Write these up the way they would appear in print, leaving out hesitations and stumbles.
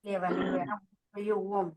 લેવાની વેરા એવું આમ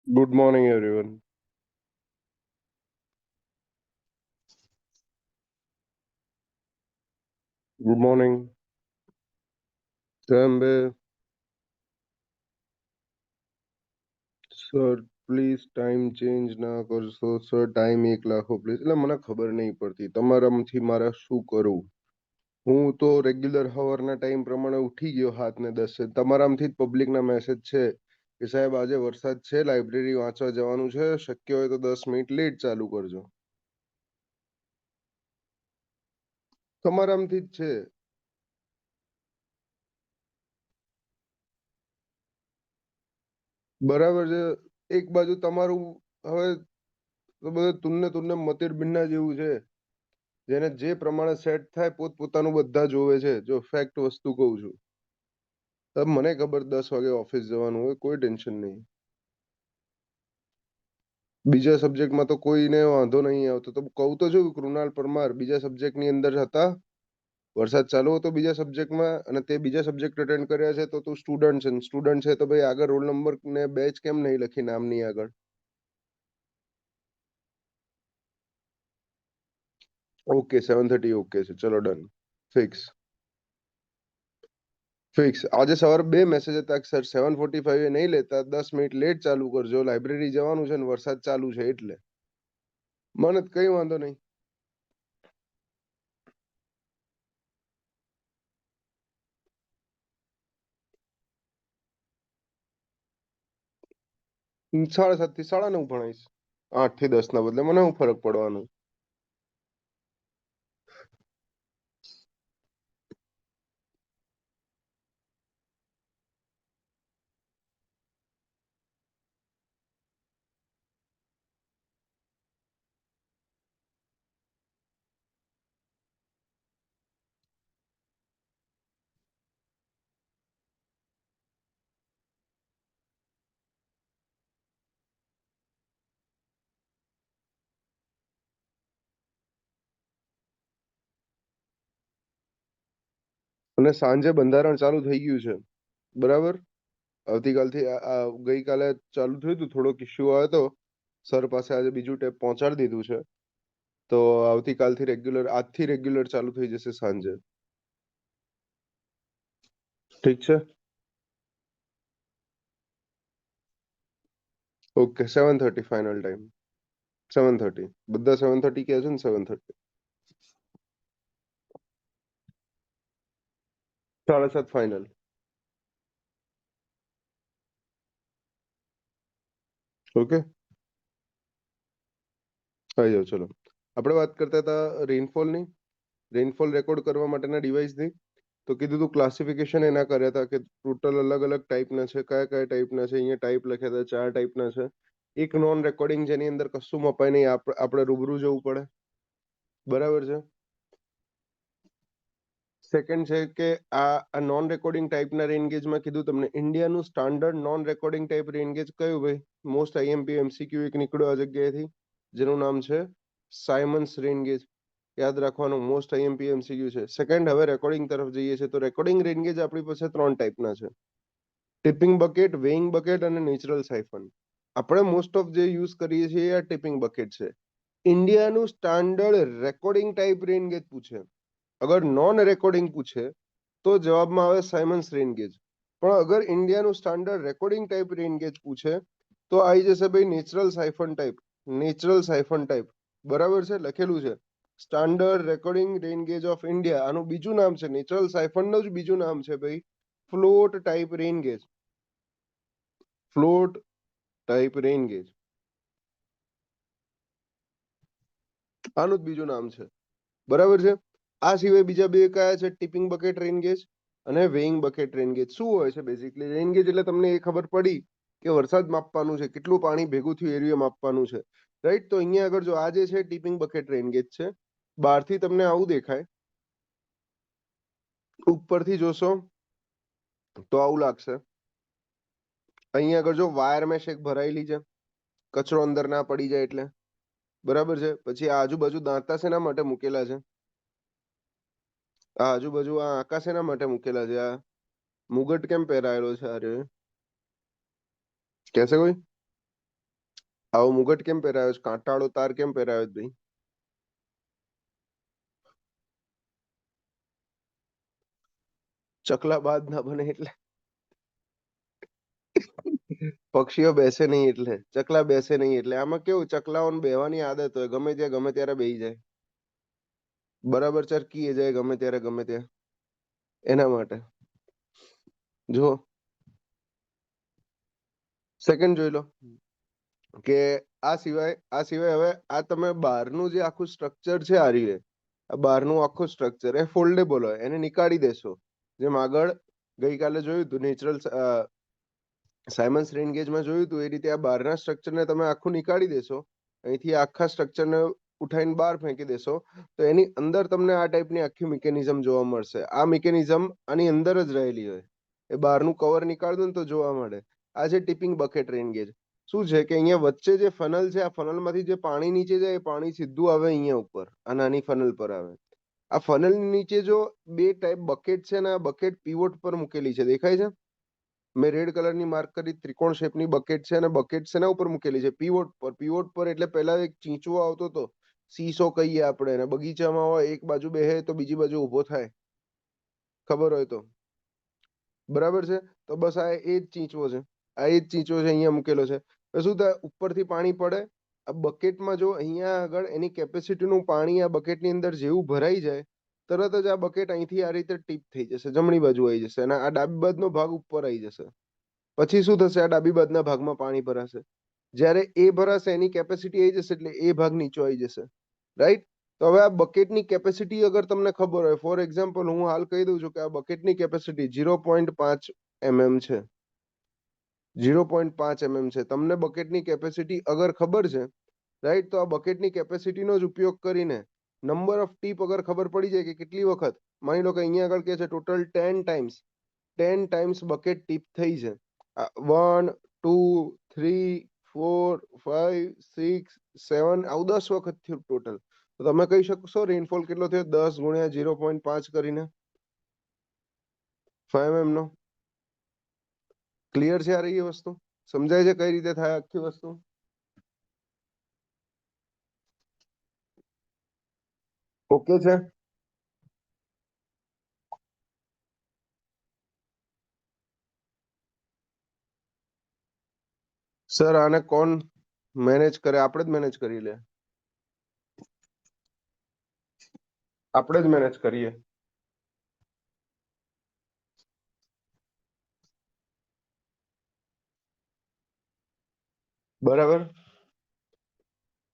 Good morning, everyone. Good morning. Sambe, sir please time change ના કરશો સર ટાઈમ 1 લાખો પ્લીઝ. એટલે મને ખબર નહીં પડતી તમારામાંથી મારે શું કરવું. હું તો રેગ્યુલર હવારના ટાઈમ પ્રમાણે ઉઠી ગયો 7:10. તમારામાંથી જ પબ્લિકના મેસેજ છે કે સાહેબ આજે વરસાદ છે, લાઇબ્રેરી વાંચવા જવાનું છે, શક્ય હોય તો 10 મિનિટ લેટ ચાલુ કરજો. તમારામાંથી જ છે. બરાબર છે. એક બાજુ તમારું હવે તો બધું તુન્ને તુન્ને મતીર બિન્ના જેવું છે. જેને જે પ્રમાણે સેટ થાય પોતપોતાનું બધા જોવે છે. જો ફેક્ટ વસ્તુ કહું છું, તબ મને ખબર 10 વાગે ઓફિસ જવાનું હોય, કોઈ ટેન્શન નહીં. બીજા સબ્જેક્ટમાં તો કોઈને વાંધો નહીં આવતો. તો કહું તો છું, કૃણાલ પરમાર બીજા સબ્જેક્ટની અંદર હતા, વરસાદ ચાલુ હતો બીજા સબ્જેક્ટમાં, અને તે બીજા સબ્જેક્ટ અટેન્ડ કર્યા છે, તો તું સ્ટુડન્ટ છે. સ્ટુડન્ટ છે તો ભાઈ આગળ રોલ નંબર ને બેચ કેમ નહીં લખી નામની આગળ? ઓકે 7:30 ઓકે છે, ચલો ડન, ફિક્સ. ફિક્સ. આજે સવારે 2 મેસેજ હતા કે સર 7:45 એ નહીં લેતા, 10 મિનિટ લેટ ચાલુ કરજો, લાઇબ્રેરી જવાનું છે ને વરસાદ ચાલુ છે એટલે. મને તો કઈ વાંધો નહીં. હું 7:30 થી 9:30 ભણાઈશ. 8 થી 10 ના બદલે મને શું ફરક પડવાનો? અને સાંજે બંધારણ ચાલુ થઈ ગયું છે, બરાબર. આવતીકાલથી ગઈકાલે ચાલુ થયું હતું, થોડોક ઇશ્યુ આવ્યો હતો, સર પાસે આજે બીજું ટેપ પહોંચાડી દીધું છે, તો આવતીકાલથી રેગ્યુલર, આજથી રેગ્યુલર ચાલુ થઈ જશે સાંજે. ઠીક છે, ઓકે. 7:30 final time. 7:30 બધા 7:30 કહે છે ને? 7:30 7:30 ફાઇનલ. ઓકે, આવી જાઓ. ચલો, આપણે વાત કરતા હતા રેનફોલની, રેનફોલ રેકોર્ડ કરવા માટેના ડિવાઇસની. તો કીધું તું ક્લાસિફિકેશન એના કર્યા હતા કે ટોટલ અલગ અલગ ટાઈપના છે, કયા કયા ટાઈપના છે. અહીંયા ટાઈપ લખ્યા હતા, 4 ટાઈપના છે. એક નોન રેકોર્ડિંગ, જેની અંદર કશું મપાય નહીં, આપણે રૂબરૂ જવું પડે, બરાબર છે. સેકન્ડ છે કે આ નોન રેકોર્ડિંગ ટાઈપના રેનગેજમાં કીધું તમને ઇન્ડિયાનું સ્ટાન્ડર્ડ નોન રેકોર્ડિંગ ટાઈપ રેનગેજ કયું ભાઈ? મોસ્ટ આઈએમપી એમસીક્યુ એક નીકળ્યો આ જગ્યાએથી, જેનું નામ છે સાયમન્સ રેનગેજ. યાદ રાખવાનું, મોસ્ટ આઈએમપી એમસીક્યુ છે. સેકન્ડ, હવે રેકોર્ડિંગ તરફ જઈએ છે. તો રેકોર્ડિંગ રેનગેજ આપણી પાસે 3 ટાઈપના છે: ટિપિંગ બકેટ, વેઇંગ બકેટ અને નેચરલ સાયફન. આપણે મોસ્ટ ઓફ જે યુઝ કરીએ છીએ આ ટિપિંગ બકેટ છે. ઇન્ડિયાનું સ્ટાન્ડર્ડ રેકોર્ડિંગ ટાઈપ રેનગેજ પૂછે, અગર નોન રેકોર્ડિંગ પૂછે તો જવાબમાં આવે સાયમન્સ રેનગેજ. પણ અગર ઇન્ડિયાનું સ્ટાન્ડર્ડ રેકોર્ડિંગ ટાઈપ રેનગેજ પૂછે તો આવી જશે ભાઈ natural siphon type. Natural siphon type, બરાબર છે, લખેલું છે સ્ટાન્ડર્ડ રેકોર્ડિંગ રેનગેજ ઓફ ઇન્ડિયા. આનું બીજું નામ છે નેચરલ સાયફનનું જ બીજું નામ છે ભાઈ ફ્લોટ ટાઈપ રેનગેજ. ફ્લોટ ટાઈપ રેનગેજ આનું જ બીજું નામ છે, બરાબર છે. આ સિવાય બીજા બે કયા છે? ટિપિંગ બકેટ રેનગેજ અને વેઇંગ બકેટ રેનગેજ. શું હોય છે બેઝિકલી રેનગેજ? એટલે તમને એ ખબર પડી કે વરસાદ માપવાનું છે, કેટલું પાણી ભેગું થયું એરિયા માપવાનું છે, રાઈટ. તો અહીંયા આગળ જો આ જે છે ટિપિંગ બકેટ રેનગેજ છે, બહારથી તમને આવું દેખાય, ઉપરથી જોશો તો આવું લાગશે. અહીંયા આગળ જો વાયર મેશ એક ભરાયેલી છે, કચરો અંદર ના પડી જાય એટલે, બરાબર છે. પછી આ આજુબાજુ દાંતા શેના માટે મૂકેલા છે? આ આજુબાજુ આ આકાશ શેના માટે મૂકેલા છે? આ મુગટ કેમ પહેરાયેલો છે? અરે કેસે કોઈ આવો મુગટ કેમ પહેરાયો છે? કાંટાળો તાર કેમ પહેરાયો છે ભાઈ? ચકલા બાદ ના બને એટલે પક્ષીઓ બેસે નહીં એટલે, ચકલા બેસે નહીં એટલે. આમાં કેવું, ચકલાઓને બેહવાની આદત હોય, ગમે ત્યાં ગમે ત્યારે બેહી જાય, બરાબર. ચરકી જાય ગમે ત્યારે ગમે ત્યાં, એના માટે. જો સેકન્ડ જોઈ લો કે આ સિવાય હવે આ તમે બહારનું જે આખું સ્ટ્રક્ચર છે, આ રીતે આ બહારનું આખું સ્ટ્રક્ચર એ ફોલ્ડેબલ હોય, એને નીકાળી દેશો. જેમ આગળ ગઈકાલે જોયું હતું નેચરલ સાયમન્સ રેનગેજમાં જોયું હતું એ રીતે આ બહારના સ્ટ્રક્ચરને તમે આખું નીકાળી દેશો. અહીંથી આખા સ્ટ્રક્ચરને ઉઠાઈને બહાર ફેંકી દેશો તો એની અંદર તમને આ ટાઈપની આખી મિકેનિઝમ જોવા મળશે. આ મિકેનિઝમ આની અંદર જ રહેલી હોય, એ બહારનું કવર નીકાળ દો ને તો જોવા મળે. આ છે ટિપિંગ બકેટ રેન ગેજ. શું છે કે અહીંયા વચ્ચે જે ફનલ છે, આ ફનલ માંથી જે પાણી નીચે જાય એ પાણી સીધું આવે અહીંયા ઉપર, આ નાની ફનલ પર આવે. આ ફનલ નીચે જો બે ટાઈપ બકેટ છે ને, આ બકેટ પીવોટ પર મૂકેલી છે, દેખાય છે? મેં રેડ કલરની માર્ક કરી ત્રિકોણ શેપની બકેટ છે અને બકેટ શેના ઉપર મૂકેલી છે? પીવોટ પર. પીવોટ પર એટલે પહેલા એક ચીંચવો આવતો હતો, સીસો કહીએ આપણે એને. બગીચામાં હોય, એક બાજુ બેહે તો બીજી બાજુ ઊભો થાય, ખબર હોય તો. બરાબર છે? તો બસ આ એ જ ચીંચવો છે, આ એ જ ચીંચવો છે, અહીંયા મૂકેલો છે. તો શું થાય, ઉપરથી પાણી પડે, આ બકેટમાં જો અહીંયા આગળ એની કેપેસિટીનું પાણી આ બકેટની અંદર જેવું ભરાઈ જાય, તરત જ આ બકેટ અહીંથી આ રીતે ટીપ થઈ જશે, જમણી બાજુ આવી જશે અને આ ડાબી બાજુનો ભાગ ઉપર આવી જશે. પછી શું થશે, આ ડાબી બાજુના ભાગમાં પાણી ભરાશે. જ્યારે એ ભરાશે એની કેપેસિટી આવી જશે એટલે એ ભાગ નીચો આવી જશે, રાઈટ? તો હવે આ બકેટની કેપેસિટી અગર તમને ખબર હોય, ફોર એક્ઝામ્પલ હું હાલ કહી દઉં છું કે આ બકેટની કેપેસિટી 0.5 mm છે. 0.5 mm છે. તમને બકેટની કેપેસિટી અગર ખબર છે, રાઈટ, તો આ બકેટની કેપેસિટીનો જ ઉપયોગ કરીને નંબર ઓફ ટીપ અગર ખબર પડી જાય કે કેટલી વખત, માની લો કે અહીંયા આગળ કે છે ટોટલ 10 ટાઈમ્સ બકેટ ટીપ થઈ છે. 1 2 3 4 5 6 7, આવું 10 વખત થયું ટોટલ. તો તમે કહી શકશો રેનફોલ કેટલો થયો 10 ગુણ્યા 0.5 કરીને 5 mm નો? ક્લિયર છે આ રહી એ વસ્તુ? સમજાય છે કઈ રીતે થાય આખી વસ્તુ? ઓકે છે? સર આને કોણ મેનેજ કરે? આપણે જ મેનેજ કરી લે, આપણે જ મેનેજ કરીએ. બરાબર,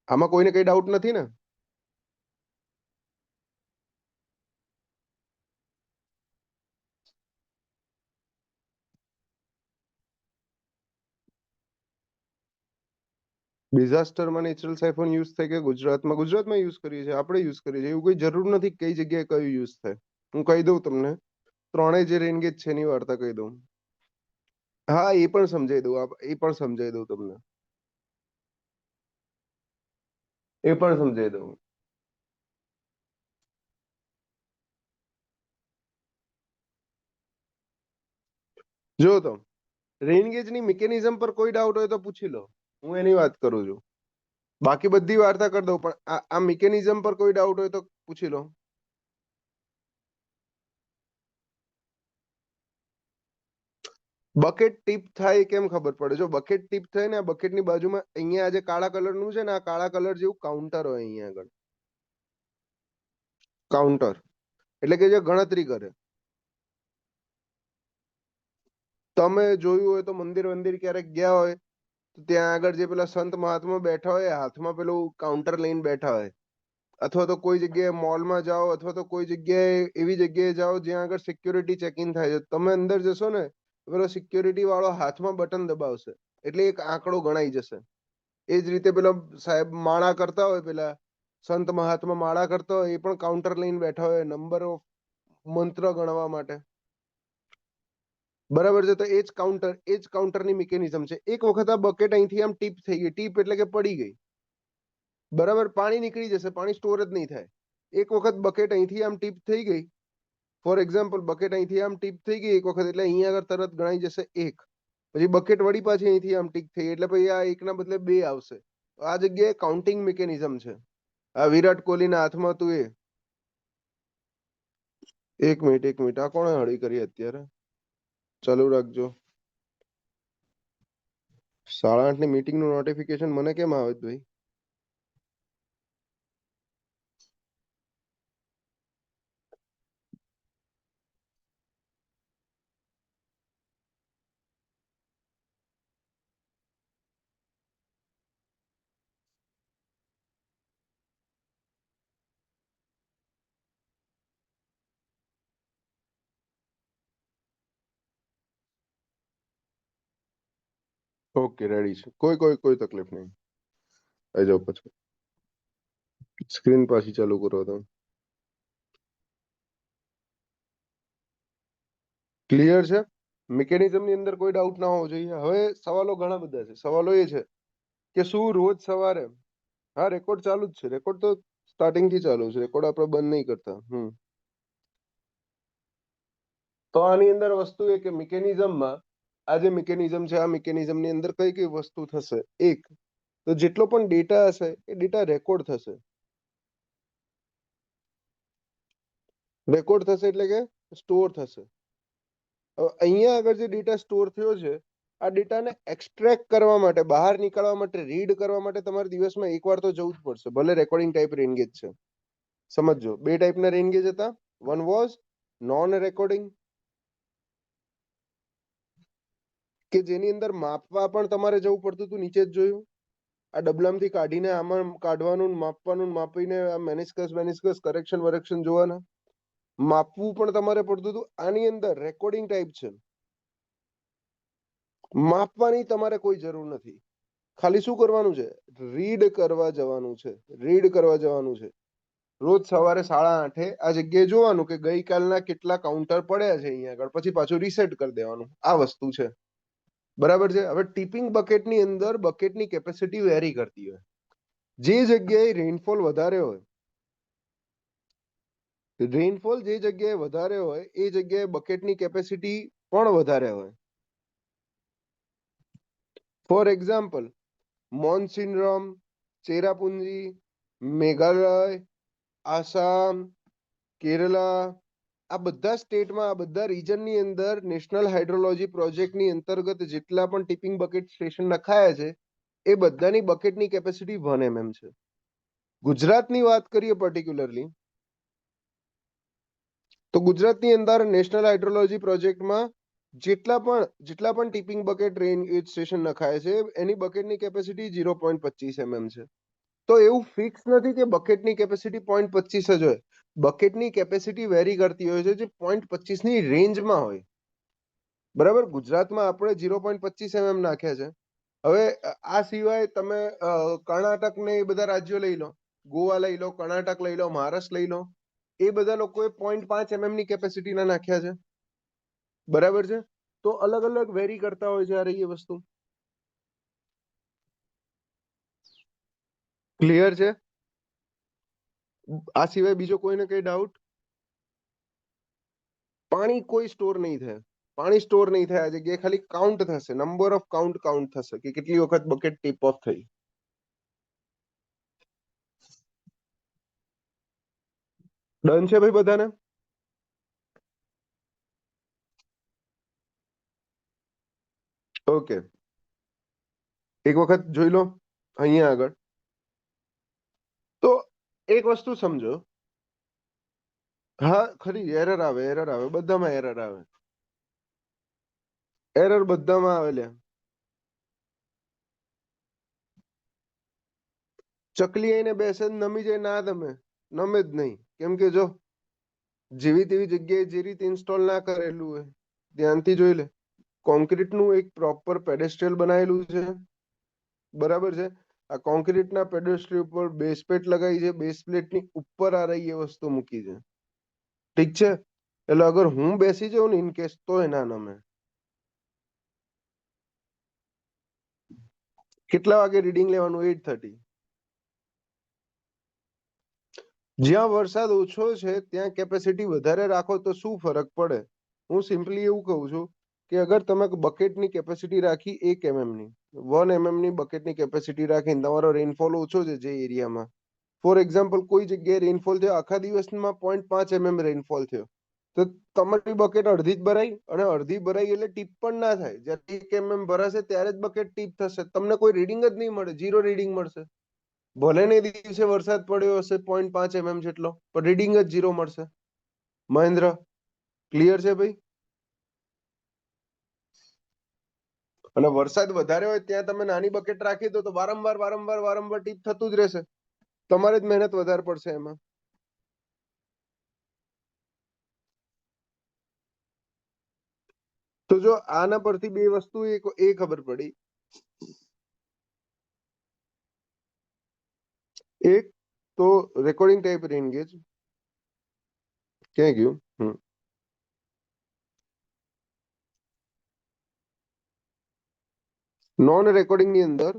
આમાં કોઈને કઈ ડાઉટ નથી ને? ડિઝાસ્ટરમાં નેચરલ સાયફોન યુઝ થાય કે ગુજરાતમાં? ગુજરાતમાં યુઝ કરીએ છીએ, આપણે યુઝ કરીએ છીએ. એવું કોઈ જરૂર નથી કઈ જગ્યાએ કયું યુઝ થાય. હું કહી દઉં તમને, ત્રણેય જે રેનગેજ છે એની વાર્તા કહી દઉં. હા, એ પણ સમજાઈ દઉં, એ પણ સમજાઈ દઉં તમને, એ પણ સમજાઈ દઉં. જો તો રેનગેજની મિકેનિઝમ પર કોઈ ડાઉટ હોય તો પૂછી લો, હું એની વાત કરું છું. બાકી બધી વાર્તા કરી દઉં, પણ આ મિકેનિઝમ પર કોઈ ડાઉટ હોય તો પૂછી લો. બકેટ ટીપ થાય કેમ ખબર પડે? જો બકેટ ટીપ થાય ને, બકેટની બાજુમાં અહીંયા આ જે કાળા કલરનું છે ને, આ કાળા કલર જેવું કાઉન્ટર હોય અહીંયા આગળ. કાઉન્ટર એટલે કે જે ગણતરી કરે. તમે જોયું હોય તો મંદિર મંદિર ક્યારેક ગયા હોય તો ત્યાં આગળ જે પેલા સંત મહાત્મા બેઠા હોય, હાથમાં પેલું કાઉન્ટર લઈને બેઠા હોય. અથવા તો કોઈ જગ્યાએ મોલમાં જાઓ, અથવા તો કોઈ જગ્યાએ એવી જગ્યાએ જાઓ જ્યાં આગળ સિક્યોરિટી ચેકિંગ થાય છે. તમે અંદર જશો ને, પેલો સિક્યોરિટી વાળો હાથમાં બટન દબાવશે એટલે એક આંકડો ગણાઈ જશે. એ જ રીતે પેલા સાહેબ માળા કરતા હોય, પેલા સંત મહાત્મા માળા કરતા હોય, એ પણ કાઉન્ટર લઈને બેઠા હોય નંબર ઓફ મંત્ર ગણવા માટે. બરાબર છે? તો એ જ કાઉન્ટર, એ જ કાઉન્ટરની મિકેનિઝમ છે. એક વખત આ બકેટ અહીંથી આમ ટીપ થઈ ગઈ, ટીપ એટલે કે પડી ગઈ, બરાબર, પાણી નીકળી જશે, પાણી સ્ટોર જ નહીં થાય. એક વખત બકેટ અહીંથી આમ ટીપ થઈ ગઈ, ફોર એક્ઝામ્પલ બકેટ અહીંથી આમ ટીપ થઈ ગઈ એક વખત, એટલે અહીંયા આગળ તરત ગણાઈ જશે 1. પછી બકેટ વળી પાછી અહીંથી આમ ટીપ થઈ, એટલે પછી આ 1 ના બદલે 2 આવશે. આ જગ્યાએ કાઉન્ટિંગ મિકેનિઝમ છે. આ વિરાટ કોહલીના હાથમાં હતું એ. 1 મિનિટ, 1 મિનિટ, આ કોણે હળી કરી અત્યારે? ચાલુ રાખજો. 8:30 ની મીટિંગ નું નોટિફિકેશન મને કેમ આવે ભાઈ? ઓકે, રેડી છે. કોઈ તકલીફ નહીં. આવી જાઓ પછી. સ્ક્રીન પાછી ચાલુ કરો તો ક્લિયર છે? મિકેનિઝમ ની અંદર કોઈ ડાઉટ ના હોવો જોઈએ. હવે સવાલો ઘણા બધા છે. સવાલો એ છે કે શું રોજ સવારે, હા રેકોર્ડ ચાલુ જ છે, રેકોર્ડ તો સ્ટાર્ટિંગ થી ચાલુ છે, રેકોર્ડ આપણે બંધ નહીં કરતા. તો આની અંદર વસ્તુ એ કે મિકેનિઝમમાં આ જે મિકેનિઝમ છે, આ મિકેનિઝમ ની અંદર કઈ કઈ વસ્તુ થશે? એક તો જેટલો પણ ડેટા હશે એ ડેટા રેકોર્ડ થશે. રેકોર્ડ થશે એટલે કે સ્ટોર થશે. અહીંયા આગળ જે ડેટા સ્ટોર થયો છે, આ ડેટાને એક્સટ્રેક્ટ કરવા માટે, બહાર નીકળવા માટે, રીડ કરવા માટે તમારે દિવસમાં એકવાર તો જવું જ પડશે, ભલે રેકોર્ડિંગ ટાઈપ રેનગેજ છે. સમજો, બે ટાઈપના રેનગેજ હતા. વન વોઝ નોન રેકોર્ડિંગ, કે જેની અંદર માપવા પણ તમારે જવું પડતું હતું. નીચે જ જોયું, આ ડબલામાંથી કાઢીને આમાં કાઢવાનું, માપવાનું, માપીને આ મેનિસ્કસ કરેક્શન વરેક્શન જોવાના, માપવું પણ તમારે પડતું હતું. આની અંદર રેકોર્ડિંગ ટાઈપ છે, માપવાની તમારે કોઈ જરૂર નથી. ખાલી શું કરવાનું છે? રીડ કરવા જવાનું છે. રીડ કરવા જવાનું છે. રોજ સવારે 8:30 આ જગ્યાએ જોવાનું કે ગઈકાલના કેટલા કાઉન્ટર પડ્યા છે અહીંયા આગળ, પછી પાછું રીસેટ કરી દેવાનું. આ વસ્તુ છે, બરાબર છે. હવે ટીપિંગ બકેટની અંદર બકેટની કેપેસિટી વેરી કરતી હોય. જે જગ્યાએ રેનફોલ વધારે હોય, રેનફોલ જે જગ્યાએ વધારે હોય એ જગ્યાએ બકેટની કેપેસિટી પણ વધારે હોય. ફોર એક્ઝામ્પલ, મોનસિનરમ, ચેરાપુંજી, મેઘાલય, આસામ, કેરલા, આ બધા સ્ટેટમાં, આ બધા રીજનની અંદર નેશનલ હાઇડ્રોલોજી પ્રોજેક્ટની અંતર્ગત જેટલા પણ ટીપિંગ બકેટ સ્ટેશન નખાયા છે એ બધાની બકેટની કેપેસિટી 1 mm છે. ગુજરાતની વાત કરીએ પર્ટિક્યુલરલી, તો ગુજરાતની અંદર નેશનલ હાઇડ્રોલોજી પ્રોજેક્ટમાં જેટલા પણ ટીપિંગ બકેટ રેનગેજ સ્ટેશન નખાય છે એની બકેટની કેપેસિટી 0.25 mm છે. તો એવું ફિક્સ નથી કે બકેટની કેપેસિટી 0.25 જ હોય. બકેટની કેપેસિટી વેરી કરતી હોય છે, જે 0.25 ની રેન્જમાં હોય. બરાબર, ગુજરાતમાં આપણે 0.25 mm નાખ્યા છે. હવે આ સિવાય તમે કર્ણાટક ને એ બધા રાજ્યો લઈ લો, ગોવા લઈ લો, કર્ણાટક લઈ લો, મહારાષ્ટ્ર લઈ લો, એ બધા લોકોએ 0.5 mm ની કેપેસિટી ના નાખ્યા છે. બરાબર છે. તો અલગ અલગ વેરી કરતા હોય છે આ રહી એ વસ્તુ. ક્લિયર છે? આ સિવાય બીજો કોઈને કઈ ડાઉટ? પાણી કોઈ સ્ટોર નહીં થાય. પાણી સ્ટોર નહીં થાય આ જગ્યાએ, ખાલી કાઉન્ટ થશે, નંબર ઓફ કાઉન્ટ થશે કે કેટલી વખત બકેટ ટીપ ઓફ થઈ. ડન છે ભાઈ બધાને? ઓકે, એક વખત જોઈ લો અહીંયા આગળ. તો એક વસ્તુ સમજો, હા ખરી, એરર આવે, બધામાં એરર આવે, એરર બધામાં આવે લ્યા. ચકલી આઈને બેસે નમી જાય ના, તમે નમે જ નહીં. કેમ કે જો જેવી તેવી જગ્યાએ જે રીતે ઇન્સ્ટોલ ના કરેલું હોય, ધ્યાનથી જોઈ લે. કોન્ક્રીટનું એક પ્રોપર પેડેસ્ટ્રિયલ બનાવેલું છે, બરાબર છે. આ કોન્ક્રીટના પેડેસ્ટ્રી ઉપર બેઝ પ્લેટ લગાવી છે, બેઝ પ્લેટની ઉપર આ રહી એ વસ્તુ મૂકી છે. ઠીક છે, એટલે અગર હું બેસી જાઉં ને ઇન કેસ, તો ના નમે. કેટલા વાગે રીડિંગ લેવાનું? 8:30. જ્યાં વરસાદ ઓછો છે ત્યાં કેપેસિટી વધારે રાખો તો શું ફરક પડે? હું સિમ્પલી એવું કહું છું કે અગર તમે બકેટની કેપેસિટી રાખી 1 mm ની, 1 mm ની બકેટની કેપેસિટી રાખીને તમારો રેનફોલ ઓછો છે જે એરિયામાં, ફોર એક્ઝામ્પલ કોઈ જગ્યાએ રેનફોલ થયો આખા દિવસમાં 0.5 mm રેનફોલ થયો, તો તમારી બકેટ અડધી જ ભરાઈ, અને અડધી ભરાઈ એટલે ટીપ પણ ના થાય. જ્યારે 1 mm ભરાશે ત્યારે જ બકેટ ટીપ થશે, તમને કોઈ રીડિંગ જ નહીં મળે, 0 રીડિંગ મળશે. ભલે ને દિવસે વરસાદ પડ્યો હશે 0.5 mm જેટલો, પણ રીડિંગ જ 0 મળશે. મહેન્દ્ર, ક્લિયર છે ભાઈ? અને વરસાદ વધારે હોય ત્યાં તમે નાની બકેટ રાખી દો તો વારંવાર ટીપ થતું જ રહેશે, તમારે જ મહેનત વધારે પડશે એમાં. તો જો આના પરથી બે વસ્તુ એ ખબર પડી, એક તો રેકોર્ડિંગ ટાઈપ રેન ગેજ ક્યાં ગયું? નોન રેકોર્ડિંગ ની અંદર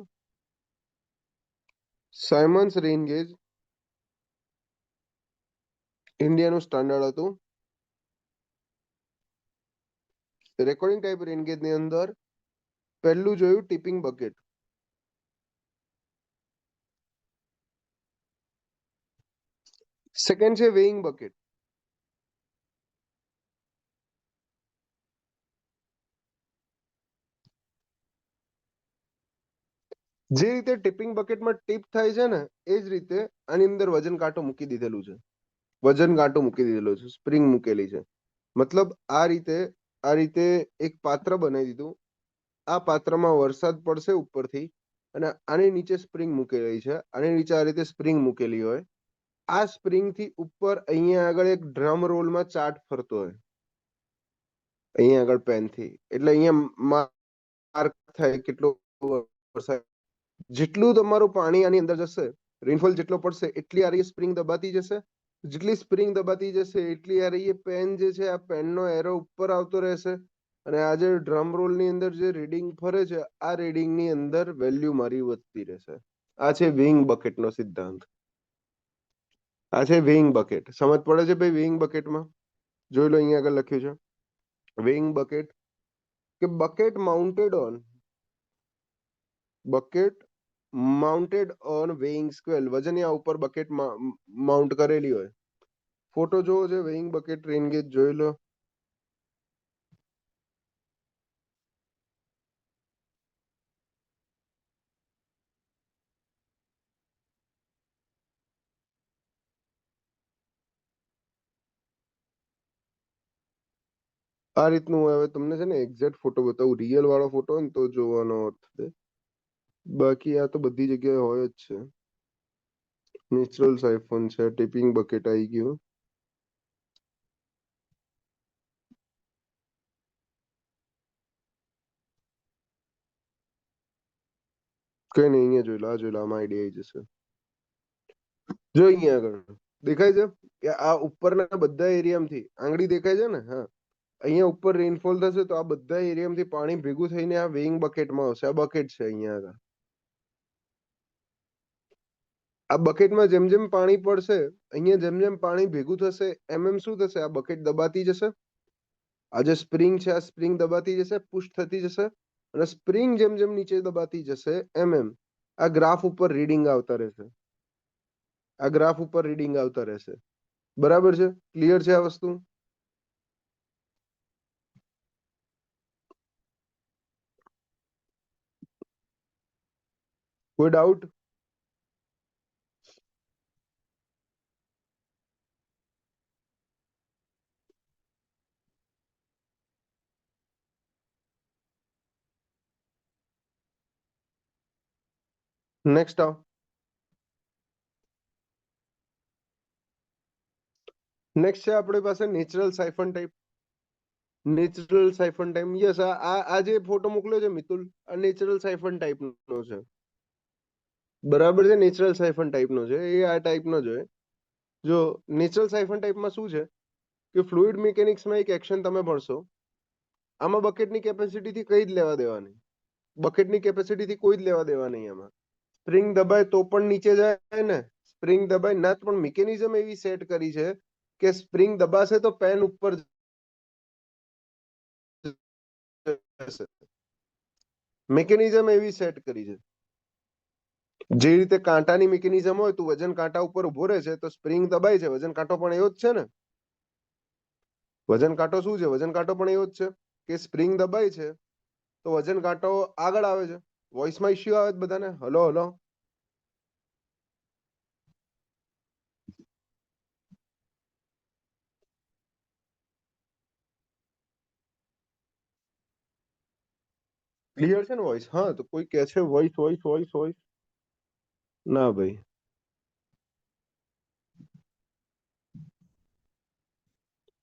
સાયમન્સ રેન ગેજ ઇન્ડિયાનું સ્ટાન્ડર્ડ હતું. રેકોર્ડિંગ ટાઈપ રેન ગેજ ની અંદર પહેલું જોયું ટિપિંગ બકેટ. સેકન્ડ છે વેઇંગ બકેટ. જે રીતે ટિપિંગ બકેટમાં ટીપ થાય છે ને એ જ રીતે આની અંદર વજન કાંટો મૂકી દીધેલું છે. વજન કાંટો મૂકી દીધેલો છે, સ્પ્રિંગ મૂકેલી છે. મતલબ આ રીતે એક પાત્ર બનાવી દીધું. આ પાત્રમાં વરસાદ પડશે ઉપરથી અને આની નીચે સ્પ્રિંગ મૂકેલી છે. આની નીચે આ રીતે સ્પ્રિંગ મૂકેલી હોય. આ સ્પ્રિંગ થી ઉપર અહીંયા આગળ એક ડ્રમ રોલમાં ચાર્ટ ફરતો હોય, અહીંયા આગળ પેન થી, એટલે અહીંયા માર્ક થાય કેટલો વરસાદ. જેટલું તમારું પાણી આની અંદર જશે, રેનફોલ જેટલો પડશે એટલી આ રહી સ્પ્રિંગ દબાતી જશે. જેટલી સ્પ્રિંગ દબાતી જશે એટલી આ રહી પેન જે છે આ પેનનો એરો ઉપર આવતો રહેશે અને આ જે ડ્રમ રોલ ની અંદર જે રીડિંગ ફરે છે આ રીડિંગ ની અંદર વેલ્યુ મારી વધતી રહેશે. આ છે વેઇંગ બકેટ નો સિદ્ધાંત. આ છે વેઇંગ બકેટ. સમજ પડે છે ભાઈ વેઇંગ બકેટમાં? જોઈ લો અહીંયા આગળ લખ્યું છે વેઇંગ બકેટ કે bucket mounted on weighing scale. વજનિયા ઉપર બકેટ માઉન્ટ કરેલી હોય. ફોટો જોવો છે વેઇંગ બકેટ રેન ગેજ જોઈ લો. આ રીતનું હવે તમને છે ને એક્ઝેક્ટ ફોટો બતાવું. રિયલ વાળો ફોટો હોય ને તો જોવાનો અર્થ છે. બાકી આ તો બધી જગ્યાએ હોય જ છે. નેચરલ સાયફોન છે, ટિપિંગ બકેટ આવી ગયું. કઈ નહીં, અહીંયા જોઈ લો, આ જોઈ લો, આમાં આઈડિયા આવી જશે. જો અહીંયા આગળ દેખાય છે કે આ ઉપરના બધા એરિયામાંથી આંગળી દેખાય છે ને? હા, અહીંયા ઉપર રેનફોલ થશે તો આ બધા એરિયામાંથી પાણી ભેગું થઈને આ વેઇંગ બકેટમાં આવશે. આ બકેટ છે અહીંયા આગળ. આ બકેટમાં જેમ જેમ પાણી પડશે, અહીંયા જેમ જેમ પાણી ભેગું થશે એમ એમ શું થશે? આ બકેટ દબાતી જશે. આ જે સ્પ્રિંગ છે આ સ્પ્રિંગ દબાતી જશે, પુશ થતી જશે અને સ્પ્રિંગ જેમ જેમ નીચે દબાતી જશે એમ એમ આ ગ્રાફ ઉપર રીડિંગ આવતા રહેશે. આ ગ્રાફ ઉપર રીડિંગ આવતા રહેશે. બરાબર છે? ક્લિયર છે આ વસ્તુ? કોઈ ડાઉટ? નેક્સ્ટ આવો. નેક્સ્ટ છે આપણી પાસે natural siphon type. Natural siphon type. Yes, આ જે ફોટો મોકલ્યો છે મિતુલ, આ નેચરલ સાયફન ટાઈપ નો છે. બરાબર છે? નેચરલ સાયફન ટાઈપ નો છે એ. આ ટાઈપ નો જ હોય. જો નેચરલ સાયફન ટાઈપમાં શું છે કે ફ્લુઇડ મિકેનિક્સમાં એક એક્શન તમે ભણશો. આમાં બકેટની કેપેસિટી થી કઈ જ લેવા દેવા નહીં. બકેટની કેપેસિટી થી કોઈ જ લેવા દેવા નહીં. આમાં સ્પ્રિંગ દબાય તો પણ નીચે જાય ને, સ્પ્રિંગ દબાય ના પણ મિકેનિઝમ એવી સેટ કરી છે કે સ્પ્રિંગ દબાશે તો પેન ઉપર જશે. મિકેનિઝમ એવી સેટ કરી છે. જે રીતે કાંટાની મિકેનિઝમ હોય, તું વજન કાંટા ઉપર ઉભો રહે છે તો સ્પ્રિંગ દબાય છે, વજન કાંટો પણ એવો જ છે ને. વજન કાંટો શું છે? વજન કાંટો પણ એવો જ છે કે સ્પ્રિંગ દબાય છે તો વજન કાંટો આગળ આવે છે. વોઇસમાં ઇશ્યુ આવે છે બધાને? Hello hello. ક્લિયર છે ને વોઇસ? હા, તો કોઈ કે છે વોઇસ વોઇસ વોઇસ વોઇસ? ના ભાઈ,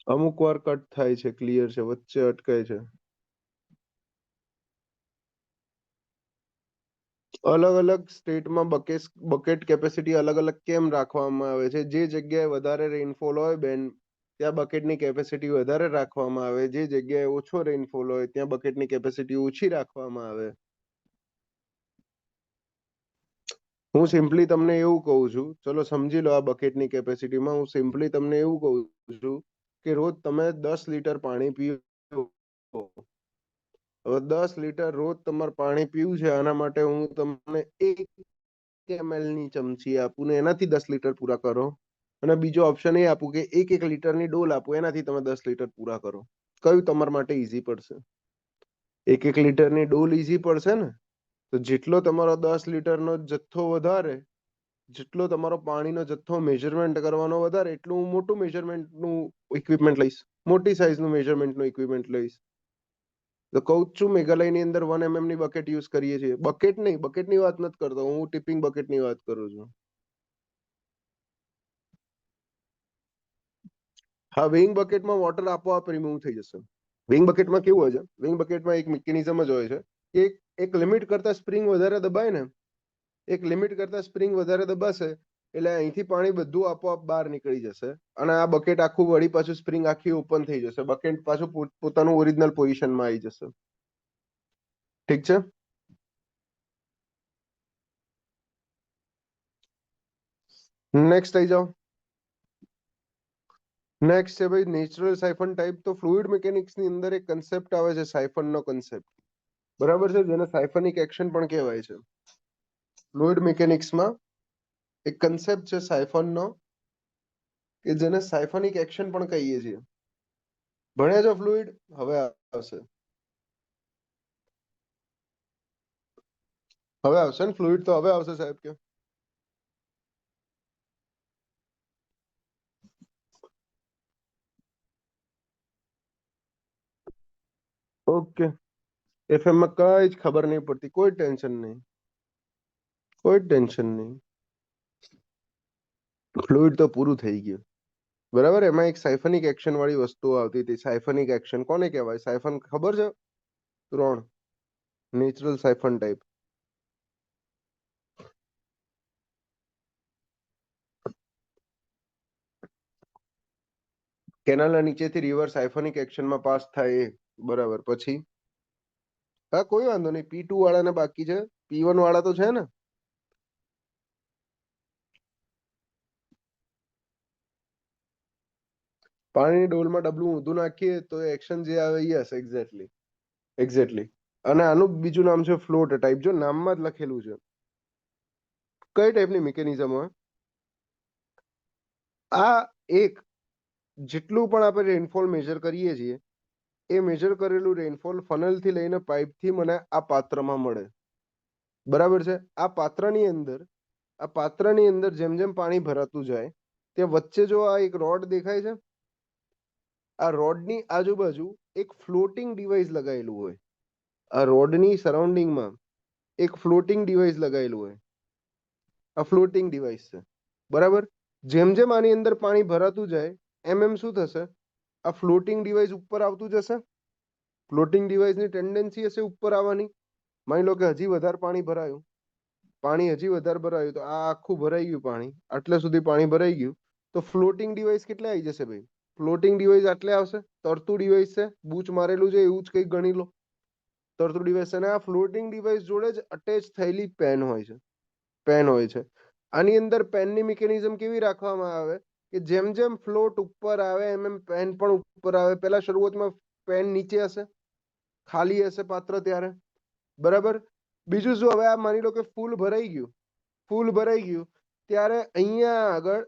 અમુક વાર કટ થાય છે. ક્લિયર છે, વચ્ચે અટકાય છે. અલગ અલગ સ્ટેટમાં બકેટ કેપેસિટી અલગ અલગ કેમ રાખવામાં આવે છે? જે જગ્યાએ વધારે રેનફોલ હોય બેન, ત્યાં બકેટની કેપેસિટી વધારે રાખવામાં આવે, જે જગ્યાએ ઓછો રેનફોલ હોય ત્યાં બકેટની કેપેસિટી ઓછી રાખવામાં આવે. હું સિમ્પલી તમને એવું કહું છું, ચલો સમજી લો આ બકેટની કેપેસિટીમાં હું સિમ્પલી તમને એવું કહું છું કે રોજ તમે 10 લીટર પાણી પીઓ. હવે 10 લીટર રોજ તમારે પાણી પીવું છે, આના માટે હું તમને 1 ml ની ચમચી આપું ને એનાથી 10 લીટર પૂરા કરો. અને બીજો ઓપ્શન એ આપું કે 1 લીટરની ડોલ આપું, એનાથી તમે 10 લીટર પૂરા કરો. કયું તમારા માટે ઈઝી પડશે? 1 લીટરની ડોલ ઈઝી પડશે ને? તો જેટલો તમારો 10 લીટરનો જથ્થો વધારે, જેટલો તમારો પાણીનો જથ્થો મેજરમેન્ટ કરવાનો વધારે, એટલું હું મોટું મેજરમેન્ટનું ઇક્વિપમેન્ટ લઈશ, મોટી સાઇઝનું મેજરમેન્ટનું ઇક્વિપમેન્ટ લઈશ. તો કહું છું મેઘાલયની અંદર 1 mm ની બકેટ યુઝ કરીએ છીએ. બકેટ નહીં, બકેટની વાત નથી કરતો હું, ટિપિંગ બકેટની વાત કરું છું. હા, વેઇંગ બકેટમાં વોટર આપોઆપ રિમૂવ થઈ જશે. વેઇંગ બકેટમાં કેવું હોય છે? વેઇંગ બકેટમાં એક મિકેનિઝમ જ હોય છે કે એક લિમિટ કરતા સ્પ્રિંગ વધારે દબાય ને, એક લિમિટ કરતા સ્પ્રિંગ વધારે દબાશે એટલે અહીંથી પાણી બધું આપોઆપ બહાર નીકળી જશે અને આ બકેટ આખું વળી પાછું સ્પ્રિંગ આખી ઓપન થઈ જશે. બકેટ પાછું પોતાનું ઓરિજિનલ પોઝિશનમાં આવી જશે. ઠીક છે? નેક્સ્ટ આવી જાઓ. નેક્સ્ટ છે ભાઈ નેચરલ સાયફન ટાઈપ. તો ફ્લુઇડ મિકેનિક્સ ની અંદર એક કન્સેપ્ટ આવે છે સાયફન નો કન્સેપ્ટ, બરાબર છે, જેને સાયફનિક એક્શન પણ કહેવાય છે. ફ્લુઇડ મિકેનિક્સમાં એક કન્સેપ્ટ છે સાયફન નો, કે જેને સાયફનિક એક્શન પણ કહીએ છીએ. ભણ્યા છો ફ્લુઇડ? હવે આવશે, હવે આવશે ને ફ્લુઇડ? તો હવે આવશે સાહેબ કે ઓકે. એફએમ માં કઈ જ ખબર નહીં પડતી, કોઈ ટેન્શન નહીં, કોઈ ટેન્શન નહીં. ફ્લુઇડ તો પૂરું થઈ ગયું, બરાબર. એમાં એક સાયફનિક એક્શન વાળી વસ્તુ આવતી હતી. સાયફનિક એક્શન કોને કહેવાય? સાયફન ખબર છે? 3 નેચરલ સાયફન ટાઈપ. કેનાલના નીચેથી રિવર સાયફનિક એક્શનમાં પાસ થાય, બરાબર. પછી હા, કોઈ વાંધો નહીં. P2 વાળાને બાકી છે, P1 વાળા તો છે ને. પાણીની ડોલમાં ડબલું ઊંધું નાખીએ તો એક્શન જે આવે, યસ, એક્ઝેક્ટલી, એક્ઝેક્ટલી. અને આનું બીજું નામ છે ફ્લોટ ટાઈપ. જો નામમાં જ લખેલું છે. કઈ ટાઈપની મિકેનિઝમ હોય આ? એક જેટલું પણ આપણે રેનફોલ મેજર કરીએ છીએ, એ મેજર કરેલું રેનફોલ ફનલ થી લઈને પાઇપ થી મને આ પાત્રમાં મળે, બરાબર છે. આ પાત્રની અંદર જેમ જેમ પાણી ભરાતું જાય, ત્યાં વચ્ચે જો આ એક રોડ દેખાય છે, આ રોડની આજુબાજુ એક ફ્લોટિંગ ડિવાઇસ લગાવેલું હોય. આ રોડની સરાઉન્ડિંગમાં એક ફ્લોટિંગ ડિવાઇસ લગાવેલું હોય. આ ફ્લોટિંગ ડિવાઇસ છે, બરાબર. જેમ જેમ આની અંદર પાણી ભરાતું જાય એમ એમ શું થશે? આ ફ્લોટિંગ ડિવાઇસ ઉપર આવતું જશે. ફ્લોટિંગ ડિવાઇસની ટેન્ડન્સી હશે ઉપર આવવાની. માની લો કે હજી વધારે પાણી ભરાયું, હજી વધારે ભરાયું, તો આ આખું ભરાઈ ગયું પાણી, આટલે સુધી પાણી ભરાઈ ગયું, તો ફ્લોટિંગ ડિવાઇસ કેટલે આવી જશે ભાઈ? ફ્લોટિંગ ડિવાઇસ આટલે આવશે. તરતું ડિવાઇસ છે, બૂચ મારેલું છે એવું જ કંઈક ગણી લો. તરતું ડિવાઇસ. અને આ ફ્લોટિંગ ડિવાઇસ જોડે જ અટેચ થયેલી પેન હોય છે, પેન હોય છે. આની અંદર પેનની મિકેનિઝમ કેવી રાખવામાં આવે કે જેમ જેમ ફ્લોટ ઉપર આવે એમ એમ પેન પણ ઉપર આવે. પહેલા શરૂઆતમાં પેન નીચે હશે, ખાલી હશે પાત્ર ત્યારે, બરાબર. બીજું શું? હવે આ માની લો કે ફૂલ ભરાઈ ગયું, ફૂલ ભરાઈ ગયું, ત્યારે અહીંયા આગળ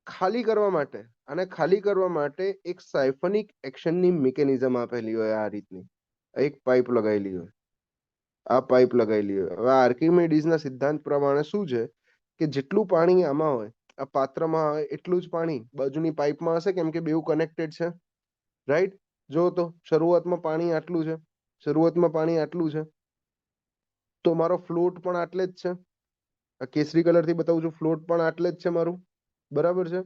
ખાલી કરવા માટે, અને ખાલી કરવા માટે એક સાયફનિક એક્શનની મિકેનિઝમ આપેલી હોય આ રીતની. એક પાઇપ લગાવેલી હોય, આ પાઇપ લગાવેલી હોય. હવે આર્કિમેડીઝના સિદ્ધાંત પ્રમાણે શું છે કે જેટલું પાણી આમાં હોય, આ પાત્રમાં હોય, એટલું જ પાણી બાજુની પાઇપમાં હશે, કેમ કે બેઉ કનેક્ટેડ છે, રાઈટ. જો તો શરૂઆતમાં પાણી આટલું છે, શરૂઆતમાં પાણી આટલું છે, તો મારો ફ્લોટ પણ આટલે જ છે. આ કેસરી કલર થી બતાવું છું, ફ્લોટ પણ આટલે જ છે મારું, બરાબર છે.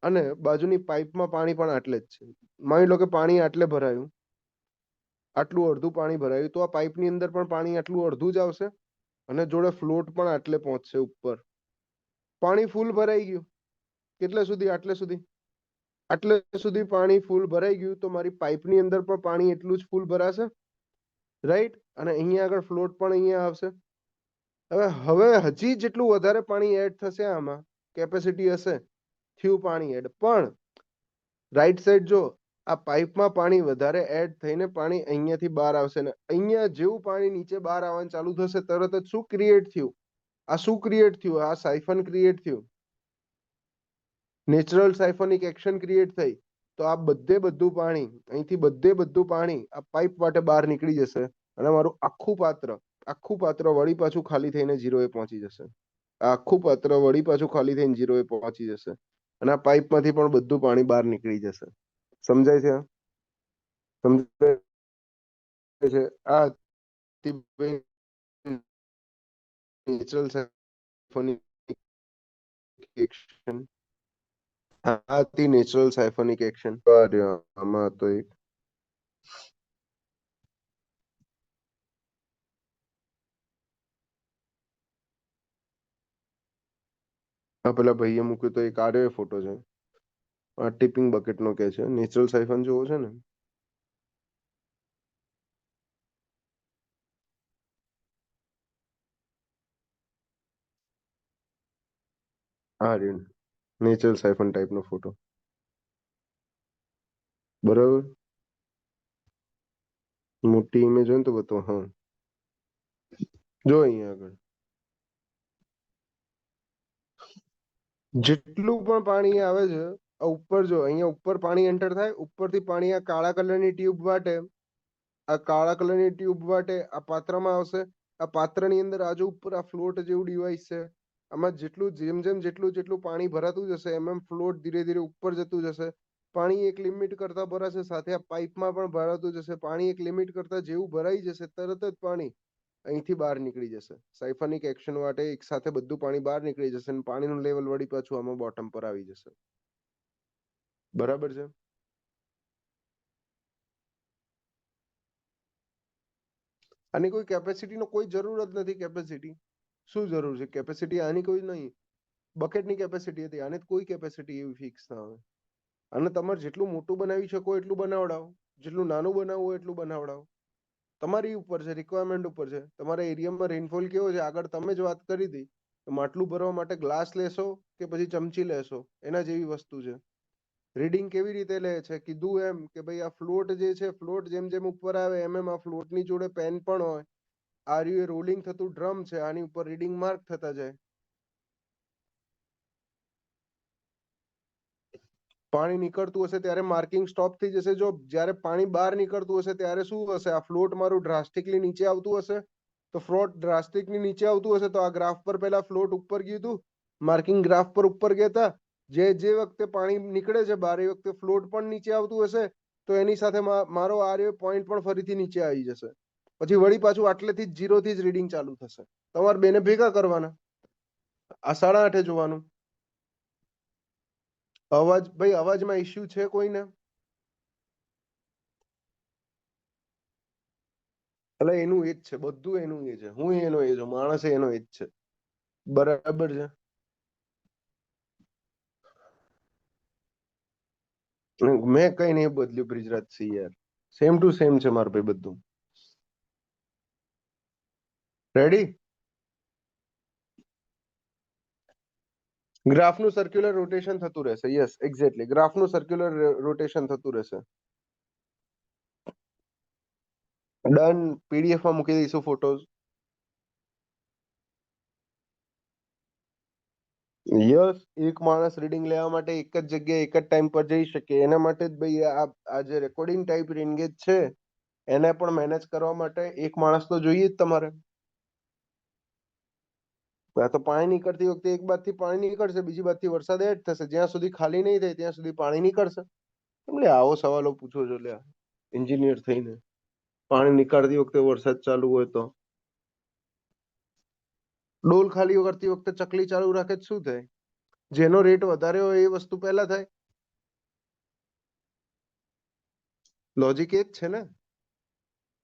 અને બાજુની પાઇપમાં પાણી પણ આટલે જ છે. માની લો કે પાણી આટલે ભરાયું, આટલું અડધું પાણી ભરાયું, તો આ પાઇપની અંદર પણ પાણી આટલું અડધું જ આવશે. અને જોડે ફ્લોટ પણ આટલે પહોંચશે ઉપર. પાણી ફૂલ ભરાઈ ગયું. કેટલે સુધી? આટલે સુધી. આટલે સુધી પાણી ફૂલ ભરાઈ ગયું તો મારી પાઇપની અંદર પણ પાણી એટલું જ ફૂલ ભરાશે, રાઈટ? અને અહીંયા આગળ ફ્લોટ પણ અહીંયા આવશે. હવે હજી જેટલું વધારે પાણી એડ થશે આમાં, કેપેસિટી હશે, થયું પાણી એડ. પણ રાઈટ સાઈડ જો, આ પાઇપમાં પાણી વધારે એડ થઈને પાણી અહીંયાથી બહાર આવશે ને અહીંયા જેવું પાણી નીચે બહાર આવવાનું ચાલુ થશે તરત જ શું ક્રિએટ થયું? આ શું ક્રિએટ થયું? આ સાયફન ક્રિએટ થયું. નેચરલ સાયફોનિક એક્શન ક્રિએટ થઈ. તો આ બધું પાણી અહીંથી બધું પાણી આ પાઇપ માટે બહાર નીકળી જશે અને મારું આખું પાત્ર વળી પાછું ખાલી થઈને 0 એ પહોંચી જશે. આ આખું પાત્ર વળી પાછું ખાલી થઈને 0 એ પહોંચી જશે અને આ પાઇપમાંથી પણ બધું પાણી બહાર નીકળી જશે. સમજાય છે? સમજાય છે? આ નેચરલ સાયફોનિક એક્શન. આ હતી નેચરલ સાયફોનિક એક્શન. આમાં તો એક આ પેલા ભાઈએ મૂક્યું તો એક આર્યો ફોટો છે. આ ટિપિંગ બકેટ નો કે છે. નેચરલ સાયફન જોવો છે ને? આ રહ્યો નેચરલ સાયફન ટાઈપ નો ફોટો. બરાબર, મોટી ઇમેજ હોય ને તો બતાવો. હા, જો અહીંયા આગળ જેટલું પણ પાણી આવે છે આ ઉપર જો, અહીંયા ઉપર પાણી એન્ટર થાય, ઉપરથી પાણી આ કાળા કલરની ટ્યુબ વાટે, આ કાળા કલરની ટ્યુબ વાટે આ પાત્રમાં આવશે. આ પાત્રની અંદર આજુ ઉપર આ ફ્લોટ જેવું ડિવાઇસ છે. આમાં જેટલું પાણી ભરાતું જશે એમ ફ્લોટ ધીરે ધીરે ઉપર જતું જશે. પાણી એક લિમિટ કરતા ભરાશે, સાથે આ પાઇપમાં પણ ભરાતું જશે. પાણી એક લિમિટ કરતા જેવું ભરાઈ જશે તરત જ પાણી અહીંથી બહાર નીકળી જશે. સાયફોનિક એક્શન માટે એક સાથે બધું પાણી બહાર નીકળી જશે અને પાણીનું લેવલ વળી પાછું આમાં બોટમ પર આવી જશે. બરાબર છે? આની કોઈ કેપેસિટીનો કોઈ જરૂર જ નથી. કેપેસિટી શું જરૂર છે? કેપેસિટી આની કોઈ નહીં. બકેટની કેપેસિટી હતી, આને કોઈ કેપેસિટી એવી ફિક્સ ના હોય. અને તમારે જેટલું મોટું બનાવી શકો એટલું બનાવડાવો, જેટલું નાનું બનાવવું હોય એટલું બનાવડાવો. તમારી ઉપર છે, રિક્વાયરમેન્ટ ઉપર છે. તમારા એરિયામાં રેનફોલ કેવો છે આગળ તમે જ વાત કરી હતી. માટલું ભરવા માટે ગ્લાસ લેશો કે પછી ચમચી લેશો, એના જેવી વસ્તુ છે. રીડિંગ કેવી રીતે લે છે? કીધું એમ કે ભાઈ આ ફ્લોટ જે છે, ફ્લોટ જેમ જેમ ઉપર આવે એમ એમ આ ફ્લોટની જોડે પેન પણ હોય. આ રહ્યું એ રોલિંગ થતું ડ્રમ છે, આની ઉપર રીડિંગ માર્ક થતા જાય. પાણી નીકળતું હશે ત્યારે માર્કિંગ સ્ટોપ થઈ જશે. જો જ્યારે પાણી બહાર નીકળતું હશે ત્યારે શું હશે? આ ફ્લોટ મારું ડ્રાસ્ટિકલી નીચે આવતું હશે. તો ફ્લોટ ડ્રાસ્ટિકલી નીચે આવતું હશે તો આ ગ્રાફ પર પહેલા ફ્લોટ ઉપર ગયું હતું, માર્કિંગ ગ્રાફ પર ઉપર ગયા હતા. જે વખતે પાણી નીકળે છે બહાર એ વખતે ફ્લોટ પણ નીચે આવતું હશે તો એની સાથે મારો આ પોઈન્ટ પણ ફરીથી નીચે આવી જશે. પછી વળી પાછું આટલેથી જ 0 થી જ રીડિંગ ચાલુ થશે. તમારે બેને ભેગા કરવાના. આ 8:30 જોવાનું. અવાજ ભાઈ, અવાજમાં ઇશ્યુ છે કોઈને? એટલે એનું એ જ છે, બધું એનું એ છે. હું એનો એ છું, માણસ એનો એ જ છે. બરાબર છે. મેં કઈ નહીં બદલ્યું બ્રિજરાજ સિંહ યાર. સેમ ટુ સેમ છે મારા ભાઈ બધું. રેડી? ગ્રાફનું સર્ક્યુલર રોટેશન થતું રહેશે. Yes, exactly. ગ્રાફનું સર્ક્યુલર રોટેશન થતું રહેશે. ડન. પીડીએફ માં મૂકી દઈશું ફોટોઝ. યસ, એક માણસ રીડિંગ લેવા માટે એક જ જગ્યાએ એક જ ટાઈમ પર જઈ શકે. એના માટે જ ભાઈ આ જે રેકોર્ડિંગ ટાઈપ રેન્ગેજ છે એને પણ મેનેજ કરવા માટે એક માણસ તો જોઈએ જ તમારે. તો પાણી નીકળતી વખતે એક બાજથી પાણી નીકળશે, બીજી બાજથી વરસાદ એડ થશે. જ્યાં સુધી ખાલી નહીં થાય ત્યાં સુધી પાણી નીકળશે. એટલે આવો સવાલો પૂછો છો લ્યા એન્જિનિયર થઈને. પાણી નીકાળતી વખતે વરસાદ ચાલુ હોય તો ડોલ ખાલી કરતી વખતે ચકલી ચાલુ રાખે તો શું થાય? જેનો રેટ વધારે હોય એ વસ્તુ પહેલા થાય. લોજિક એ જ છે ને.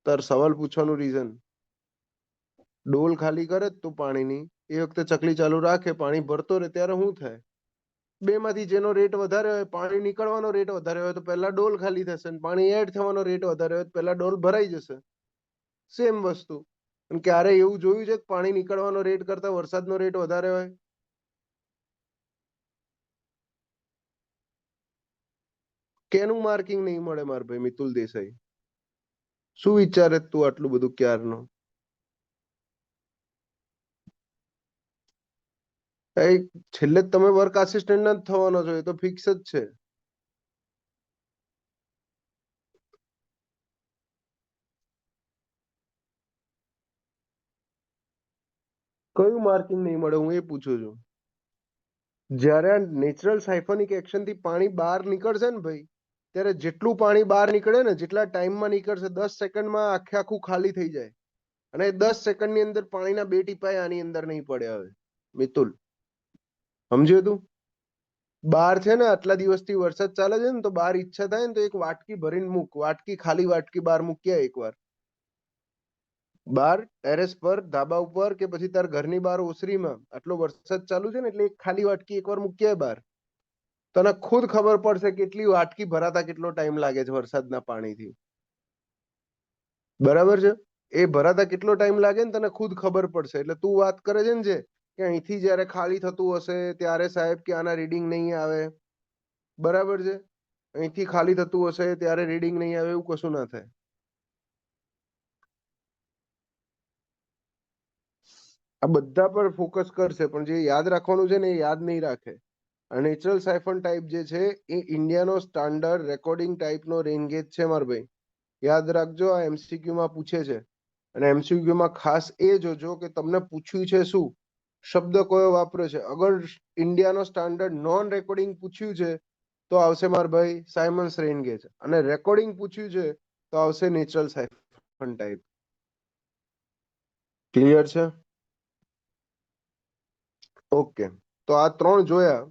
તાર સવાલ પૂછવાનું રીઝન ડોલ ખાલી કરે તું પાણીની, એ વખતે ચકલી ચાલુ રાખે, પાણી ભરતો રહે, ત્યારે શું થાય? બે માંથી જેનો રેટ વધારે હોય, પાણી નીકળવાનો રેટ વધારે હોય તો પહેલા ડોલ ખાલી થશે, અને પાણી એડ થવાનો રેટ વધારે હોય તો પહેલા ડોલ ભરાઈ જશે. સેમ વસ્તુ. અને ક્યારે એવું જોયું છે કે પાણી નીકળવાનો રેટ કરતા વરસાદનો રેટ વધારે હોય? કેનું માર્કિંગ નહીં મળે માર ભાઈ મિતુલ દેસાઈ? શું વિચારે તું આટલું બધું ક્યારનો? છેલ્લે તમે વર્ક આસિસ્ટન્ટ ના જ થવાનો છો, એ તો ફિક્સ જ છે. કયું માર્કિંગ નહીં મળે હું એ પૂછું છું. જ્યારે આ નેચરલ સાયફોનિક એક્શન થી પાણી બહાર નીકળશે ને ભાઈ, ત્યારે જેટલું પાણી બહાર નીકળે ને, જેટલા ટાઈમમાં નીકળશે, 10 સેકન્ડમાં આખે આખું ખાલી થઈ જાય. અને 10 સેકન્ડની અંદર પાણીના 2 ટીપાય આની અંદર નહીં પડે. હવે મિતુલ સમજ્યો તું? બહાર છે ને આટલા દિવસથી વરસાદ ચાલે છે ને, તો બહાર ઈચ્છા થાય ને તો એક વાટકી ભરીને મૂક, વાટકી ખાલી વાટકી બહાર મૂક્યા એકવાર બહાર ટેરેસ પર, ધાબા ઉપર, કે પછી તાર ઘરની બહાર ઓસરીમાં આટલો વરસાદ ચાલુ છે ને, એટલે એક ખાલી વાટકી એકવાર મૂક્યા બહાર. તને ખુદ ખબર પડશે કેટલી વાટકી ભરાતા કેટલો ટાઈમ લાગે છે વરસાદના પાણીથી. બરાબર છે? એ ભરાતા કેટલો ટાઈમ લાગે ને તને ખુદ ખબર પડશે. એટલે તું વાત કરે છે ને જે કે અહીંથી જયારે ખાલી થતું હશે ત્યારે સાહેબ કે આના રીડિંગ નહીં આવે, બરાબર છે? અહીંથી ખાલી થતું હશે ત્યારે રીડિંગ નહીં આવે, એવું કશું ના થાય. આ બધા પર ફોકસ કરશે, પણ જે યાદ રાખવાનું છે ને એ યાદ નહીં રાખે. આ નેચરલ સાયફન ટાઈપ જે છે એ ઇન્ડિયાનો સ્ટાન્ડર્ડ રેકોર્ડિંગ ટાઈપનો રેન ગેજ છે મારા ભાઈ. યાદ રાખજો, આ એમસીક્યુ માં પૂછે છે. અને એમસીક્યુ માં ખાસ એ જોજો કે તમને પૂછ્યું છે શું, શબ્દ કયો વાપરે છે. અગર ઇન્ડિયાનો સ્ટાન્ડર્ડ નોન રેકોર્ડિંગ પૂછ્યું છે તો આવશે મારા ભાઈ સાયમન્સ રેન ગેજ, અને રેકોર્ડિંગ પૂછ્યું છે તો આવશે નેચરલ સાયફન ટાઈપ. ક્લિયર છે? ઓકે, તો આ ત્રણ જોયા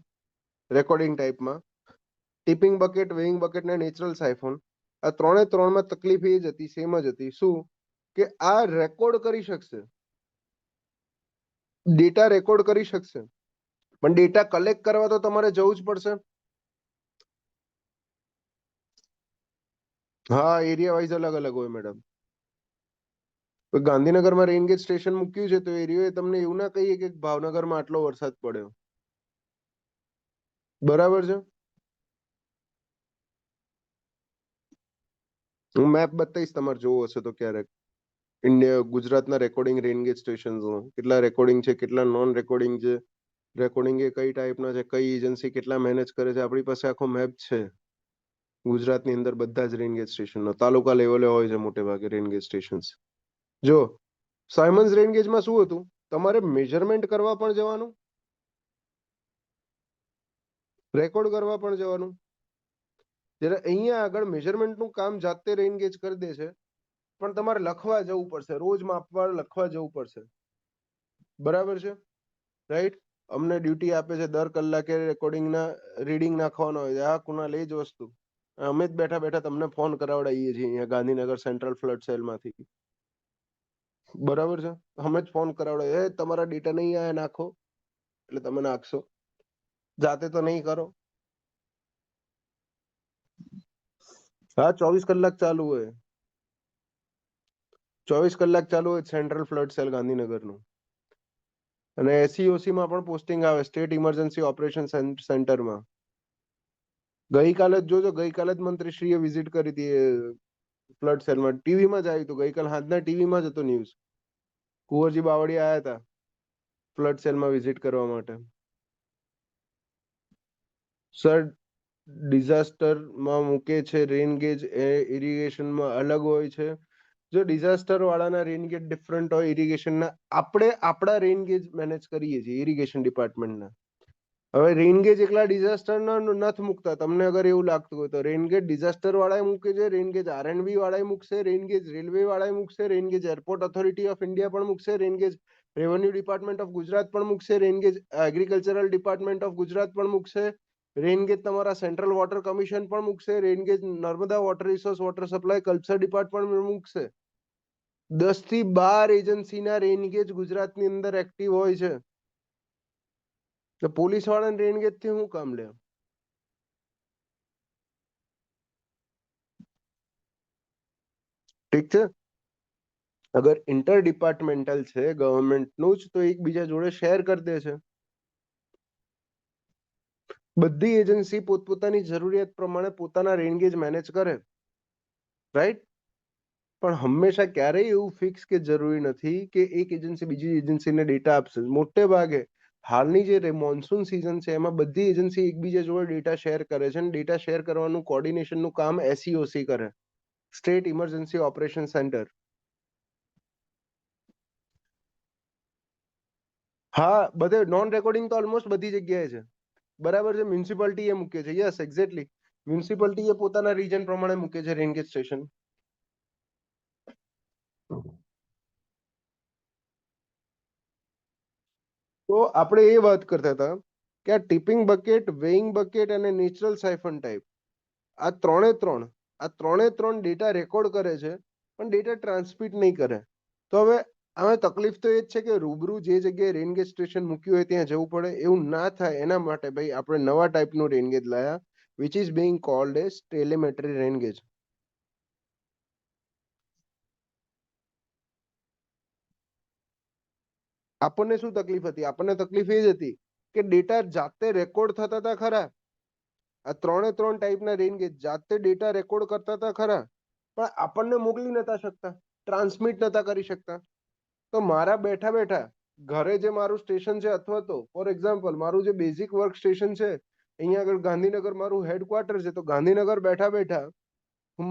રેકોર્ડિંગ ટાઈપમાં: ટીપિંગ બકેટ, વેઇંગ બકેટ ને નેચરલ સાયફોન. આ ત્રણે ત્રણમાં તકલીફ એ જ હતી, સેમ જ હતી. શું? કે આ રેકોર્ડ કરી શકશે, ડેટા રેકોર્ડ કરી શકશે, પણ ડેટા કલેક્ટ કરવા તો તમારે જવું જ પડશે. હા, એરિયા વાઇઝ અલગ અલગ હોય મેડમ. ગાંધીનગરમાં રેનગેજ સ્ટેશન મૂક્યું છે તો એરિયો તમને એવું ના કહીએ કે ભાવનગરમાં આટલો વરસાદ પડ્યો. બરાબર છે? હું મેપ બતાવીશ તમારે જોવો હશે તો ક્યારેક. ઇન્ડિયા ગુજરાતના રેકોર્ડિંગ રેનગેજ સ્ટેશન કેટલા રેકોર્ડિંગ છે, કેટલા નોન રેકોર્ડિંગ છે, રેકોર્ડિંગ એ કઈ ટાઈપના છે, કઈ એજન્સી કેટલા મેનેજ કરે છે, આપણી પાસે આખો મેપ છે ગુજરાતની અંદર બધા જ રેનગેજ સ્ટેશનનો. તાલુકા લેવલે હોય છે મોટે ભાગે રેનગેજ સ્ટેશન્સ. જો સાયમન્સ રેનગેજમાં શું હતું, તમારે મેજરમેન્ટ કરવા પણ જવાનું, રેકોર્ડ કરવા પણ જવાનું. જ્યારે અહીંયા આગળ મેજરમેન્ટનું કામ જાતે રેનગેજ કરી દે છે, પણ તમારે લખવા જવું પડશે, રોજ માપવા લખવા જવું પડશે. બરાબર છે? રાઈટ? અમને ડ્યુટી આપે છે દર કલાકે રેકોર્ડિંગના રીડિંગ નાખવાનો હોય છે. આ કુણાલ એ જ વસ્તુ અમે જ બેઠા બેઠા તમને ફોન કરાવડાવીએ છીએ અહીંયા ગાંધીનગર સેન્ટ્રલ ફ્લડ સેલમાંથી. બરાબર છે? અમે જ ફોન કરાવડાવીએ, તમારા ડેટા નહીં આયા નાખો, એટલે તમે નાખશો, જાતે તો નહીં કરો. હા, 24 કલાક ચાલુ હોય, 24 કલાક ચાલુ હોય સેન્ટ્રલ ફ્લડ સેલ ગાંધીનગરનું. અને એસસીઓસી માં પણ પોસ્ટિંગ આવે, સ્ટેટ ઇમરજન્સી ઓપરેશન સેન્ટરમાં. ગઈકાલે જ જોજો, ગઈકાલે જ મંત્રીશ્રીએ વિઝિટ કરી હતી ફ્લડ સેલમાં. ટીવીમાં જ આવ્યું હતું, ગઈકાલ સાંજના ટીવીમાં જ હતો ન્યૂઝ. કુંવરજી બાવળિયા આવ્યા હતા ફ્લડ સેલમાં વિઝિટ કરવા માટે. સર, ડિઝાસ્ટરમાં મૂકે છે રેનગેજ એ ઇરિગેશનમાં અલગ હોય છે. જો ડિઝાસ્ટર વાળાના રેનગેજ ડિફરન્ટ હોય ઇરિગેશનના, આપણે આપણા રેનગેજ મેનેજ કરીએ છીએ ઇરિગેશન ડિપાર્ટમેન્ટના. હવે રેનગેજ એકલા ડિઝાસ્ટરના નથી મૂકતા. તમને અગર એવું લાગતું હોય તો રેનગેજ ડિઝાસ્ટર વાળાએ મૂકે છે, રેનગેજ આરએનબી વાળાએ મૂકશે, રેનગેજ રેલવે વાળાએ મૂકશે, rain gauge airport authority of India પણ મૂકશે, rain gauge revenue department of Gujarat પણ મૂકશે, rain gauge agricultural department of Gujarat પણ મૂકશે, રેનગેજ તમારા સેન્ટ્રલ વોટર કમિશન પણ મૂકશે, rain gauge Narmada water resource water supply culture department મૂકશે. 10 થી 12 એજન્સીના રેનગેજ ગુજરાતની અંદર એક્ટિવ હોય છે. તો પોલીસ વાળાને રેનગેજ થી શું કામ લે? ઠીક છે, અગર ઇન્ટર ડિપાર્ટમેન્ટલ છે ગવર્મેન્ટનું જ, તો એકબીજા જોડે શેર કરી દે છે. બધી એજન્સી પોતપોતાની જરૂરિયાત પ્રમાણે પોતાના રેનગેજ મેનેજ કરે, રાઈટ? પણ હંમેશા ક્યારેય એવું ફિક્સ કે જરૂરી નથી કે એક એજન્સી બીજી એજન્સીને ડેટા આપશે. મોટે ભાગે હાલની જે મોન્સૂન સિઝન છે એમાં બધી એજન્સી એકબીજા જોડે ડેટા શેર કરે છે, અને ડેટા શેર કરવાનું કોર્ડિનેશનનું કામ એસઈઓસી કરે, સ્ટેટ ઇમરજન્સી ઓપરેશન સેન્ટર. હા, બધે નોન રેકોર્ડિંગ તો ઓલમોસ્ટ બધી જગ્યાએ છે. બરાબર છે, મ્યુનિસિપાલિટી એ મૂકે છે. Yes, exactly. મ્યુનિસિપાલિટી એ પોતાના રીજન પ્રમાણે મૂકે છે રેનગેજ સ્ટેશન. તો આપણે એ વાત કરતા હતા કે આ ટિપિંગ બકેટ, વેઇંગ બકેટ અને નેચરલ સાયફન ટાઈપ, આ ત્રણે ત્રણ ડેટા રેકોર્ડ કરે છે, પણ ડેટા ટ્રાન્સમિટ નહીં કરે. તો હવે આમાં તકલીફ તો એ જ છે કે રૂબરૂ જે જગ્યાએ રેનગેજ સ્ટેશન મૂક્યું હોય ત્યાં જવું પડે. એવું ના થાય એના માટે ભાઈ આપણે નવા ટાઈપનું રેનગેજ લાયા, which is being called as telemetry rain gauge. આપણને શું તકલીફ હતી? આપણને તકલીફ એ જ હતી કે ડેટા જાતે રેકોર્ડ થતા હતા ખરા, આ ત્રણે ત્રણ ટાઈપના રેનગેજ જાતે ડેટા રેકોર્ડ કરતા હતા ખરા, પણ આપણને મોકલી નતા શકતા, ટ્રાન્સમિટ નતા કરી શકતા. તો મારા બેઠા બેઠા ઘરે જે મારું સ્ટેશન છે, અથવા તો ફોર એક્ઝામ્પલ મારું જે બેઝિક વર્ક સ્ટેશન છે અહીંયા આગળ ગાંધીનગર મારું હેડક્વાર્ટર છે, તો ગાંધીનગર બેઠા બેઠા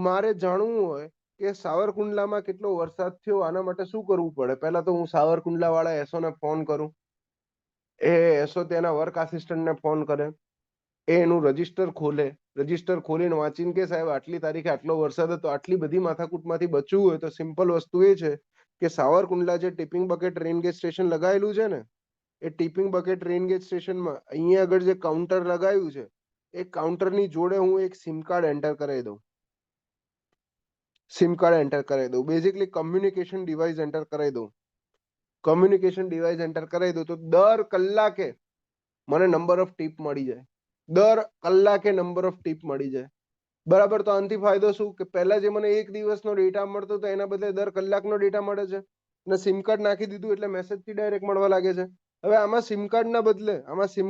મારે જાણવું હોય કે સાવરકુંડલામાં કેટલો વરસાદ થયો, આના માટે શું કરવું પડે? પહેલા તો હું સાવરકુંડલા વાળા એસો ને ફોન કરું, એ એસો તેના વર્ક આસિસ્ટન્ટને ફોન કરે, એ એનું રજીસ્ટર ખોલે, રજીસ્ટર ખોલીને વાંચીને કે સાહેબ આટલી તારીખે આટલો વરસાદ હતો. આટલી બધી માથાકૂટમાંથી બચવું હોય તો સિમ્પલ વસ્તુ એ છે કે સાવરકુંડલા જે ટિપિંગ બકેટ રેનગેજ સ્ટેશન લગાવેલું છે ને, એ ટિપિંગ બકેટ રેનગેજ સ્ટેશનમાં અહીંયા આગળ જે કાઉન્ટર લગાવ્યું છે, એ કાઉન્ટરની જોડે હું એક સિમ કાર્ડ એન્ટર કરાવી દઉં, બેઝિકલી કમ્યુનિકેશન ડિવાઇસ એન્ટર કરાવી દઉં. કમ્યુનિકેશન ડિવાઇસ એન્ટર કરાવી દઉં તો દર કલાકે મને નંબર ઓફ ટીપ મળી જાય, દર કલાકે નંબર ઓફ ટીપ મળી જાય. બરાબર, તો આનાથી ફાયદો શું કે પહેલા જે મને એક દિવસનો ડેટા મળતો હતો એના બદલે દર કલાકનો ડેટા મળે છે, અને સિમ કાર્ડ નાખી દીધું એટલે મેસેજ થી ડાયરેક્ટ મળવા લાગે છે. હવે આમાં સિમ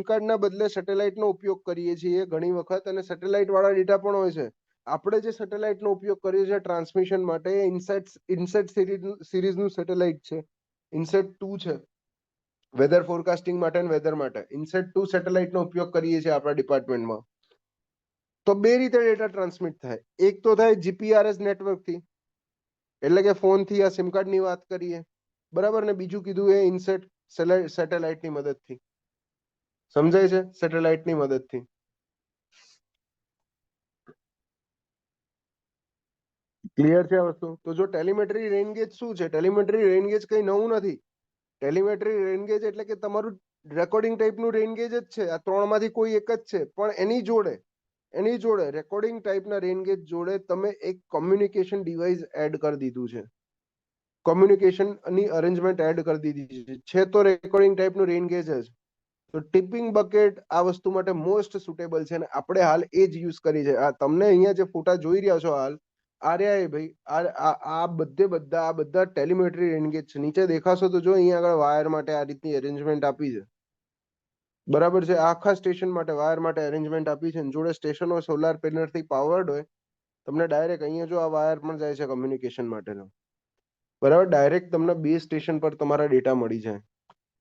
કાર્ડના બદલે સેટેલાઇટનો ઉપયોગ કરીએ છીએ ઘણી વખત, અને સેટેલાઇટ વાળા ડેટા પણ હોય છે. આપણે જે સેટેલાઇટનો ઉપયોગ કરીએ છીએ ટ્રાન્સમિશન માટે, ઇનસેટ સિરીઝનું સેટેલાઇટ છે, ઇનસેટ 2 છે, વેધર ફોરકાસ્ટિંગ માટે અને વેધર માટે ઇનસેટ 2 સેટેલાઇટનો ઉપયોગ કરીએ છીએ આપણા ડિપાર્ટમેન્ટમાં. તો બે રીતે ડેટા ટ્રાન્સમિટ થાય. એક તો થાય જીપીઆરએસ નેટવર્કથી, એટલે કે ફોનથી આ સિમ કાર્ડની વાત કરીએ, બરાબર, ને બીજું કીધું એ ઇનસેટ સેટેલાઇટની મદદથી. સમજાય છે? સેટેલાઇટની મદદથી. ક્લિયર છે આ વસ્તુ? તો જો ટેલિમેટ્રી રેનગેજ શું છે? ટેલિમેટ્રી રેનગેજ કઈ નવું નથી. ટેલિમેટ્રી રેનગેજ એટલે કે તમારું રેકોર્ડિંગ ટાઈપનું રેનગેજ જ છે. આ ત્રણમાંથી કોઈ એક જ છે, પણ એની જોડે રેકોર્ડિંગ ટાઈપના રેનગેજ જોડે તમે એક કોમ્યુનિકેશન ડિવાઇસ એડ કરી દીધું છે, કોમ્યુનિકેશનની અરેન્જમેન્ટ એડ કરી દીધી છે. તો રેકોર્ડિંગ ટાઈપનું રેનગેજ જ. તો ટિપિંગ બકેટ આ વસ્તુ માટે મોસ્ટ સુટેબલ છે, અને આપણે હાલ એ જ યુઝ કરી છે. આ તમને અહીંયા જે ફોટા જોઈ રહ્યા છો હાલ, આર્યા ભાઈ, આ બધા ટેલિમેટ્રી રેનગેજ છે. નીચે દેખાશો તો જો અહીંયા આગળ વાયર માટે આ રીતની અરેન્જમેન્ટ આપી છે, બરાબર છે. આખા સ્ટેશન માટે વાયર માટે અરેન્જમેન્ટ આપી છે, જોડે સ્ટેશન હોય સોલાર પેનલથી પાવર્ડ હોય. તમને ડાયરેક્ટ અહીંયા જો આ વાયર પણ જાય છે કમ્યુનિકેશન માટેનો, બરાબર, ડાયરેક્ટ તમને બે સ્ટેશન પર તમારા ડેટા મળી જાય.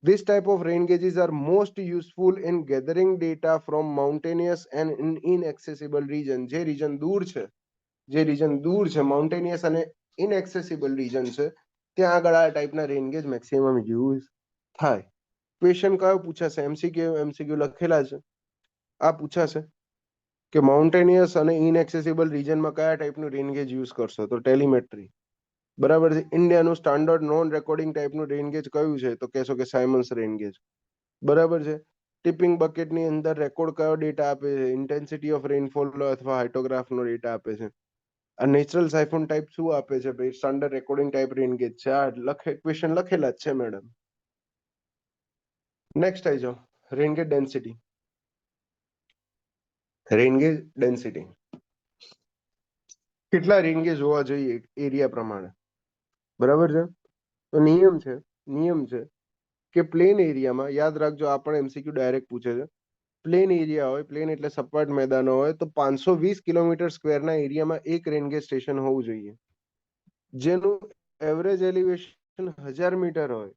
This type of rain gauges are most useful in gathering data from mountainous and inaccessible region. જે region દૂર છે mountainous અને inaccessible region છે, ત્યાં આગળ આ ટાઈપના રેન ગેજ મેક્સિમમ યુઝ થાય. ક્વેશ્ચન કયો પૂછાશે? એમસીક્યુ લખેલા છે, આ પૂછાશે કે માઉન્ટેનિયસ અને ઇનએક્સેસિબલ રીજનમાં કયા ટાઈપનું રેન ગેજ યુઝ કરશો? તો ટેલિમેટ્રી. બરાબર છે. ઇન્ડિયાનું સ્ટાન્ડર્ડ નોન રેકોર્ડિંગ ટાઈપનું રેનગેજ કયું છે? તો કહેશો કે સાયમન્સ રેનગેજ. બરાબર છે. ટિપિંગ બકેટની અંદર રેકોર્ડ કયો ડેટા આપે છે? ઇન્ટેન્સિટી ઓફ રેનફોલ અથવા હાઇટોગ્રાફનો ડેટા આપે છે. આ નેચરલ સાયફોન ટાઈપ શું આપે છે ભાઈ? સ્ટાન્ડર્ડ રેકોર્ડિંગ ટાઈપ રેન ગેજ છે. આ ક્વેશ્ચન લખેલા જ છે મેડમ. નેક્સ્ટ આવી જાઓ, રેન ગેજ ડેન્સિટી. રેન ગેજ ડેન્સિટી કેટલા રેન ગેજ હોવા જોઈએ એરિયા પ્રમાણે? બરાબર છે. તો નિયમ છે કે પ્લેન એરિયામાં, યાદ રાખજો આ પણ એમસીક્યુ ડાયરેક્ટ પૂછે છે, પ્લેન એરિયા હોય, પ્લેન એટલે સપાટ મેદાનો હોય, તો 520 કિલોમીટર સ્ક્વેરના એરિયામાં એક રેન ગેજ સ્ટેશન હોવું જોઈએ, જેનું એવરેજ એલિવેશન 1000 મીટર હોય,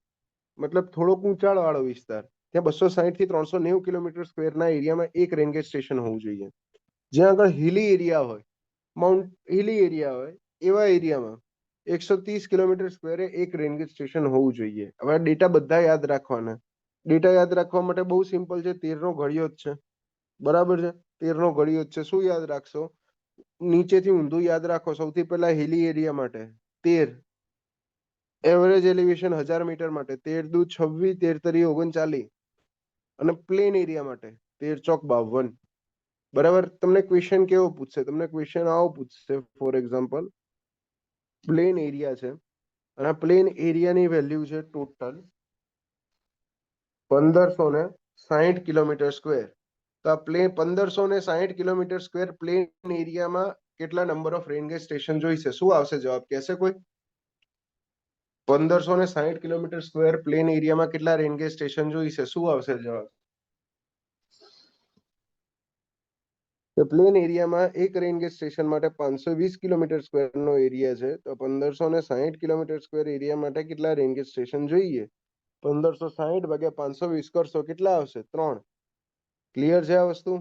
મતલબ થોડોક ઊંચાણ વાળો વિસ્તાર, ત્યાં 260 થી 390 કિલોમીટર સ્ક્વેરના એરિયામાં એક રેન ગેજ સ્ટેશન હોવું જોઈએ. જ્યાં આગળ હિલી એરિયા હોય, માઉન્ટ હિલી એરિયા હોય, એવા એરિયામાં 130 કિલોમીટર સ્ક્વેરે એક રેન ગેજ સ્ટેશન હોવું જોઈએ. હવે આ ડેટા બધા યાદ રાખવાના. ડેટા યાદ રાખવા માટે બહુ સિમ્પલ છે, 13 નો ઘડિયો જ છે. બરાબર છે, 13 નો ઘડિયો જ છે. શું યાદ રાખશો? નીચેથી ઊંધું યાદ રાખો. સૌથી પહેલા હિલી એરિયા માટે 13, એવરેજ એલિવેશન 1000 મીટર માટે 13 દુ 26, 13 તરી 39, અને પ્લેન એરિયા માટે 13 ચોક 52. બરાબર. તમને ક્વેશ્ચન કેવો પૂછશે? તમને ક્વેશ્ચન આવો પૂછશે, ફોર એક્ઝામ્પલ પ્લેન એરિયા છે અને પ્લેન એરિયાની વેલ્યુ છે ટોટલ 1560 કિલોમીટર સ્ક્વેર. તો આ પ્લેન 1560 કિલોમીટર સ્ક્વેર પ્લેન એરિયામાં કેટલા number of rain gauge station જોઈશે? શું આવશે જવાબ? કહેશે કોઈ? 1560 કિલોમીટર સ્ક્વેર પ્લેન એરિયામાં કેટલા રેન ગેજ સ્ટેશન જોઈશે? શું આવશે જવાબ? પ્લેન એરિયામાં એક રેન ગેજ સ્ટેશન માટે 520 કિલોમીટર સ્ક્વેર નો એરિયા છે, તો 1560 કિલોમીટર સ્ક્વેર એરિયા માટે કેટલા રેન ગેજ સ્ટેશન જોઈએ? 1560 ભાગ્યા 520 કરશો, કેટલા આવશે? 3. ક્લિયર છે આ વસ્તુ?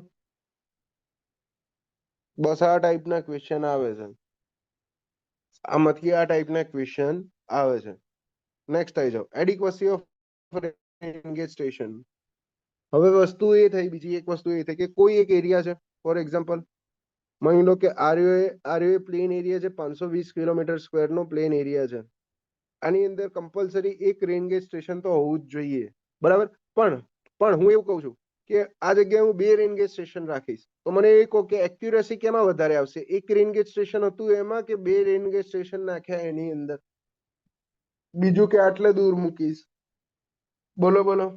બસ આ ટાઈપના ક્વેશ્ચન આવે છે. આમાંથી આ ટાઈપના ક્વેશ્ચન આવે છે. નેક્સ્ટ આવી જાઓ, એડિક્વસી ઓફ રેન ગેજ સ્ટેશન. હવે વસ્તુ એ થઈ, બીજી એક વસ્તુ એ થઈ કે કોઈ એક એરિયા છે, ફોર એક્ઝામ્પલ માની લો કે આર્યો પ્લેન એરિયા છે, 520 કિલોમીટર સ્ક્વેર નો પ્લેન એરિયા છે. આની અંદર કમ્પલસરી એક રેન ગેજ સ્ટેશન તો હોવું જ જોઈએ. બરાબર. પણ હું એવું કહું છું કે આ જગ્યાએ હું 2 રેન ગેજ સ્ટેશન રાખીશ, તો મને એ કહો કે એક્યુરેસી કેમાં વધારે આવશે? એક રેન ગેજ સ્ટેશન હતું એમાં કે 2 રેન ગેજ સ્ટેશન નાખ્યા એની અંદર? બીજું કે આટલે દૂર મૂકીશ? બોલો બોલો.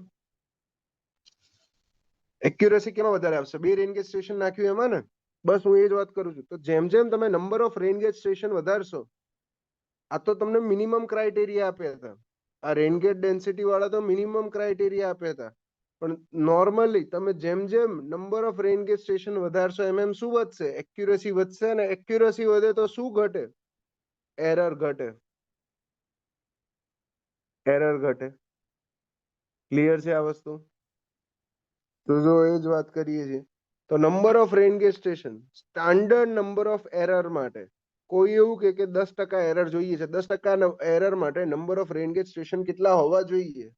એક્યુરેસી કેમાં વધારે આવશે? 2 રેન ગેજ સ્ટેશન નાખ્યું એમાં ને? બસ હું એ જ વાત કરું છું. તો જેમ જેમ તમે number of rain gauge station વધારશો, આ તો તમને મિનિમમ ક્રાઇટેરિયા આપ્યા હતા. આ રેન ગેજ ડેન્સિટી વાળા તો મિનિમમ ક્રાઇટેરિયા આપ્યા હતા. પણ નોર્મલી તમે જેમ જેમ number of rain gauge station વધારશો એમ એમ શું વધશે? એક્યુરેસી વધશે. અને એક્યુરેસી વધે તો શું ઘટે? એરર ઘટે. એરર ઘટે. ક્લિયર છે આ વસ્તુ? તો જો એ જ વાત કરીએ છીએ, તો number of rain gauge station, standard number of error માટે કોઈ એવું કે 10% એરર જોઈએ છે, 10% એરર માટે number of rain gauge station કેટલા હોવા જોઈએ?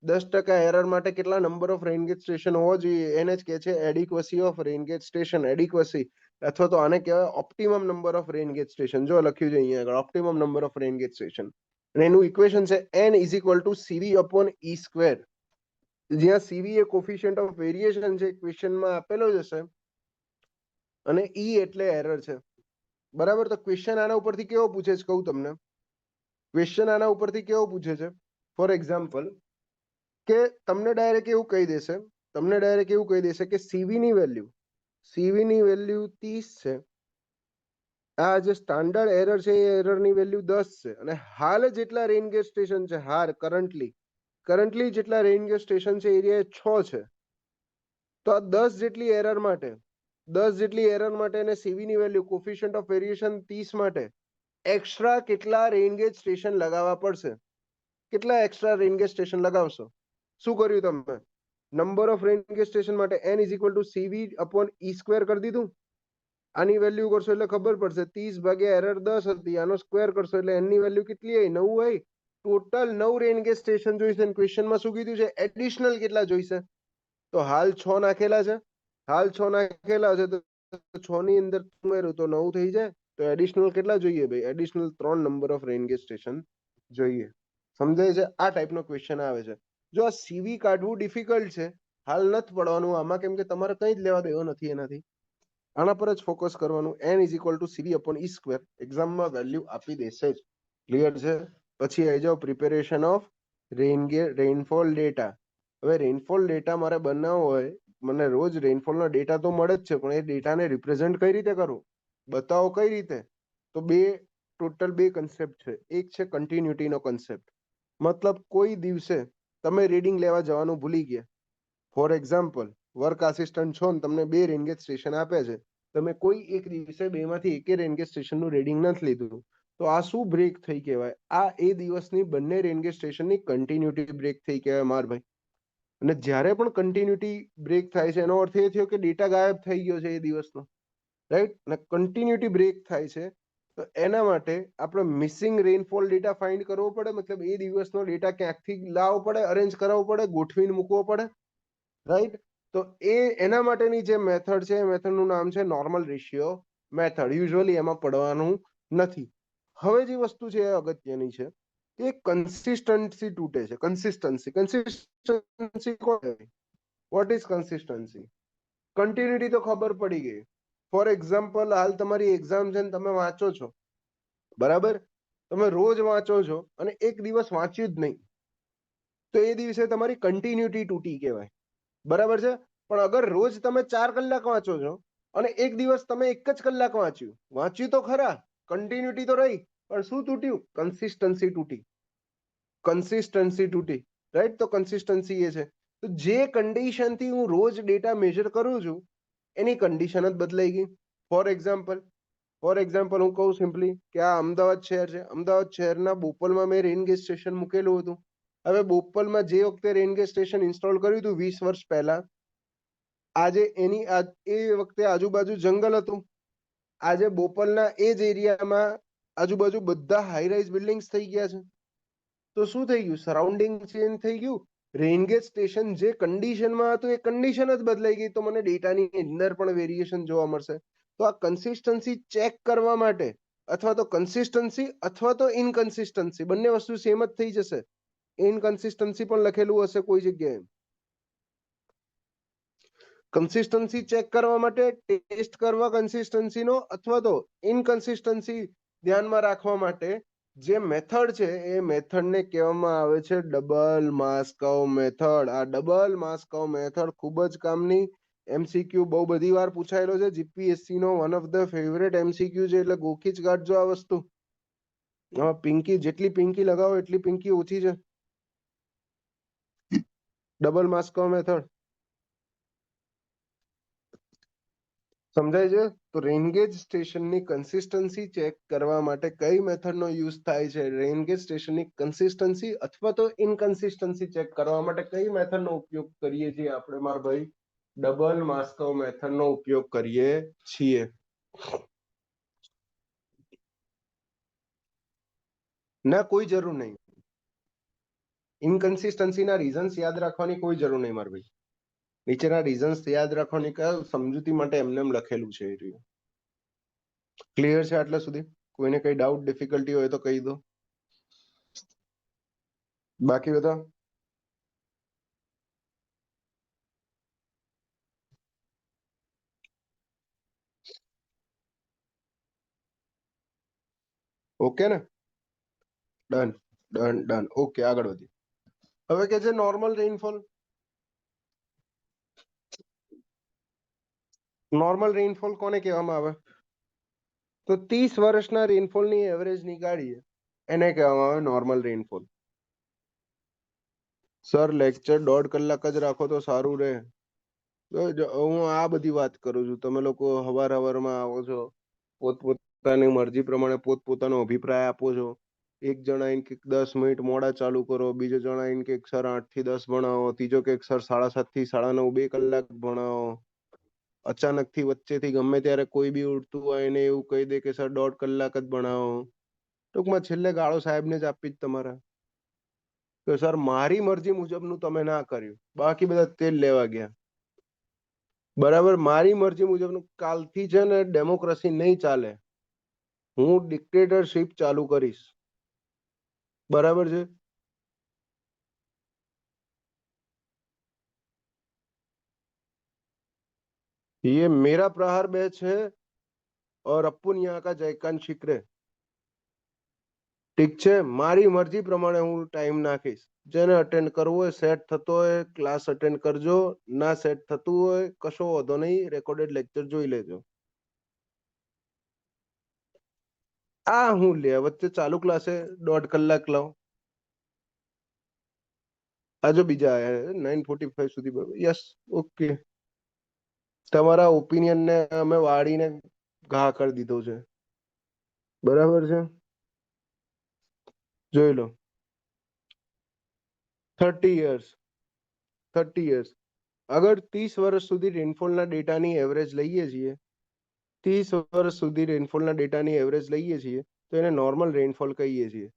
10% એરર માટે કેટલા number of rain gauge station હોવા જોઈએ? એને જ કહે છે એડિક્વસી ઓફ રેન ગેજ સ્ટેશન. એડિક્વસી, અથવા તો આને કહેવાય optimum number of rain gauge station. જો લખ્યું છે અહીંયા આગળ optimum number of rain gauge station, અને એનું ઇક્વેશન છે n = CV/E², જ્યાં CV A coefficient of variation છે, ક્વેશ્ચનમાં આપેલો જ હશે, અને E એટલે એરર છે. બરાબર. તો ક્વેશ્ચન આના ઉપરથી કેવો પૂછે છે કહું તમને? ક્વેશ્ચન આના ઉપરથી કેવો પૂછે છે? ફોર એક્ઝામ્પલ કે તમને ડાયરેક્ટ એવું કહી દેશે કે CV ની વેલ્યુ 30 છે. આ જે સ્ટાન્ડર્ડ એરર છે એ એરરની વેલ્યુ 10 છે, અને હાલ જેટલા રેન ગેજ સ્ટેશન છે, કરન્ટલી જેટલા રેન ગેજ સ્ટેશન છે એરિયા 6 છે. તો આ 10 જેટલી એરર માટે અને CV ની વેલ્યુ કોફિશિયન્ટ ઓફ વેરિએશન 30 માટે એક્સ્ટ્રા કેટલા રેન ગેજ સ્ટેશન લગાવવા પડશે? કેટલા એક્સ્ટ્રા રેન ગેજ સ્ટેશન લગાવશો? શું કર્યું તમે? Number of rain gauge station માટે n = CV/E² કરી દીધું. આની વેલ્યુ કરશો એટલે ખબર પડશે, 30 ભાગ્યા એરર 10 હતી, આનો સ્ક્વેર કરશો એટલે n ની વેલ્યુ કેટલી આવી? 9 આવી. ટોટલ 9 રેન ગેજ સ્ટેશન જોઈશે. ક્વેશ્ચનમાં શું કીધું છે? એડિશનલ કેટલા જોઈશે? તો હાલ 6 નાખેલા છે, તો 6 ની અંદર ઉમેરો તો 9 થઈ જાય. તો એડિશનલ કેટલા જોઈએ ભાઈ? Additional 3 number of rain gauge station જોઈએ. સમજાય છે? આ ટાઈપનો ક્વેશ્ચન આવે છે. જો આ CV કાઢવું ડિફિકલ્ટ છે, હાલ નથી પડવાનું આમાં, કેમ કે તમારે કંઈ જ લેવા દેવા નથી એનાથી. આના પર જ ફોકસ કરવાનું. n is equal two CV upon E square. એક્ઝામમાં વેલ્યુ આપી દેશે જ. ક્લિયર છે? પછી આવી જાઓ પ્રિપેરેશન ઓફ રેનફોલ ડેટા. હવે રેનફોલ ડેટા મારે બનાવવો હોય, મને રોજ રેનફોલનો ડેટા તો મળે જ છે, પણ એ ડેટાને રિપ્રેઝેન્ટ કઈ રીતે કરું, બતાવો કઈ રીતે? તો ટોટલ બે કન્સેપ્ટ છે. એક છે કન્ટિન્યુટીનો કન્સેપ્ટ, મતલબ કોઈ દિવસે તમે રીડિંગ લેવા જવાનું ભૂલી ગયા. ફોર એક્ઝામ્પલ, વર્ક આસિસ્ટન્ટ છો ને તમને 2 રેનગેજ સ્ટેશન આપે છે, તમે કોઈ એક દિવસે બેમાંથી એકે રેનગેજ સ્ટેશનનું રીડિંગ નથી લીધું, તો આ શું બ્રેક થઈ કહેવાય? આ એ દિવસની બંને રેનગેજ સ્ટેશનની કન્ટિન્યુટી બ્રેક થઈ કહેવાય માર ભાઈ. અને જ્યારે પણ કન્ટિન્યુટી બ્રેક થાય છે એનો અર્થ એ થયો કે ડેટા ગાયબ થઈ ગયો છે એ દિવસનો, રાઈટ? અને કન્ટિન્યુટી બ્રેક થાય છે તો એના માટે આપણે મિસિંગ રેનફોલ ડેટા ફાઇન્ડ કરવો પડે. મતલબ એ દિવસનો ડેટા ક્યાંકથી લાવવો પડે, અરેન્જ કરાવવો પડે, ગોઠવીને મૂકવો પડે, રાઈટ? તો એના માટેની જે મેથડ છે એ મેથડનું નામ છે નોર્મલ રેશિયો મેથડ. યુઝ્યુઅલી એમાં પડવાનું નથી. હવે જે વસ્તુ છે એ અગત્યની છે કે કન્સિસ્ટન્સી તૂટે છે. Consistency what is consistency? Continuity તો ખબર પડી ગઈ. ફોર એક્ઝામ્પલ, હાલ તમારી એક્ઝામ છે ને તમે વાંચો છો, બરાબર? તમે રોજ વાંચો છો અને એક દિવસ વાંચ્યું જ નહીં, તો એ દિવસે તમારી કન્ટિન્યુટી તૂટી કહેવાય, બરાબર છે? પણ અગર રોજ તમે 4 કલાક વાંચો છો અને એક દિવસ તમે 1 જ કલાક વાંચ્યું તો ખરા, કન્ટિન્યુટી તો રહી, પણ શું તૂટ્યું? કન્સિસ્ટન્સી તૂટી. કન્સિસ્ટન્સી તૂટી, રાઈટ? તો કન્સિસ્ટન્સી એ છે. તો જે કન્ડિશનથી હું રોજ ડેટા મેજર કરું છું એની કન્ડિશન જ બદલાઈ ગઈ. ફોર એક્ઝામ્પલ હું કહું સિમ્પલી કે આ અમદાવાદ શહેર છે. અમદાવાદ શહેરના બોપલમાં મેં રેનગેજ સ્ટેશન મૂકેલું હતું. હવે બોપલમાં જે વખતે રેનગેજ સ્ટેશન ઇન્સ્ટોલ કર્યું હતું 20 વર્ષ પહેલા, આજે એ વખતે આજુબાજુ જંગલ હતું. આજે બોપલના એ જ એરિયામાં આજુબાજુ બધા હાઈ રાઇઝ બિલ્ડિંગ્સ થઈ ગયા છે. તો શું થઈ ગયું? સરાઉન્ડિંગ ચેન્જ થઈ ગયું. રેનગેજ સ્ટેશન જે કન્ડિશનમાં હતું એ કન્ડિશન જ બદલાઈ ગઈ, તો મને ડેટાની અંદર પણ વેરિએશન જોવા મળશે. તો આ કન્સિસ્ટન્સી ચેક કરવા માટે, અથવા તો કન્સિસ્ટન્સી અથવા તો ઇનકન્સિસ્ટન્સી બંને વસ્તુ સેમ જ થઈ જશે. ઇનકન્સિસ્ટન્સી પણ લખેલું હશે કોઈ જગ્યાએ. કન્સિસ્ટન્સી ચેક કરવા માટે ટેસ્ટ કરવા કન્સિસ્ટન્સીનો, અથવા તો ઇનકન્સિસ્ટન્સી ધ્યાનમાં રાખવા માટે જે મેથડ છે એ મેથડને કહેવામાં આવે છે ડબલ માસ્કવ મેથડ. આ ડબલ માસ્કવ મેથડ ખૂબ જ કામની. MCQ બહુ બધી વાર પૂછાયેલો છે. જીપીએસસી નો one of the favourite MCQ છે, એટલે ગોખી જ કાઢજો આ વસ્તુ. પિંકી, જેટલી પિંકી લગાવો એટલી પિંકી ઓછી છે. ડબલ માસ્કવ મેથડ સમજાય છે? તો રેનગેજ સ્ટેશનની કન્સિસ્ટન્સી ચેક કરવા માટે કઈ મેથડનો યુઝ થાય છે? રેનગેજ સ્ટેશનની કન્સિસ્ટન્સી અથવા તો ઇનકન્સિસ્ટન્સી ચેક કરવા માટે કઈ મેથડનો ઉપયોગ કરીએ છીએ આપણે માર ભાઈ? ડબલ માસ્કવ મેથડનો ઉપયોગ કરીએ છીએ. ના, કોઈ જરૂર નહીં. ઇનકન્સિસ્ટન્સીના રીઝન્સ યાદ રાખવાની કોઈ જરૂર નહીં માર ભાઈ. નીચેના રીઝન્સ યાદ રાખવાની સમજૂતી માટે એમને એમ લખેલું છે એ રહ્યું. ક્લિયર છે આટલા સુધી? કોઈને કઈ ડાઉટ, ડિફિકલ્ટી હોય તો કહી દો. બાકી બધા ઓકે ને? Done done done. ઓકે, આગળ વધીએ. હવે કે છે નોર્મલ રેઇનફોલ. નોર્મલ રેઇનફોલ કોને કહેવામાં આવે? તો 30 વર્ષના રેઇનફોલની એવરેજ નીકાળીએ એને કહેવામાં આવે નોર્મલ રેઇનફોલ. સર લેક્ચર 1.5 કલાક જ રાખો તો સારું રહે. હું આ બધી વાત કરું છું. તમે લોકો હવારમાં આવો છો, પોતપોતાની મરજી પ્રમાણે પોતપોતાનો અભિપ્રાય આપો છો. એક જણા એમ કે 10 મિનિટ મોડા ચાલુ કરો, બીજો જણા એમ કે સર 8 થી 10 ભણાવો, ત્રીજો કે સર 7:30 થી 9:30 2 કલાક ભણાવો. અચાનક થી વચ્ચેથી ગમે ત્યારે કોઈ બી ઉઠતું હોય ને એવું કહી દે કે સર 1.5 કલાક જ ભણાવો. ટૂંકમાં છેલ્લે ગાળો સાહેબને જ આપી જ તમારા કે સર મારી મરજી મુજબનું તમે ના કર્યું, બાકી બધા તેલ લેવા ગયા. બરાબર? મારી મરજી મુજબનું કાલથી છે ને ડેમોક્રેસી નહીં ચાલે. હું ડિક્ટેટરશીપ ચાલુ કરીશ. બરાબર છે? ये मेरा प्रहार बैच है और अपुन यहाँ का जयकांत शिकरे. ઠીક છે, મારી મરજી પ્રમાણે હું ટાઈમ નાખીશ. જેને અટેન્ડ કરવું હોય, સેટ થતો હોય ક્લાસ અટેન્ડ કરજો, ના સેટ થતું હોય કશો વાંધો નહીં, રેકોર્ડેડ લેક્ચર જોઈ લેજો. આ હું લે વચ્ચે ચાલુ ક્લાસે 1.5 કલાક લાવ. આ જો બીજા આયા 9:45 સુધી. Yes, okay. તમારા ઓપિનિયન ને અમે વાળીને ઘા કરી દીધો છે, બરાબર છે. જોઈ લો. 30 years. અગર 30 વર્ષ સુધી રેનફોલના ડેટાની એવરેજ લઈએ છીએ, 30 વર્ષ સુધી રેનફોલના ડેટાની એવરેજ લઈએ છીએ તો એને નોર્મલ રેનફોલ કહીએ છીએ.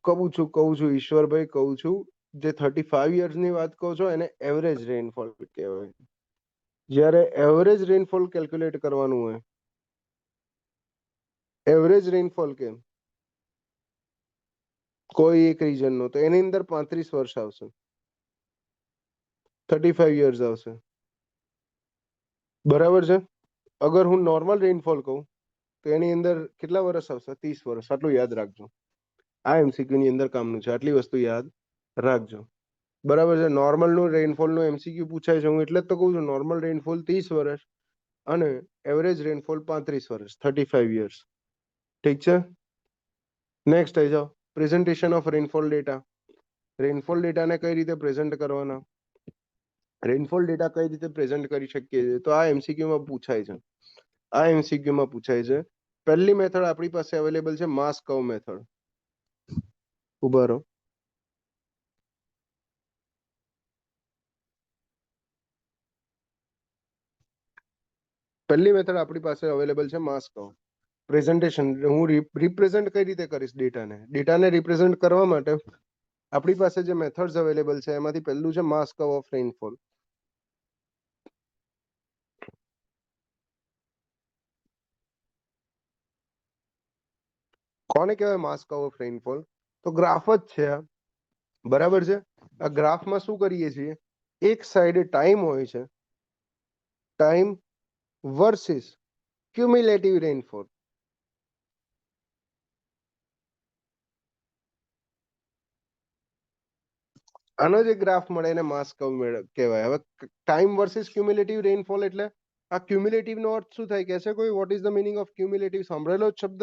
કહું છું ઈશ્વરભાઈ, કહું છું, જે 35 યર્સની વાત કહો છો એને એવરેજ રેનફોલ કહેવાય. જ્યારે એવરેજ રેનફોલ કેલ્ક્યુલેટ કરવાનું હોય, એવરેજ રેનફોલ કેમ કોઈ એક રીજનનો, તો એની અંદર 35 વર્ષ આવશે, 35 યર્સ આવશે, બરાબર છે. અગર હું નોર્મલ રેનફોલ કહું તો એની અંદર કેટલા વર્ષ આવશે? 30 વર્ષ. આટલું યાદ રાખજો, આ એમસીક્યુ ની અંદર કામનું છે, આટલી વસ્તુ યાદ રાખજો, બરાબર છે. નોર્મલ નું રેનફોલ નું એમસીક્યુ પૂછાય છે, હું એટલે જ તો કહું છું નોર્મલ રેનફોલ 30 વર્ષ અને એવરેજ રેનફોલ 35 વર્ષ, 35 યર્સ. ઠીક છે. નેક્સ્ટ આવી જાઓ, presentation of rainfall data. Rainfall ડેટાને કઈ રીતે પ્રેઝન્ટ કરવાના, રેનફોલ ડેટા કઈ રીતે પ્રેઝન્ટ કરી શકીએ છીએ, તો આ એમસીક્યુ માં પૂછાય છે. આ એમસીક્યુ માં પૂછાય છે. પહેલી મેથડ આપણી પાસે અવેલેબલ છે, માસ કર્વ મેથડ. ઉભા રહો. પહેલી મેથડ આપણી પાસે અવેલેબલ છે માસ કર્વ પ્રેઝન્ટેશન. હું રિપ્રેઝન્ટ કઈ રીતે કરીશ ડેટાને રિપ્રેઝન્ટ કરવા માટે આપણી પાસે જે મેથડ્સ અવેલેબલ છે એમાંથી પહેલું છે માસ કર્વ ઓફ રેનફોલ. કોને કહેવાય માસ કર્વ ઓફ રેનફોલ? તો ગ્રાફ જ છે આ, બરાબર છે. આ ગ્રાફમાં શું કરીએ છીએ, એક સાઈડે ટાઈમ હોય છે, ટાઈમ વર્સિસ ક્યુમ્યુલેટિવ રેનફોલ. આનો જે ગ્રાફ મળે એને માસ કર્વ કહેવાય. હવે ટાઈમ વર્સિસ ક્યુમ્યુલેટિવ રેનફોલ એટલે આ ક્યુમ્યુલેટિવ નો અર્થ શું થાય, કે છે કોઈ? What is the meaning of cumulative? સાંભળેલો જ શબ્દ?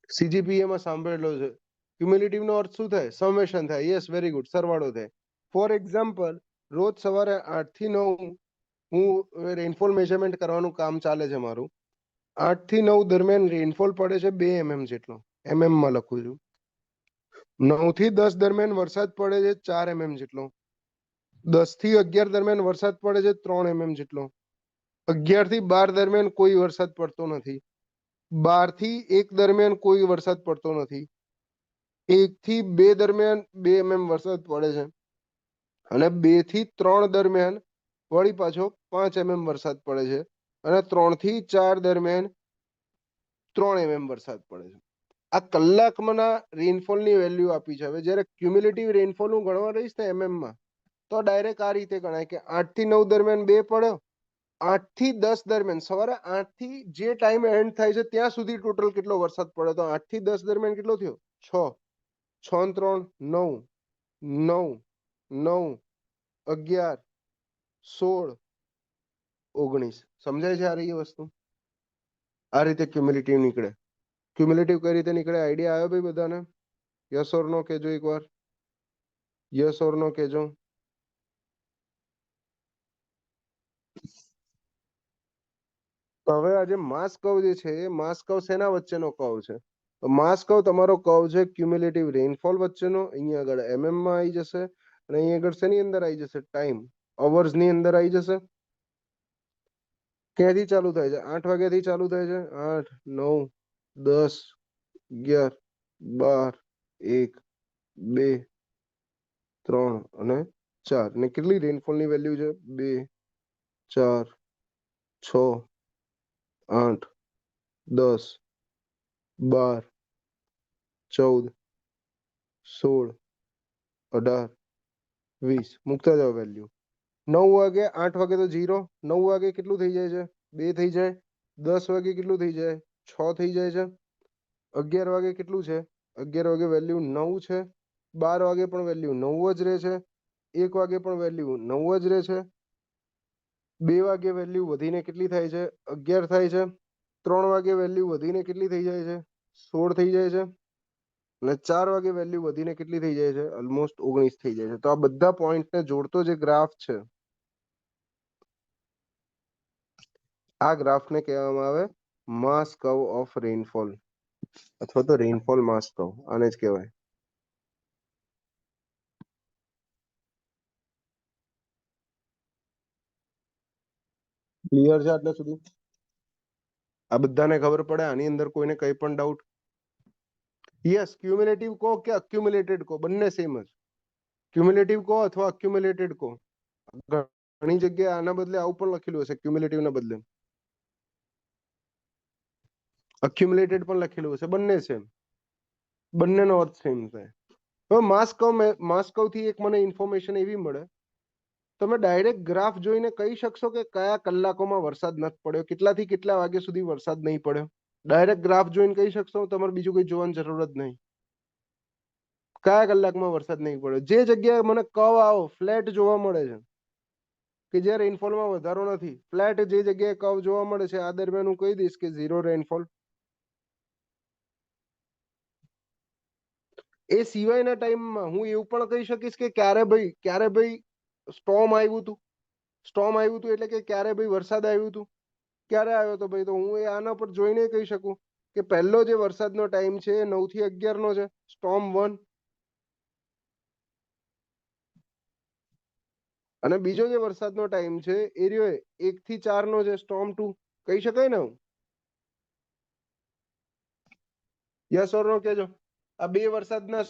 સીજીપીએ માં સાંભળેલો છે. ક્યુમ્યુલેટિવ નો અર્થ શું થાય? સમેશન થાય. યસ, વેરી ગુડ, સરવાળો થાય. ફોર એક્ઝામ્પલ, રોજ સવારે 8 થી 9 હું રેનફોલ મેઝરમેન્ટ કરવાનું કામ ચાલે છે મારું. 8 થી 9 દરમિયાન રેનફોલ પડે છે 2 mm જેટલો, mm માં લખું છું. 9 થી 10 દરમિયાન વરસાદ પડે છે 4 mm જેટલો. 10 થી 11 દરમિયાન વરસાદ પડે છે 3 mm જેટલો. 11 થી 12 દરમિયાન કોઈ વરસાદ પડતો નથી. 12 થી 1 દરમિયાન કોઈ વરસાદ પડતો નથી. 1 થી 2 દરમિયાન 2 mm વરસાદ પડે છે અને 2 થી 3 દરમિયાન વળી પાછો 5 mm વરસાદ પડે છે અને 3 થી 4 દરમિયાન 3 mm વરસાદ પડે છે. આ કલાકમાંના રેનફોલની વેલ્યુ આપી છે. હવે જ્યારે ક્યુમ્યુલેટિવ રેનફોલ હું ગણવા રહીશ ને mm માં, તો ડાયરેક્ટ આ રીતે ગણાય કે 8 થી 9 દરમિયાન 2 પડ્યો, 8 થી 10 દરમિયાન, સવારે 8 થી જે ટાઈમ એન્ડ થાય છે ત્યાં સુધી ટોટલ કેટલો વરસાદ પડ્યો, તો 8 થી 10 દરમિયાન કેટલો થયો? 6. 6 ને 3 9, 9 9 11 16 19. સમજાય છે આ રહી વસ્તુ? આ રીતે ક્યુમ્યુલેટિવ નીકળે. ક્યુમ્યુલેટિવ કઈ રીતે નીકળે, આઈડિયા આવ્યો ભાઈ બધાને? યસ ઓર નો કહેજો એકવાર, યસ ઓર નો કહેજો. હવે આજે માસ કર્વ જે છે એ માસ કર્વ શેના વચ્ચેનો કર્વ છે? તો માસ કર્વ તમારો કર્વ છે ક્યુમ્યુલેટિવ રેનફોલ વચ્ચેનો. અહીંયા આગળ mm માં આવી જશે અને અહીંયા આગળ શેની અંદર આવી જશે? ટાઈમ, અવર્સ ની અંદર આવી જશે. ક્યાંથી ચાલુ થાય છે? 8 વાગ્યાથી ચાલુ થાય છે. 8 9 10 11 12 1 2 3 અને 4. ને કેટલી રેનફોલ ની વેલ્યુ છે? 2 4 6 8 10 12, 14, 16, 18, 20 મૂકતા જાઓ વેલ્યુ. 9 વાગે 8 વાગે તો 0, 9 વાગે કેટલું થઈ જાય છે 2 થઈ જાય, 10 વાગે કેટલું થઈ જાય 6 થઈ જાય છે, 11 વાગે કેટલું છે 11 વાગે વેલ્યુ 9 છે, 12 વાગે પણ વેલ્યુ 9 જ રહે છે, 1 વાગે પણ વેલ્યુ 9 જ રહે છે, 2 વાગે વેલ્યુ વધીને કેટલી થાય છે 11 થાય છે, 3 વાગે વેલ્યુ વધીને કેટલી થઈ જાય છે 16 થઈ જાય છે, અને 4 વાગે વેલ્યુ વધીને કેટલી થઈ જાય છે ઓલમોસ્ટ 19 થઈ જાય છે. તો આ બધા પોઈન્ટને જોડતો જે ગ્રાફ છે આ ગ્રાફને કહેવામાં આવે માસ કર્વ ઓફ રેનફોલ અથવા તો રેનફોલ માસ કર્વ, આને જ કહેવાય. ક્લિયર છે આટલે સુધી? આ બધાને ખબર પડે? આની અંદર કોઈને કઈ પણ ડાઉટ? યસ, ક્યુમ્યુલેટિવ કહો કે અક્યુમ્યુલેટેડ કહો, બંને સેમ જ. ક્યુમ્યુલેટિવ કહો અથવા અક્યુમ્યુલેટેડ કહો. ઘણી જગ્યાએ આના બદલે આવું પણ લખેલું હશે, ક્યુમ્યુલેટિવ ના બદલે અક્યુમ્યુલેટેડ પણ લખેલું હશે. બંને સેમ, બંનેનો અર્થ સેમ છે. હવે માસ કર્વ થી એક મને ઇન્ફોર્મેશન એવી મળે, તમે ડાયરેક્ટ ગ્રાફ જોઈને કહી શકશો કે કયા કલાકોમાં વરસાદ નથી પડ્યો, કેટલાથી કેટલા વાગ્યા સુધી વરસાદ નહીં પડ્યો? ડાયરેક્ટ ગ્રાફ જોઈને કહી શકશો? તમારે બીજું કોઈ જોવાની જરૂર જ નહીં. કયા કલાકમાં વરસાદ નહીં પડ્યો? જે જગ્યાએ મને કર્વ આવો ફ્લેટ જોવા મળે છે કે જ્યાં રેનફોલમાં વધારો નથી, ફ્લેટ જે જગ્યાએ કર્વ જોવા મળે છે આ દરમિયાન હું કહી દઈશ કે 0 રેનફોલ. એ સિવાયના ટાઈમમાં હું એવું પણ કહી શકીશ કે ક્યારે ભાઈ સ્ટોર્મ આવ્યું હતું એટલે કે ક્યારે ભાઈ વરસાદ આવ્યું હતું, ક્યારે આવ્યો હતો ભાઈ, તો હું એ આના પર જોઈને કહી શકું કે પહેલો જે વરસાદનો ટાઈમ છે એ 9 થી 11 નો છે, સ્ટોર્મ 1, અને બીજો જે વરસાદનો ટાઈમ છે એ રહ્યો 1 થી 4 નો છે, સ્ટોર્મ 2. કહી શકાય ને? હું યસ ઓર નો કહેજો. આ બે વરસાદના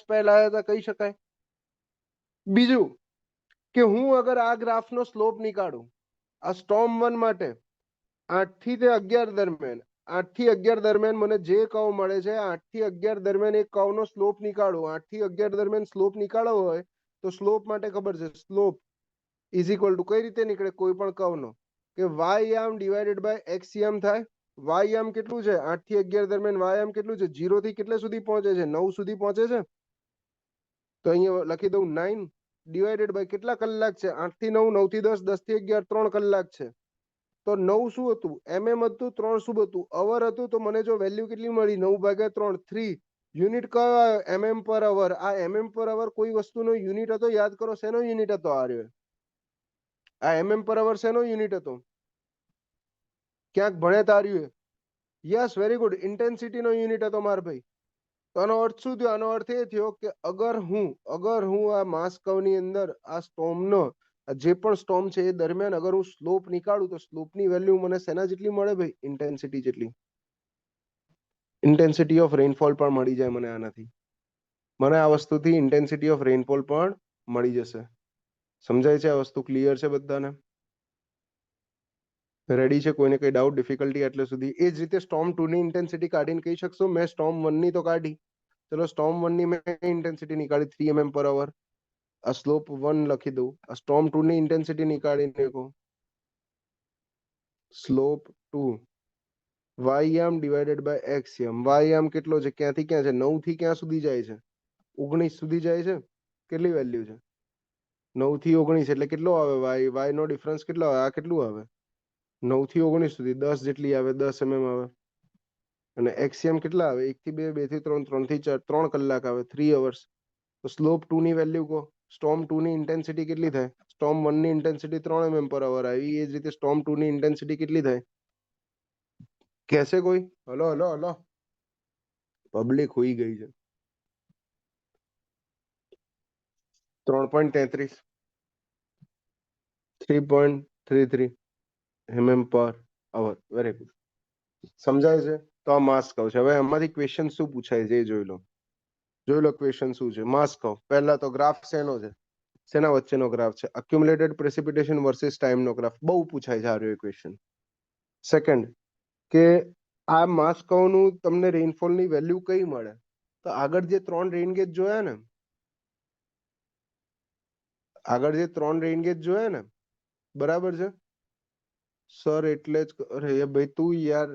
સ્પેલ આવ્યા હતા, કહી શકાય. બીજું કે હું અગર આ ગ્રાફનો સ્લોપ નીકાળું આ સ્ટોર્મ 1 માટે 8 થી 11 દરમિયાન મને જે કર્વ મળે છે 8 થી 11 દરમિયાન એક કર્વનો સ્લોપ નીકાળું, 8 થી 11 દરમિયાન સ્લોપ નીકાળવો હોય તો સ્લોપ માટે ખબર છે, સ્લોપ ઇઝ ઇક્વલ ટુ કઈ રીતે નીકળે કોઈ પણ કર્વનો, કે y આમ ડિવાઇડેડ બાય x આમ થાય. y આમ કેટલું છે 8 થી 11 દરમિયાન, y આમ કેટલું છે 0 થી કેટલે સુધી પહોંચે છે 9 સુધી પહોંચે છે, તો અહીંયા લખી દઉં 9 ડિવાઇડેડ બાય કેટલા કલાક છે 8 થી 9, 9 થી 10, 10 થી 11, 3 કલાક છે. તો 9 શું હતું હતું, 3 શું હતું અવર હતું, તો મને જો વેલ્યુ કેટલી મળી 9/3, 3 યુનિટ કયો આવ્યો પર અવર. આ પર અવર કોઈ વસ્તુનો યુનિટ હતો? યાદ કરો શેનો યુનિટ હતો? આ પર અવર શેનો યુનિટ હતો? ક્યાંક ભણે તાર્યું? યસ, વેરી ગુડ, ઇન્ટેન્સિટીનો યુનિટ હતો માર ભાઈ. તો આનો અર્થ શું થયો? આનો અર્થ એ થયો કે અગર હું આ માસ કર્વની અંદર આ સ્ટોર્મનો જે પણ સ્ટોર્મ છે એ દરમિયાન અગર હું સ્લોપ નીકાળું તો સ્લોપની વેલ્યુ મને શેના જેટલી મળે ભાઈ? ઇન્ટેન્સિટી જેટલી. ઇન્ટેન્સિટી ઓફ રેનફોલ પણ મળી જાય મને આનાથી. મને આ વસ્તુથી ઇન્ટેન્સિટી ઓફ રેનફોલ પણ મળી જશે. સમજાય છે આ વસ્તુ? ક્લિયર છે બધાને? રેડી છે? કોઈને કઈ ડાઉટ, ડિફિકલ્ટી એટલે સુધી? એ જ રીતે સ્ટોર્મ 2 ની ઇન્ટેન્સિટી કાઢીને કહી શકશો? મેં સ્ટોર્મ 1 ની તો કાઢી, ચલો સ્ટોર્મ 1 ની મેં ઇન્ટેન્સિટી નીકાળી 3 mm પર અવર. આ સ્લોપ 1 લખી દઉં. આ સ્ટોર્મ 2 ની ઇન્ટેન્સિટી નીકાળીને કહો સ્લોપ 2 y આમ ડિવાઇડેડ બાય x આમ. y આમ કેટલો છે? ક્યાંથી ક્યાં છે? 9 થી ક્યાં સુધી જાય છે? 19 સુધી જાય છે. કેટલી વેલ્યુ છે? 9 થી 19 એટલે કેટલો આવે y નો ડિફરન્સ કેટલો આવે? આ કેટલું આવે? 9 થી 19 સુધી 10 જેટલી આવે, 10 mm આવે. અને એક્સિયમ કેટલા આવે? 1 થી 2, 2 થી 3, 3 થી 4, 3 કલાક આવે, 3 અવર્સ. તો સ્લોપ 2 ની વેલ્યુ કહો. સ્ટોર્મ 2 ની ઇન્ટેન્સિટી કેટલી થાય? સ્ટોર્મ 1 ની ઇન્ટેન્સિટી 3 mm પર અવર આવી, એ જ રીતે સ્ટોર્મ 2 ની ઇન્ટેન્સિટી કેટલી થાય? કહેશે કોઈ? હલો હલો હલો, પબ્લિક હોઈ ગઈ છે. 3.33, 3.33 mm પર અવર. વેરી ગુડ, સમજાય છે? તો આ માસ કર્વ છે. હવે એમાંથી ક્વેશ્ચન શું પૂછાય છે એ જોઈ લો. ક્વેશ્ચન શું છે? માસ કર્વ. પહેલા તો ગ્રાફ શેનો છે? શેના વચ્ચેનો ગ્રાફ છે? અક્યુમ્યુલેટેડ પ્રેસિપિટેશન વર્સિસ ટાઈમનો ગ્રાફ. બહુ પૂછાય છે આ ક્વેશ્ચન. સેકન્ડ કે આ માસ કર્વ નું તમને રેનફોલ ની વેલ્યુ કઈ મળે? તો આગળ જે 3 રેન ગેજ જોયા ને, આગળ જે 3 રેન ગેજ જોયા ને, બરાબર છે સર? એટલે જ અરે ભાઈ તું યાર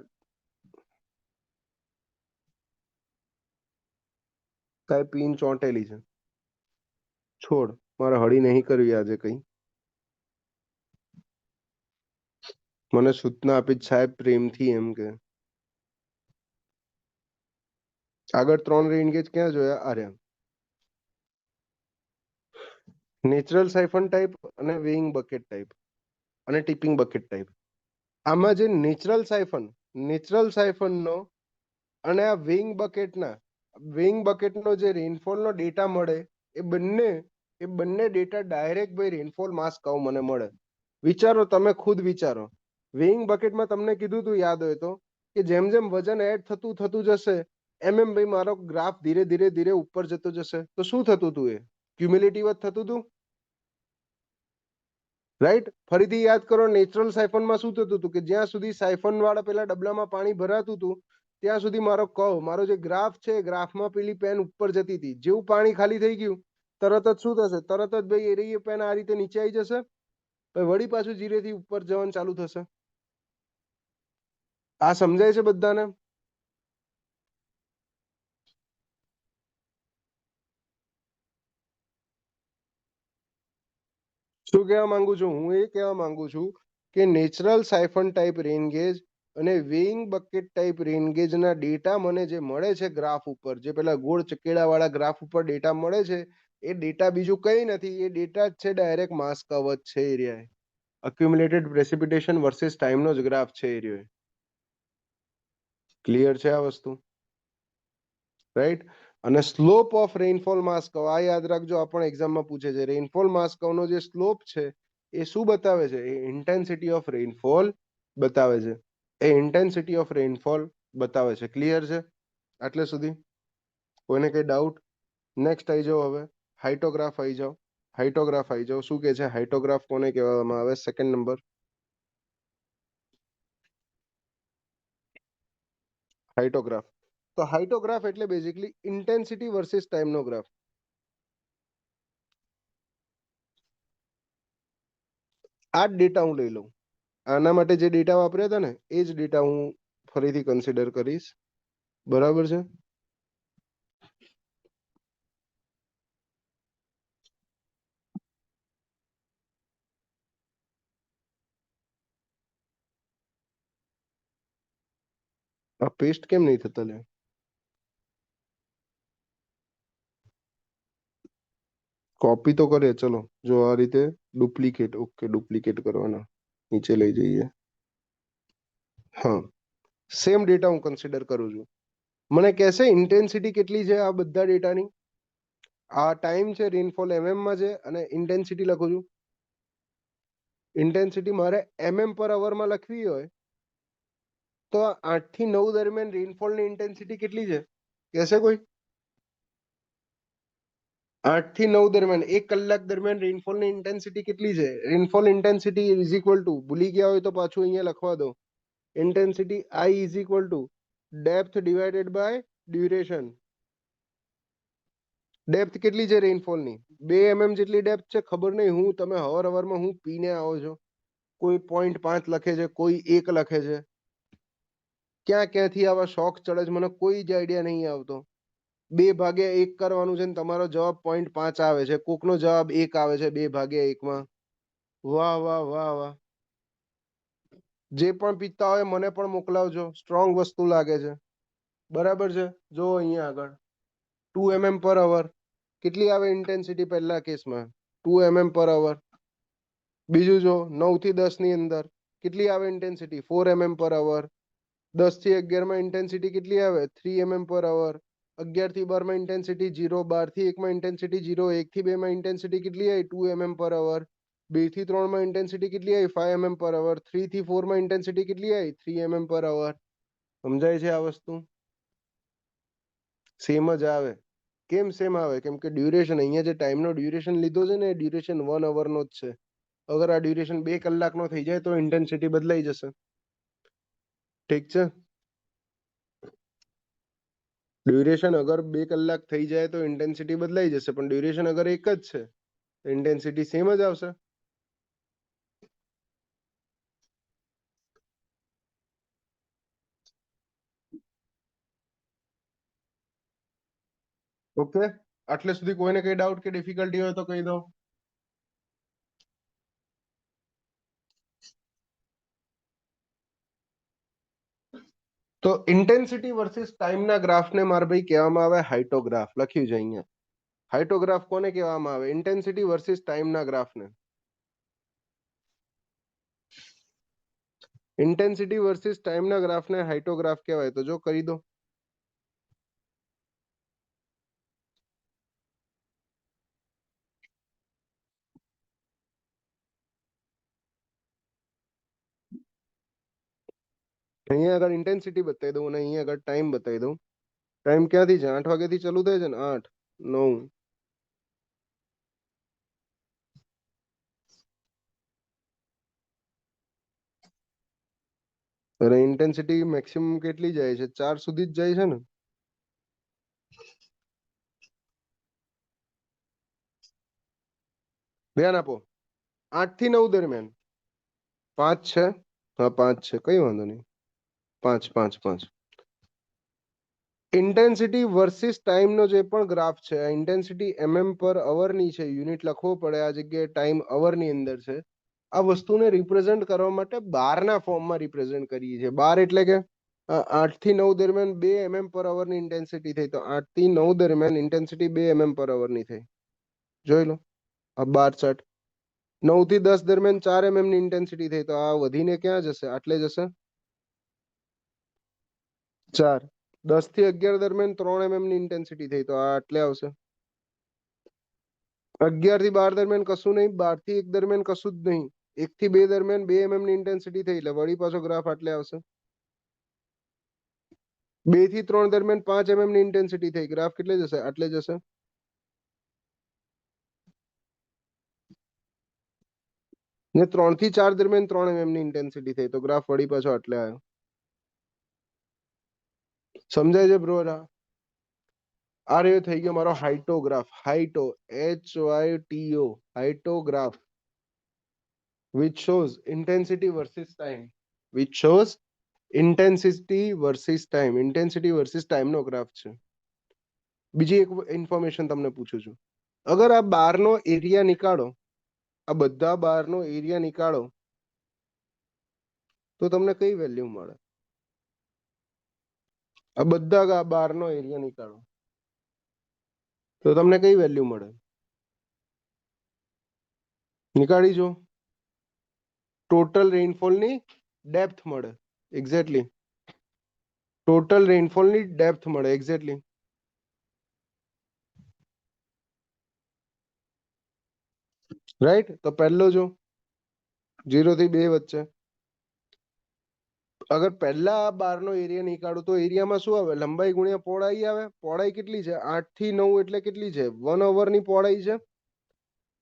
કઈ પીન ચોંટેલી છે. છોડ, મારે હળી નહીં કરવી આજે કઈ. મને સૂચના આપી સાહેબ પ્રેમથી, એમ કે આગળ 3 રેન ગેજ ક્યાં જોયા? આર્યા નેચરલ સાયફન ટાઈપ અને વેઇંગ બકેટ ટાઈપ અને ટિપિંગ બકેટ ટાઈપ. આમાં જે નેચરલ સાયફન નો અને આ વેઇંગ બકેટનો જે રેનફોલ નો ડેટા મળે, એ બંને ડેટા ડાયરેક્ટ ભાઈ રેનફોલ માસ કર્વ મને મળે. વિચારો, તમે ખુદ વિચારો. વેઇંગ બકેટમાં તમને કીધું તું, યાદ હોય તો, કે જેમ જેમ વજન એડ થતું જશે એમ એમ ભાઈ મારો ગ્રાફ ધીરે ધીરે ધીરે ઉપર જતો જશે. તો શું થતું હતું? એ ક્યુમ્યુલેટિવ જ થતું હતું, રાઈટ? ફરીથી યાદ કરો, નેચરલ સાયફનમાં શું થતું હતું? કે જ્યાં સુધી સાયફન વાળા પેલા ડબલામાં પાણી ભરાતું હતું ત્યાં સુધી મારો કર્વ, મારો જે ગ્રાફ છે, ગ્રાફમાં પેલી પેન ઉપર જતી હતી. જેવું પાણી ખાલી થઈ ગયું તરત જ શું થશે? તરત જ ભાઈ એ પેન આ રીતે નીચે આવી જશે, વળી પાછું ધીરેથી ઉપર જવાનું ચાલુ થશે. આ સમજાય છે બધાને? શું કહેવા માંગુ છું? હું એ કહેવા માંગુ છું કે નેચરલ સાયફન ટાઈપ રેન ગેજ અને વેઇંગ બકેટ ટાઈપ રેન ગેજ ના ડેટા મને જે મળે છે ગ્રાફ ઉપર, જે પેલા ગોળ ચકેડા વાળા ગ્રાફ ઉપર ડેટા મળે છે, એ ડેટા બીજું કઈ નથી, એ ડેટા જ છે ડાયરેક્ટ માસ કર્વ જ છે. એરિયા અક્યુમ્યુલેટેડ પ્રેસિપિટેશન વર્સિસ ટાઈમનો જ ગ્રાફ છે એરિયો. ક્લિયર છે આ વસ્તુ? રાઈટ? અને slope of rainfall mass curve, આ યાદ રાખજો, આ પણ એક્ઝામમાં પૂછે છે. રેનફોલ માસ કર્વ નો જે સ્લોપ છે એ શું બતાવે છે? એ ઇન્ટેન્સિટી ઓફ રેનફોલ બતાવે છે. ઇન્ટેન્સિટી ઓફ રેનફોલ બતાવે છે. ક્લિયર છે આટલે સુધી? કોઈને કઈ ડાઉટ? નેક્સ્ટ આવી જાઓ. હવે હાઇટોગ્રાફ આવી જાઓ. હાઇટોગ્રાફ આવી જાઓ. શું કે છે હાઇટોગ્રાફ કોને કહેવામાં આવે? Second number, hyetograph. તો હાઇટોગ્રાફ એટલે બેઝિકલી ઇન્ટેન્સિટી વર્સિસ ટાઈમનો ગ્રાફ. આ જ ડેટા હું લઈ લઉં. આના માટે જે ડેટા વાપર્યા હતા ને, એ જ ડેટા હું ફરીથી કન્સિડર કરીશ. બરાબર છે? આ પેસ્ટ કેમ નહીં થતા? લે, કોપી તો કરે. ચલો, જો આ રીતે ડુપ્લિકેટ. ઓકે, ડુપ્લિકેટ કરવાના, નીચે લઈ જઈએ. હા, સેમ ડેટા હું કન્સિડર કરું છું. મને કહેશે ઇન્ટેન્સિટી કેટલી છે આ બધા ડેટાની? આ ટાઈમ છે, રેનફોલ માં છે, અને ઇન્ટેન્સિટી લખું છું. ઇન્ટેન્સિટી મારે પર અવરમાં લખવી હોય તો 8 થી 9 દરમિયાન રેનફોલની ઇન્ટેન્સિટી કેટલી છે? કહેશે કોઈ? 8 થી 9 દરમિયાન 1 કલાક દરમિયાન રેનફોલની ઇન્ટેન્સિટી કેટલી છે? Rainfall intensity is equal to, ભૂલી ગયા હોય તો પાછું અહીંયા લખવા દો. Intensity I is equal to depth divided by duration. Depth કેટલી છે રેનફોલની? 2 mm જેટલી ડેપ્થ છે. ખબર નહીં, હું તમે હવારમાં હું પીને આવો છો. કોઈ 0.5 લખે છે, કોઈ 1 લખે છે. ક્યાંથી આવા શોખ ચડે છે મને કોઈ જ આઈડિયા નહીં આવતો. 2/1 કરવાનું છે ને તમારો જવાબ 0.5 આવે છે. કોકનો જવાબ 1 આવે છે 2/1 માં. વાહ વાહ વાહ વાહ. જે પણ પીતા હોય મને પણ મોકલાવજો. સ્ટ્રોંગ વસ્તુ લાગે છે. બરાબર છે? જો અહીંયા આગળ 2 mm પર અવર કેટલી આવે ઇન્ટેન્સિટી? પહેલા કેસમાં 2 mm પર અવર. બીજું જો 9 થી 10 ની અંદર કેટલી આવે ઇન્ટેન્સિટી? 4 mm પર અવર. 10 થી 11 માં ઇન્ટેન્સિટી કેટલી આવે? 3 mm પર અવર. 11 થી 12 માં ઇન્ટેન્સિટી 0. 12 થી 1 માં ઇન્ટેન્સિટી 0. 1 થી 2 માં ઇન્ટેન્સિટી કેટલી આવી? 2 mm પર અવર. 2 થી 3 માં ઇન્ટેન્સિટી કેટલી આવી? 5 mm પર અવર. 3 થી 4 માં ઇન્ટેન્સિટી કેટલી આવી? 3 mm પર અવર. સમજાય છે આ વસ્તુ? સેમ જ આવે. કેમ સેમ આવે? કેમ કે ડ્યુરેશન, અહીંયા જે ટાઈમનો ડ્યુરેશન લીધો છે ને, એ ડ્યુરેશન 1 અવરનો જ છે. અગર આ ડ્યુરેશન 2 કલાકનો થઈ જાય તો ઇન્ટેન્સિટી બદલાઈ જશે. ઠીક છે? ડ્યુરેશન અગર 2 કલાક થઈ જાય તો ઇન્ટેન્સિટી બદલાઈ જશે, પણ ડ્યુરેશન અગર એક જ છે તો ઇન્ટેન્સિટી સેમ જ આવશે. ઓકે, આટલે સુધી કોઈને કઈ ડાઉટ કે ડિફિકલ્ટી હોય તો કહી દો. તો ઇન્ટેન્સિટી વર્સિસ ટાઈમના ગ્રાફને મારા ભાઈ કહેવામાં આવે હાઇટોગ્રાફ. લખ્યું છે અહીંયા. હાઇટોગ્રાફ કોને કહેવામાં આવે? ઇન્ટેન્સિટી વર્સિસ ટાઈમના ગ્રાફને. ઇન્ટેન્સિટી વર્સિસ ટાઈમના ગ્રાફને હાઇટોગ્રાફ કહેવાય. તો જો કરી દો. અહીંયા આગળ ઇન્ટેન્સિટી બતાવી દઉં અને અહીંયા આગળ ટાઈમ બતાવી દઉં. ટાઈમ ક્યાંથી છે? 8 વાગ્યાથી ચાલુ થાય છે ને? 8, 9. અરે ઇન્ટેન્સિટી મેક્સિમમ કેટલી જાય છે? 4 સુધી જ જાય છે ને? ધ્યાન આપો. 8 થી 9 દરમિયાન 5 છે. હા 5 છે, કઈ વાંધો નહીં. 5 5 5. ઇન્ટેન્સિટી વર્સિસ ટાઈમનો જે પણ ગ્રાફ છે, આ ઇન્ટેન્સિટી પર અવરની છે. યુનિટ લખવો પડે, આ જગ્યાએ ટાઈમ અવરની અંદર છે. આ વસ્તુને રિપ્રેઝન્ટ કરવા માટે બારના ફોર્મમાં રિપ્રેઝન્ટ કરીએ છીએ. બાર એટલે કે 8 થી 9 દરમિયાન 2 પર અવરની ઇન્ટેન્સિટી થઈ, તો 8 થી 9 દરમિયાન ઇન્ટેન્સિટી 2 પર અવરની થઈ. જોઈ લો આ બાર ચાર્ટ. 9 થી 10 દરમિયાન 4 ની ઇન્ટેન્સિટી થઈ, તો આ વધીને ક્યાં જશે? આટલે જશે 4. 10 થી 11 દરમિયાન 3 ની ઇન્ટેન્સિટી થઈ, તો આ આટલે આવશે. 11 થી 12 દરમિયાન કશું નહીં. 12 થી 1 દરમિયાન કશું જ નહીં. 1 થી 2 દરમિયાન 2 ની ઇન્ટેન્સિટી થઈ, એટલે વળી પાછો ગ્રાફ આટલે આવશે. 2 થી 3 દરમિયાન 5 ની ઇન્ટેન્સિટી થઈ, ગ્રાફ કેટલે જશે? આટલે જશે. ને 3 થી 4 દરમિયાન 3 ની ઇન્ટેન્સિટી થઈ, તો ગ્રાફ વળી પાછો આટલે આવ્યો. સમજાય છે બ્રો? આ રહ્યો થઈ ગયો મારો હાઇટોગ્રાફ. હાઇટો, HYTO, હાઇટોગ્રાફ, which shows intensity versus time. which shows intensity versus time. intensity versus time no graph છે. બીજી એક ઇન્ફોર્મેશન તમને પૂછું છું. અગર આ બારનો એરિયા નીકાળો, આ બધા બારનો એરિયા નીકાળો, તો તમને કઈ વેલ્યુ મળે? આ બધા બારનો એરિયા નીકાળો તો તમને કઈ વેલ્યુ મળે? નીકાળી જો. ટોટલ રેનફોલની ડેપ્થ મળે. એક્ઝેક્ટલી ટોટલ રેનફોલની ડેપ્થ મળે. Exactly right. તો પહેલો જો 0 થી 2 વચ્ચે. અગર પહેલા આ બારનો એરિયા નીકાળો તો એરિયામાં શું આવે? લંબાઈ ગુણ્યા પહોળાઈ આવે. પહોળાઈ કેટલી છે? 8 થી 9 એટલે કેટલી છે? 1 અવરની પહોળાઈ છે.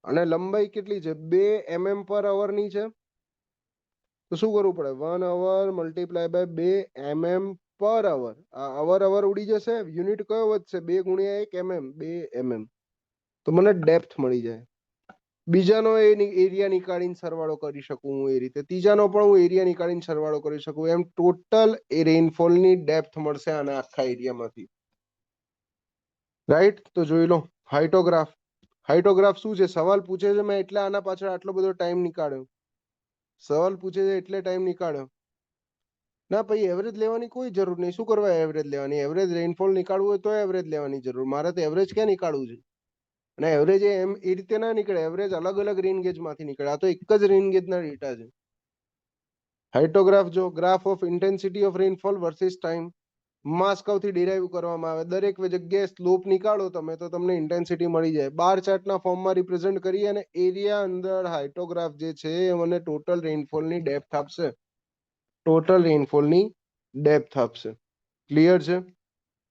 અને લંબાઈ કેટલી છે? 2 પર અવરની છે. તો શું કરવું પડે? 1 અવર મલ્ટીપ્લાય બાય 2 પર અવર. આ અવર ઉડી જશે. યુનિટ કયો વધશે? 2 ગુણ્યા 1 2 તો મને ડેપ્થ મળી જાય. બીજાનો એરિયા નીકાળીને સરવાળો કરી શકું હું એ રીતે. ત્રીજાનો પણ હું એરિયા નીકાળીને સરવાળો કરી શકું. એમ ટોટલ એ રેનફોલની ડેપ્થ મળશે આના આખા એરિયામાંથી. રાઈટ. તો જોઈ લો હાઇટોગ્રાફ. હાઇટોગ્રાફ શું છે? સવાલ પૂછે છે મેં એટલે આના પાછળ આટલો બધો ટાઈમ નીકાળ્યો. સવાલ પૂછે છે એટલે ટાઈમ નીકાળ્યો. ના પછી એવરેજ લેવાની કોઈ જરૂર નહીં. શું કરવા એવરેજ લેવાની? એવરેજ રેનફોલ નીકાળવું હોય તો એવરેજ લેવાની જરૂર. મારે તો એવરેજ ક્યાં નીકાળવું છે? અને એવરેજ એમ એ રીતે ના નીકળે. એવરેજ અલગ અલગ રેન ગેજ માંથી નીકળે. આ તો એક જ રેન ગેજ ના ડેટા છે. હાઇટોગ્રાફ જો graph of intensity of rainfall versus time. Mass curve થી ડિરાઈવ કરવામાં આવે. દરેક જગ્યાએ સ્લોપ નીકાળો તમે તો તમને ઇન્ટેન્સિટી મળી જાય. બાર ચાર્ટના ફોર્મમાં રિપ્રેઝન્ટ કરી અને એરિયા અંદર હાઇટોગ્રાફ જે છે એ મને ટોટલ રેનફોલની ડેપ્થ આપશે. ટોટલ રેનફોલની ડેપ્થ આપશે. ક્લિયર છે?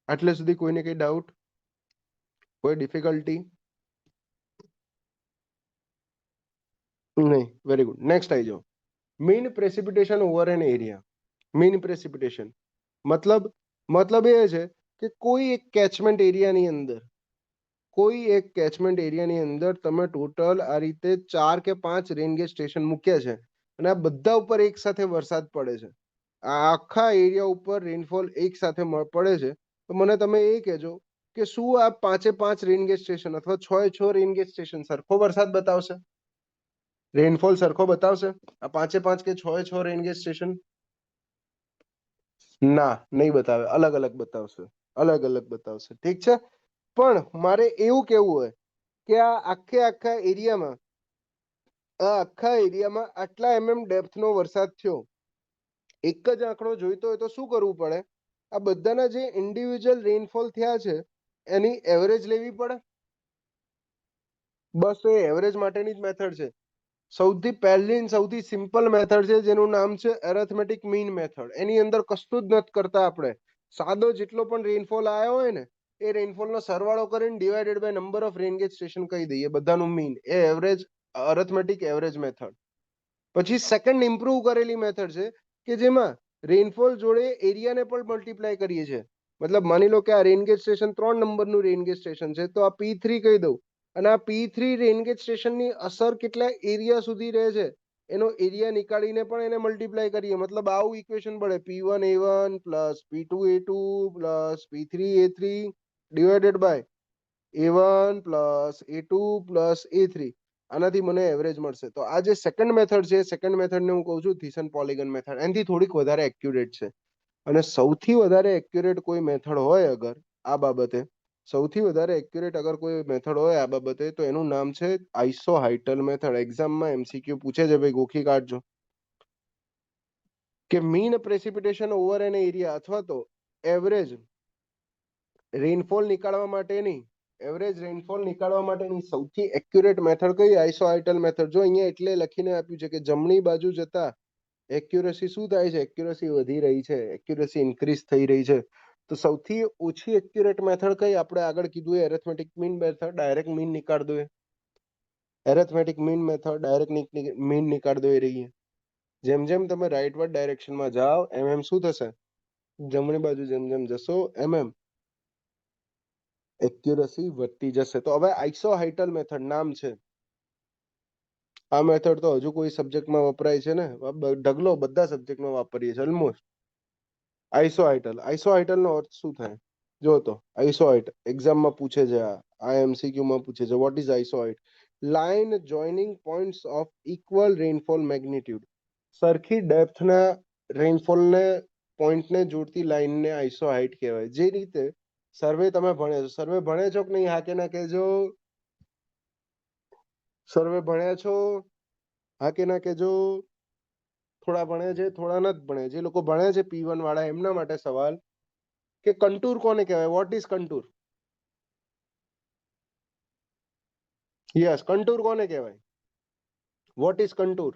આટલે સુધી કોઈને કઈ ડાઉટ? કોઈ ડિફિકલ્ટી? નહીં. Very good. નેક્સ્ટ આવી જાઓ. Mean precipitation over an area. Mean precipitation મતલબ એ છે કે કોઈ એક કેચમેન્ટ એરિયાની અંદર તમે ટોટલ આ રીતે 4 કે 5 રેન ગેજ સ્ટેશન મૂક્યા છે અને આ બધા ઉપર એક સાથે વરસાદ પડે છે, આ આખા એરિયા ઉપર રેનફોલ એક સાથે પડે છે, તો મને તમે એ કહેજો કે શું આ 5 રેન ગેજ સ્ટેશન અથવા 6 રેન ગેજ સ્ટેશન સરખો વરસાદ બતાવશે, રેનફોલ સરખો બતાવશે આ 5 કે 6 રેન ગેજ સ્ટેશન? ના, નહીં બતાવે, અલગ અલગ બતાવશે, અલગ અલગ બતાવશે. ઠીક છે, પણ મારે એવું કેવું હોય કે આ આખા એરિયામાં આટલા ડેપ્થ નો વરસાદ થયો, એક જ આંકડો જોઈતો હોય તો શું કરવું પડે? આ બધાના જે ઇન્ડિવિજ્યુઅલ રેનફોલ થયા છે એની એવરેજ લેવી પડે. બસ એ એવરેજ માટેની જ મેથડ છે. સૌથી પહેલી ને સૌથી સિમ્પલ મેથડ છે જેનું નામ છે એરેથમેટિક મીન મેથડ. એની અંદર કશું જ નથી કરતા આપણે, સાદો જેટલો પણ રેનફોલ આવ્યો હોય ને એ રેનફોલ નો સરવાળો કરીને divided by number of rain gauge station કહી દઈએ, બધાનું મીન, એ એવરેજ, અરિથમેટિક એવરેજ મેથડ. પછી સેકન્ડ ઇમ્પ્રુવ કરેલી મેથડ છે કે જેમાં રેનફોલ જોડે એરિયાને પણ મલ્ટીપ્લાય કરીએ છીએ. મતલબ માની લો કે આ રેન ગેજ સ્ટેશન 3 નંબરનું રેન ગેજ સ્ટેશન છે, તો આ P3 કહી દઉં અને આ P3 રેન ગેજ સ્ટેશનની અસર કેટલા એરિયા સુધી રહે છે એનો એરિયા નીકાળીને પણ એને મલ્ટીપ્લાય કરીએ. મતલબ આવું ઇક્વેશન પડે, P1A1 plus P2A2 plus P3A3 divided by A1 plus A2 plus A3. આનાથી મને એવરેજ મળશે. તો આ જે સેકન્ડ મેથડ છે, સેકન્ડ મેથડને હું કહું છું થીસન પોલિગન મેથડ. એનાથી થોડીક વધારે એક્યુરેટ છે. અને સૌથી વધારે એક્યુરેટ કોઈ મેથડ હોય અગર આ બાબતે, સૌથી વધારે એક્યુરેટ અગર કોઈ મેથડ હોય આ બાબતે, તો એનું નામ છે આઇસોહાઇટલ મેથડ. એક્ઝામમાં MCQ પૂછે છે ભાઈ, ગોખી કાઢજો કે mean precipitation over an area અથવા તો એવરેજ રેનફોલ નીકાળવા માટેની સૌથી એક્યુરેટ મેથડ કઈ? આઇસોહાઇટલ મેથડ. જો અહીંયા એટલે લખીને આપ્યું છે કે જમણી બાજુ જતા એક્યુરેસી શું થાય છે? એક્યુરેસી વધી રહી છે, એક્યુરેસી ઇન્ક્રીઝ થઈ રહી છે. તો સૌથી ઓછી એક્યુરેટ મેથડ કઈ? આપણે આગળ કીધું arithmetic mean method, direct mean નીકાળ દો. Arithmetic mean method direct mean નીકાળ દો એ રહી. જેમ જેમ તમે રાઈટવર્ડ ડાયરેક્શનમાં જાઓ એમ શું થશે? જમણી બાજુ જેમ જેમ જશો એમ એક્યુરેસી વધતી જશે. તો હવે આઇસોહાઇટલ મેથડ નામ છે. આ મેથડ તો હજુ કોઈ સબ્જેક્ટમાં વપરાય છે ને? ઢગલો બધા સબ્જેક્ટમાં વાપરીએ છીએ ઓલમોસ્ટ. આઇસોહાઇટલ નો અર્થ શું થાય? જો તો આઇસોહાઇટ એક્ઝામમાં પૂછે છે, આ MCQ માં પૂછે છે. What is isohyet? Line joining points of equal rainfall magnitude. સરખી ડેપ્થના રેનફોલને પોઈન્ટને જોડતી લાઈનને આઇસોહાઇટ કહેવાય. જે રીતે સર્વે તમે ભણ્યા છો, સર્વે ભણ્યા છો કે નહીં? હા કે ના કહેજો. સર્વે ભણ્યા છો? હા કે ના કહેજો. થોડા ભણે છે, થોડા નથી ભણ્યા. જે લોકો ભણે છે P1 વાળા, એમના માટે સવાલ કે કન્ટુર કોને કહેવાય? What is contour? Yes, contour કોને કહેવાય? What is contour?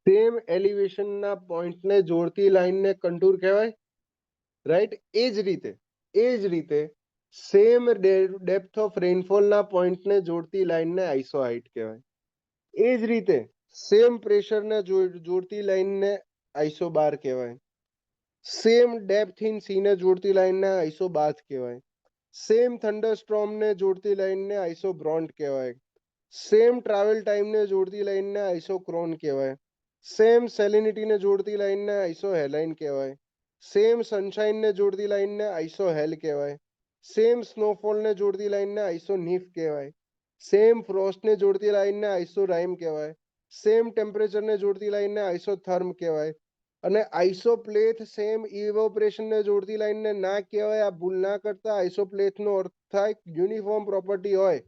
સેમ એલિવેશનના પોઈન્ટને જોડતી લાઈનને કન્ટુર કહેવાય, રાઈટ? એ જ રીતે સેમ ડેપ્થ ઓફ રેનફોલના પોઈન્ટને જોડતી લાઈનને આઇસોહાઇટ કહેવાય. એ જ રીતે સેમ પ્રેશરને જોડતી લાઈનને આઇસોબાર કહેવાય. સેમ ડેપ્થ ઇન સીને જોડતી લાઈનને આઇસોબાથ કહેવાય. સેમ થંડરસ્ટોર્મને જોડતી લાઈનને આઇસોબ્રોન્ટ કહેવાય. સેમ ટ્રાવેલ ટાઈમને જોડતી લાઈનને આઇસોક્રોન કહેવાય. સેમ સેલિનિટીને જોડતી લાઈનને આઇસોહેલાઇન કહેવાય. સેમ સનશાઇનને જોડતી લાઈનને આઇસોહેલ કહેવાય. સેમ સ્નોફોલને જોડતી લાઈનને આઇસોનીફ કહેવાય. સેમ ફ્રોસ્ટને જોડતી લાઈનને આઇસોરાઇમ કહેવાય. સેમ ટેમ્પરેચરને જોડતી લાઈનને આઇસોથર્મ કહેવાય. અને આઇસોપ્લેથ સેમ ઇવોપરેશનને જોડતી લાઈનને ના કહેવાય. આ ભૂલ ના કરતા. આઇસોપ્લેથનો અર્થ થાય યુનિફોર્મ પ્રોપર્ટી હોય.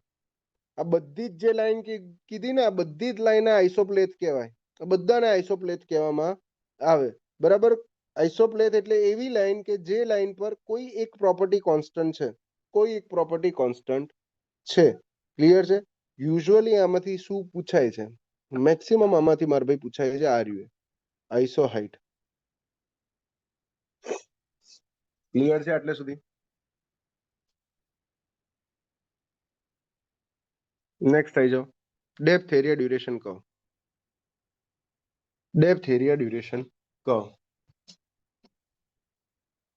આ બધી જ જે લાઈન કીધી ને, આ બધી જ લાઈન આઇસોપ્લેથ કહેવાય. બધાને આઇસોપ્લેથ કહેવામાં આવે, બરાબર? આઇસોપ્લેથ એટલે એવી લાઈન કે જે લાઈન પર કોઈ એક પ્રોપર્ટી કોન્સ્ટન્ટ છે, કોઈ એક પ્રોપર્ટી કોન્સ્ટન્ટ છે. ક્લિયર છે? યુઝ્યુઅલી આમાંથી શું પૂછાય છે? મેક્સિમમ આમાંથી મારા ભાઈ પૂછાય છે આ રહ્યું આઇસોહાઇટ. ક્લિયર છે આટલે સુધી? નેક્સ્ટ થઈ જાઓ. ડેપ્થ એરિયા ડ્યુરેશન કહો. ડેપ્થ એરિયા ડ્યુરેશન કહો.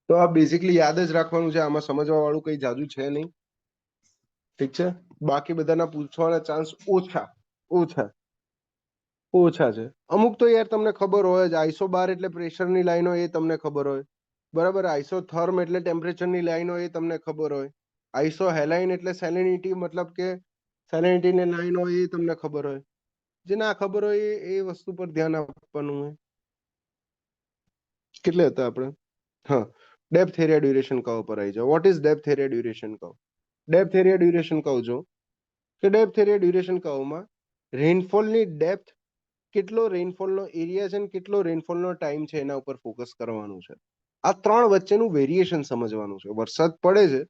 તો આ બેઝિકલી યાદ જ રાખવાનું છે, આમાં સમજવા વાળું કઈ જાજુ છે નહીં. ઠીક છે, બાકી બધાના પૂછવાના ચાન્સ ઓછા ઓછા ઓછા છે. અમુક તો યાર તમને ખબર હોય જ, આઈસો બાર એટલે પ્રેશરની લાઈનો એ તમને ખબર હોય, બરાબર. આઈસો થર્મ એટલે ટેમ્પરેચરની લાઈનો એ તમને ખબર હોય. આઈસો હેલાઇન એટલે સેલિનિટી, મતલબ કે સેલિનિટીની લાઈનો એ તમને ખબર હોય. જે ના ખબર હોય એ વસ્તુ પર ધ્યાન આપવાનું હોય. કેટલે હતા આપણે? હા, ડેપ્થ એરિયા ડ્યુરેશન કર્વ પર આવી જાઓ. What is depth area duration curve? Depth area duration curve જો કે ડેપ્થ એરિયા ડ્યુરેશન કર્વમાં રેનફોલની ડેપ્થ, કેટલો રેનફોલનો એરિયા છે ને કેટલો રેનફોલનો ટાઈમ છે એના ઉપર ફોકસ કરવાનું છે. આ ત્રણ વચ્ચેનું વેરિએશન સમજવાનું છે. વરસાદ પડે છે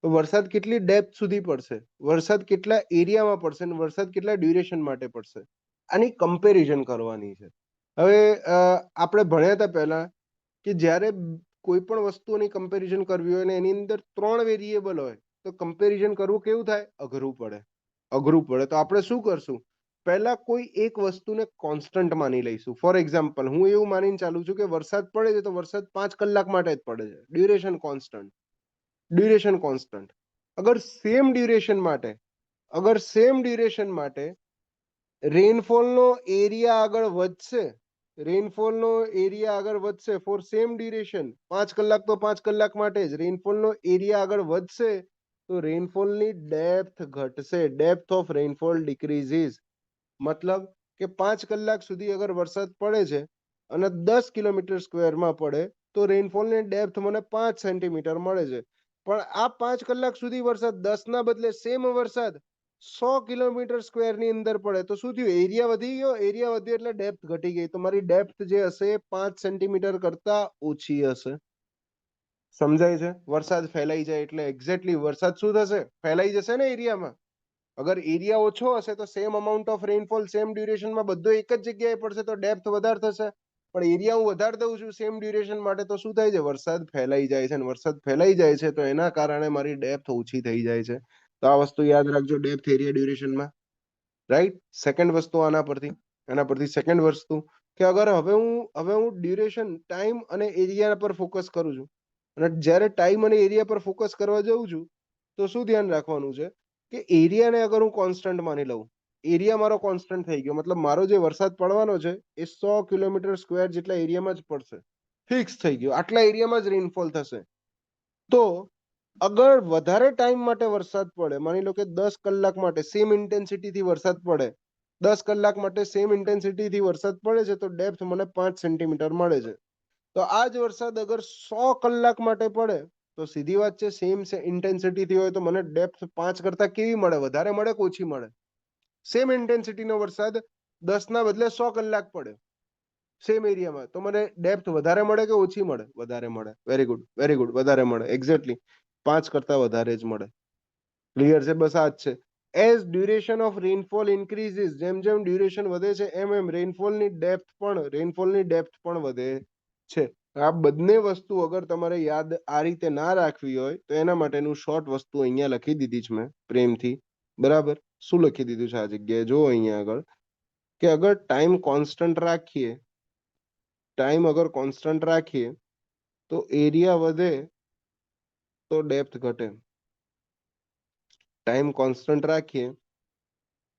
તો વરસાદ કેટલી ડેપ્થ સુધી પડશે, વરસાદ કેટલા એરિયામાં પડશે અને વરસાદ કેટલા ડ્યુરેશન માટે પડશે, આની કમ્પેરિઝન કરવાની છે. હવે આપણે ભણ્યા હતા પહેલા કે જ્યારે કોઈ પણ વસ્તુની કમ્પેરિઝન કરવી હોય ને એની અંદર 3 વેરિયેબલ હોય તો કમ્પેરિઝન કરવું કેવું થાય? અઘરું પડે. તો આપણે શું કરશું? પહેલા કોઈ એક વસ્તુને કોન્સ્ટન્ટ માની લઈશું. ફોર એક્ઝામ્પલ, હું એવું માનીને ચાલુ છું કે વરસાદ પડે છે તો વરસાદ 5 કલાક માટે જ પડે છે. Duration constant. અગર સેમ ડ્યુરેશન માટે રેનફોલનો એરિયા આગળ વધશે ફોર સેમ ડ્યુરેશન, 5 કલાક તો 5 કલાક માટે જ રેનફોલનો એરિયા આગળ વધશે તો રેનફોલની ડેપ્થ ઘટશે. Depth of rainfall decreases. મતલબ કે 5 કલાક સુધી અગર વરસાદ પડે છે અને 10 કિલોમીટર સ્ક્વેરમાં પડે તો રેનફોલની ડેપ્થ મને 5 સેન્ટીમીટર મળે છે. પણ આ 5 કલાક સુધી વરસાદ 10 ના બદલે સેમ વરસાદ 100 કિલોમીટર સ્ક્વેરની અંદર પડે તો શું થયું? એરિયા વધી ગયો. એરિયા વધ્યો એટલે ડેપ્થ ઘટી ગઈ. તો મારી ડેપ્થ જે હશે 5 સેન્ટીમીટર કરતા ઓછી હશે. સમજાય છે? વરસાદ ફેલાઈ જાય એટલે એક્ઝેક્ટલી વરસાદ શું થશે? ફેલાઈ જશે ને એરિયામાં. અગર એરિયા ઓછો હશે તો same amount of rainfall same ડ્યુરેશનમાં બધો એક જ જગ્યાએ પડશે તો ડેપ્થ વધારે થશે. પણ એરિયા હું વધારે દઉં છું સેમ ડ્યુરેશન માટે તો શું થાય છે? વરસાદ ફેલાઈ જાય છે. અને વરસાદ ફેલાઈ જાય છે તો એના કારણે મારી ડેપ્થ ઓછી થઈ જાય છે. તો આ વસ્તુ યાદ રાખજો ડેપ્થ એરિયા ડ્યુરેશનમાં. રાઈટ? સેકન્ડ વસ્તુ આના પરથી સેકન્ડ વસ્તુ કે અગર હવે હું ડ્યુરેશન, ટાઈમ અને એરિયા પર ફોકસ કરું છું અને જ્યારે ટાઈમ અને એરિયા પર ફોકસ કરવા જઉં છું તો શું ધ્યાન રાખવાનું છે કે એરિયાને અગર હું કોન્સ્ટન્ટ માની લઉં, એરિયા મારો કોન્સ્ટન્ટ થઈ ગયો, મતલબ મારો જે વરસાદ પડવાનો છે એ 100 કિલોમીટર સ્ક્વેર જેટલા એરિયામાં જ પડશે. ફિક્સ થઈ ગયો, આટલા એરિયામાં જ રેનફોલ થશે. તો અગર વધારે ટાઈમ માટે વરસાદ પડે, માની લો કે 10 કલાક માટે સેમ ઇન્ટેન્સિટીથી વરસાદ પડે, 10 કલાક માટે સેમ ઇન્ટેન્સિટીથી વરસાદ પડે છે તો ડેપ્થ મને 5 સેન્ટીમીટર મળે છે. તો આ જ વરસાદ અગર 100 કલાક માટે પડે તો સીધી વાત છે, સેમ ઇન્ટેન્સિટીથી હોય તો મને ડેપ્થ 5 કરતા કેવી મળે? વધારે મળે કે ઓછી મળે? સેમ ઇન્ટેન્સિટીનો વરસાદ 10 ના બદલે 100 કલાક પડે સેમ એરિયામાં તો મને ડેપ્થ વધારે મળે કે ઓછી મળે? વધારે મળે. વેરી ગુડ, વધારે મળે. એક્ઝેક્ટલી 5 કરતા વધારે જ મળે. ક્લિયર છે? બસ આ જ છે. As duration of rainfall increases, જેમ જેમ ડ્યુરેશન વધે છે એમ એમ રેનફોલની ડેપ્થ પણ વધે છે. આ બંને વસ્તુ અગર તમારે યાદ આ રીતે ના રાખવી હોય તો એના માટેનું શોર્ટ વસ્તુ અહીંયા લખી દીધી છે મેં પ્રેમથી. બરાબર? શું લખી દીધું છે આ જગ્યાએ? જો અહીંયા આગળ કે અગર ટાઈમ કોન્સ્ટન્ટ રાખીએ તો એરિયા વધે તો ડેપ્થ ઘટે. ટાઈમ કોન્સ્ટન્ટ રાખીએ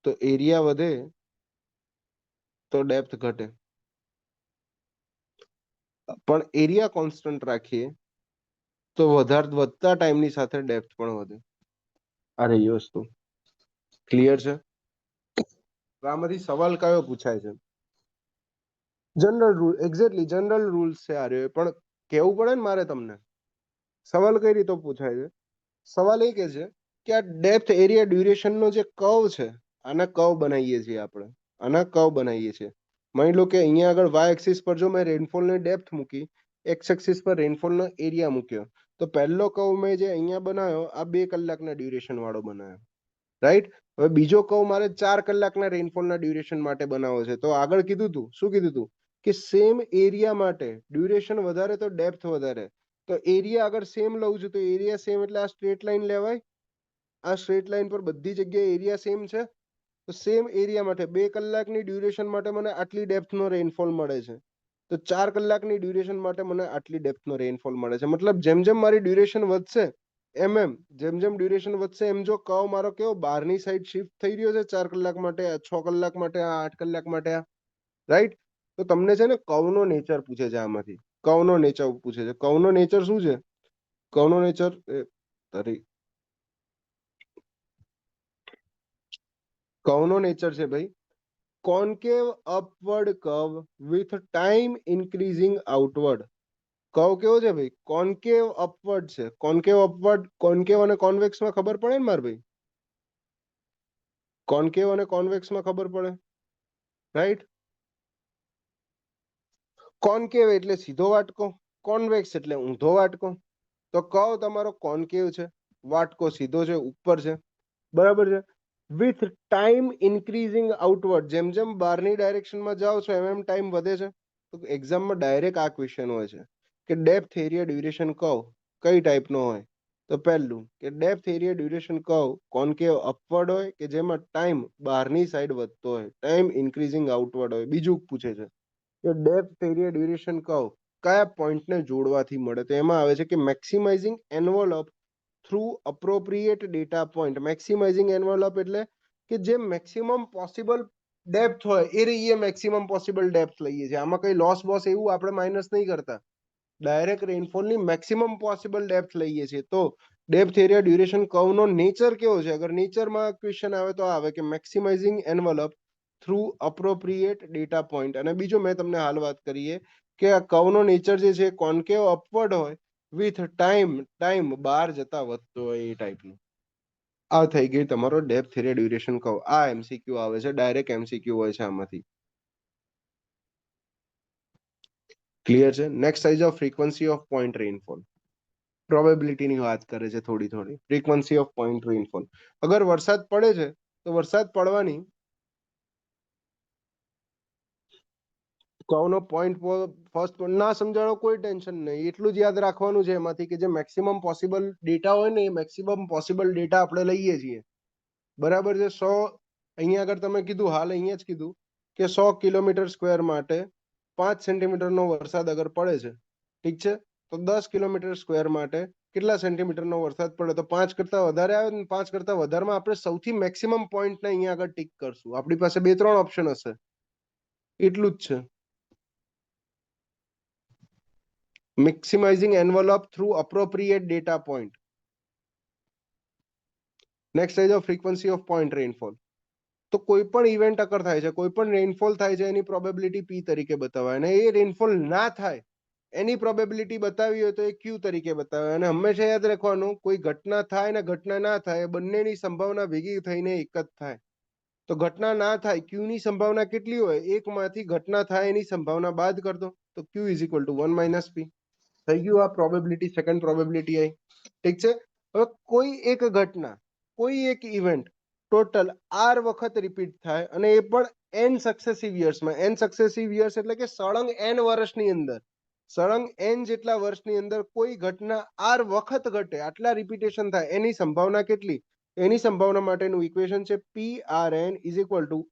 તો એરિયા વધે તો ડેપ્થ ઘટે. પણ એરિયા કોન્સ્ટન્ટ રાખીએ તો વધતા ટાઈમની સાથે ડેપ્થ પણ વધે. આ રહી વસ્તુ. ક્લિયર છે? આમાંથી સવાલ કયો પૂછાય છે? General rule. Exactly general rules છે આ રહ્યો, પણ કેવું પડે ને મારે તમને. સવાલ કઈ રીતે પૂછાય છે? સવાલ એ કે છે કે આ ડેપ્થ એરિયા ડ્યુરેશનનો જે કર્વ છે, આના કર્વ બનાવીએ છીએ આપણે. માની લો કે અહીંયા આગળ વાય એક્સિસ પર જો મેં રેનફોલની ડેપ્થ મૂકી, એક્સ એક્સિસ પર રેનફોલનો એરિયા મૂક્યો, તો પહેલો કર્વ મેં જે અહીંયા બનાવ્યો આ 2 કલાકના ડ્યુરેશન વાળો બનાવ્યો. રાઈટ? હવે બીજો કર્વ મારે 4 કલાકના રેનફોલના ડ્યુરેશન માટે બનાવવો છે. તો આગળ શું કીધું તું કે સેમ એરિયા માટે ડ્યુરેશન વધારે તો ડેપ્થ વધારે. તો એરિયા અગર સેમ લઉં છું તો એરિયા સેમ એટલે આ સ્ટ્રેટ લાઈન લેવાય. આ સ્ટ્રેટ લાઈન પર બધી જગ્યાએ એરિયા સેમ છે. તો સેમ એરિયા માટે 2 કલાકની ડ્યુરેશન માટે મને આટલી ડેપ્થનો રેનફોલ મળે છે, તો 4 કલાકની ડ્યુરેશન માટે મને આટલી ડેપ્થનો રેનફોલ મળે છે. મતલબ જેમ જેમ મારી ડ્યુરેશન વધશે જેમ જેમ ડ્યુરેશન વધશે એમ જો કર્વ મારો કેવો બહારની સાઈડ શિફ્ટ થઈ રહ્યો છે 4 કલાક માટે, 6 કલાક માટે, 8 કલાક માટે, રાઈટ. તો તમને છે ને કર્વનો નેચર પૂછે છે આમાંથી. કર્વનો નેચર પૂછે છે. કર્વનો નેચર શું છે? કર્વનો નેચર કર્વનો નેચર છે ભાઈ concave upward curve with time increasing outward. Curve કેવો છે ભાઈ? કોન્કેવ અપવર્ડ છે. કોન્કેવ અપવર્ડ, કોન્કેવ અને કોન્વેક્સમાં ખબર પડે ને માર ભાઈ? કોન્કેવ અને કોન્વેક્સમાં ખબર પડે, રાઈટ? કોન્કેવ એટલે સીધો વાટકો, કોન્વેક્સ એટલે ઊંધો વાટકો. તો કર્વ તમારો કોન્કેવ છે, વાટકો સીધો છે, ઉપર છે, બરાબર છે. વિથ ટાઈમ ઇન્ક્રીઝિંગ આઉટવર્ડ, જેમ જેમ બહારની ડાયરેક્શનમાં જાઓ છો એમ એમ ટાઈમ વધે છે. તો એક્ઝામમાં ડાયરેક્ટ આ ક્વેશ્ચન હોય છે કે ડેપ્થ એરિયા ડ્યુરેશન કર્વ કઈ ટાઈપનો હોય? તો પહેલું કે depth area duration curve concave upward હોય કે જેમાં ટાઈમ બહારની સાઈડ વધતો હોય, ટાઈમ ઇન્ક્રીઝિંગ આઉટવર્ડ હોય. બીજું પૂછે છે કે ડેપ્થ એરિયા ડ્યુરેશન કર્વ કયા પોઈન્ટને જોડવાથી મળે? તો એમાં આવે છે કે મેક્સિમાઇઝિંગ એન્વોલપ થ્રુ અપ્રોપ્રિએટ ડેટા પોઈન્ટ. મેક્સિમાઇઝિંગ એન્વોલપ એટલે કે જે મેક્સિમમ પોસિબલ ડેપ્થ હોય એ રહીએ મેક્સિમમ પોસિબલ ડેપ્થ લઈએ છીએ. આમાં કઈ લોસ બોસ એવું આપણે માઇનસ નહીં કરતા, ડાયરેક્ટ રેનફોલની મેક્સિમમ પોસિબલ ડેપ્થ લઈએ છીએ. તો ડેપ્થ એરિયા ડ્યુરેશન કર્વનો નેચર કેવો છે? અગર નેચરમાં ક્વેશ્ચન આવે તો આવે કે maximizing envelope through appropriate data point. અને બીજો મેં તમને હાલ વાત કરીએ કે આ કર્વનો નેચર જે છે કોન્કેવ અપવર્ડ હોય વિથ ટાઈમ બહાર જતા વધતો હોય એ ટાઈપનું. આ થઈ ગઈ તમારો ડેપ્થ એરિયા ડ્યુરેશન કર્વ. આ એમસીક્યુ આવે છે, ડાયરેક્ટ એમસીક્યુ હોય છે આમાંથી. ક્લિયર છે? નેક્સ્ટ આવી જાઓ, ફ્રીક્વન્સી ઓફ પોઈન્ટ રેનફોલ. પ્રોબેબિલિટીની વાત કરે છે થોડી. Frequency of point rainfall. અગર વરસાદ પડે છે તો વરસાદ પડવાની કર્વનો પોઈન્ટ ફર્સ્ટ ના સમજાણો કોઈ ટેન્શન નહીં, એટલું જ યાદ રાખવાનું છે એમાંથી કે જે મેક્સિમમ પોસિબલ ડેટા હોય ને એ મેક્સિમમ પોસિબલ ડેટા આપણે લઈએ છીએ, બરાબર છે. 100 અહીંયા આગળ તમે કીધું, હાલ અહીંયા જ કીધું કે 100 કિલોમીટર સ્ક્વેર માટે 5 સેન્ટીમીટરનો વરસાદ અગર પડે છે, ઠીક છે, તો 10 કિલોમીટર સ્ક્વેર માટે કેટલા સેન્ટીમીટરનો વરસાદ પડે? તો 5 કરતા વધારે આવે ને 5 કરતા વધારમાં આપણે સૌથી મેક્સિમમ પોઈન્ટને અહીંયા આગળ ટીક કરશું. આપણી પાસે 2-3 ઓપ્શન હશે, એટલું જ છે. Maximizing envelope through appropriate data point. Next આવી જાઓ, ફ્રીક્વન્સી ઓફ પોઈન્ટ રેનફોલ. તો કોઈ પણ ઇવેન્ટ અકર થાય છે, કોઈ પણ રેનફોલ થાય છે, એની પ્રોબેબિલિટી પી તરીકે બતાવાય, અને એ રેનફોલ ના થાય એની પ્રોબેબિલિટી બતાવી હોય તો એ ક્યુ તરીકે બતાવે. અને હંમેશા યાદ રાખવાનું, કોઈ ઘટના થાય ને ઘટના ના થાય, બંનેની સંભાવના ભેગી થઈને એક જ થાય. તો ઘટના ના થાય ક્યુ ની સંભાવના કેટલી હોય? એકમાંથી ઘટના થાય એની સંભાવના બાદ કરતો, તો ક્યુ ઇઝ ઇક્વલ ટુ 1 - p. થઈ ગયું. આ પ્રોબેબિલિટી, સેકન્ડ પ્રોબેબિલિટી આવી, ઠીક છે. હવે કોઈ એક ઘટના, કોઈ એક ઇવેન્ટ ટોટલ આર વખત રિપીટ થાય અને એ પણ એન સક્સેસિવ યર્સમાં. એન સક્સેસિવ યર્સ એટલે કે સળંગ એન વર્ષની અંદર, સળંગ એન જેટલા વર્ષની અંદર કોઈ ઘટના આર વખત ઘટે, આટલા રિપીટેશન થાય, એની સંભાવના કેટલી? એની સંભાવના માટેનું ઇક્વેશન છે P R N is equal to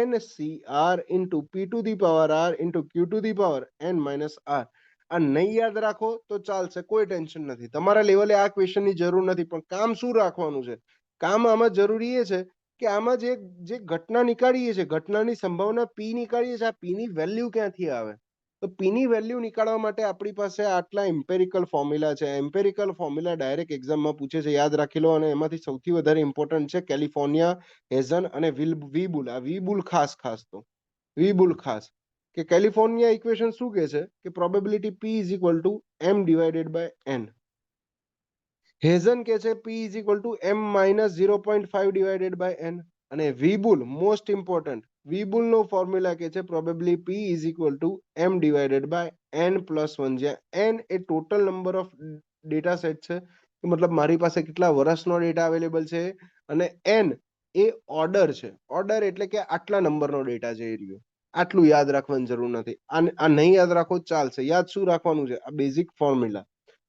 NCR into P to the power R into Q to the power N - R. આ નહીં યાદ રાખો તો ચાલશે, કોઈ ટેન્શન નથી. તમારા લેવલે આ ક્વેશ્ચનની જરૂર નથી, પણ કામ શું રાખવાનું છે? કામ આમાં જરૂરી એ છે કે આમાં જે ઘટના નીકાળીએ છીએ, ઘટનાની સંભાવના પી નીકાળીએ છીએ, આ પી ની વેલ્યુ ક્યાંથી આવે? તો પી ની વેલ્યુ નીકાળવા માટે આપણી પાસે આટલા એમ્પેરિકલ ફોર્મ્યુલા છે. એમ્પેરિકલ ફોર્મ્યુલા ડાયરેક્ટ એક્ઝામમાં પૂછે છે, યાદ રાખી લો. અને એમાંથી સૌથી વધારે ઇમ્પોર્ટન્ટ છે કેલિફોર્નિયા, હેઝન અને વીબુલ. આ વીબુલ ખાસ તો વીબુલ ખાસ કે કેલિફોર્નિયા ઇક્વેશન શું કહે છે કે probability P is equal to M divided by N. Hazen કે છે P is equal to M - 0.5 divided by N. અને વીબુલ મોસ્ટ ઇમ્પોર્ટન્ટ, વીબુલ નો ફોર્મ્યુલા કે છે probability P is equal to M divided by N+1, જ્યાં N એ total number of data set છે, મતલબ મારી પાસે કેટલા વર્ષનો ડેટા અવેલેબલ છે, અને N એ ઓર્ડર છે. ઓર્ડર એટલે કે આટલા નંબરનો ડેટા છે એ રહ્યો. આટલું યાદ રાખવાની જરૂર નથી. આ નહીં યાદ રાખો ચાલશે. યાદ શું રાખવાનું છે? આ બેઝિક ફોર્મ્યુલા,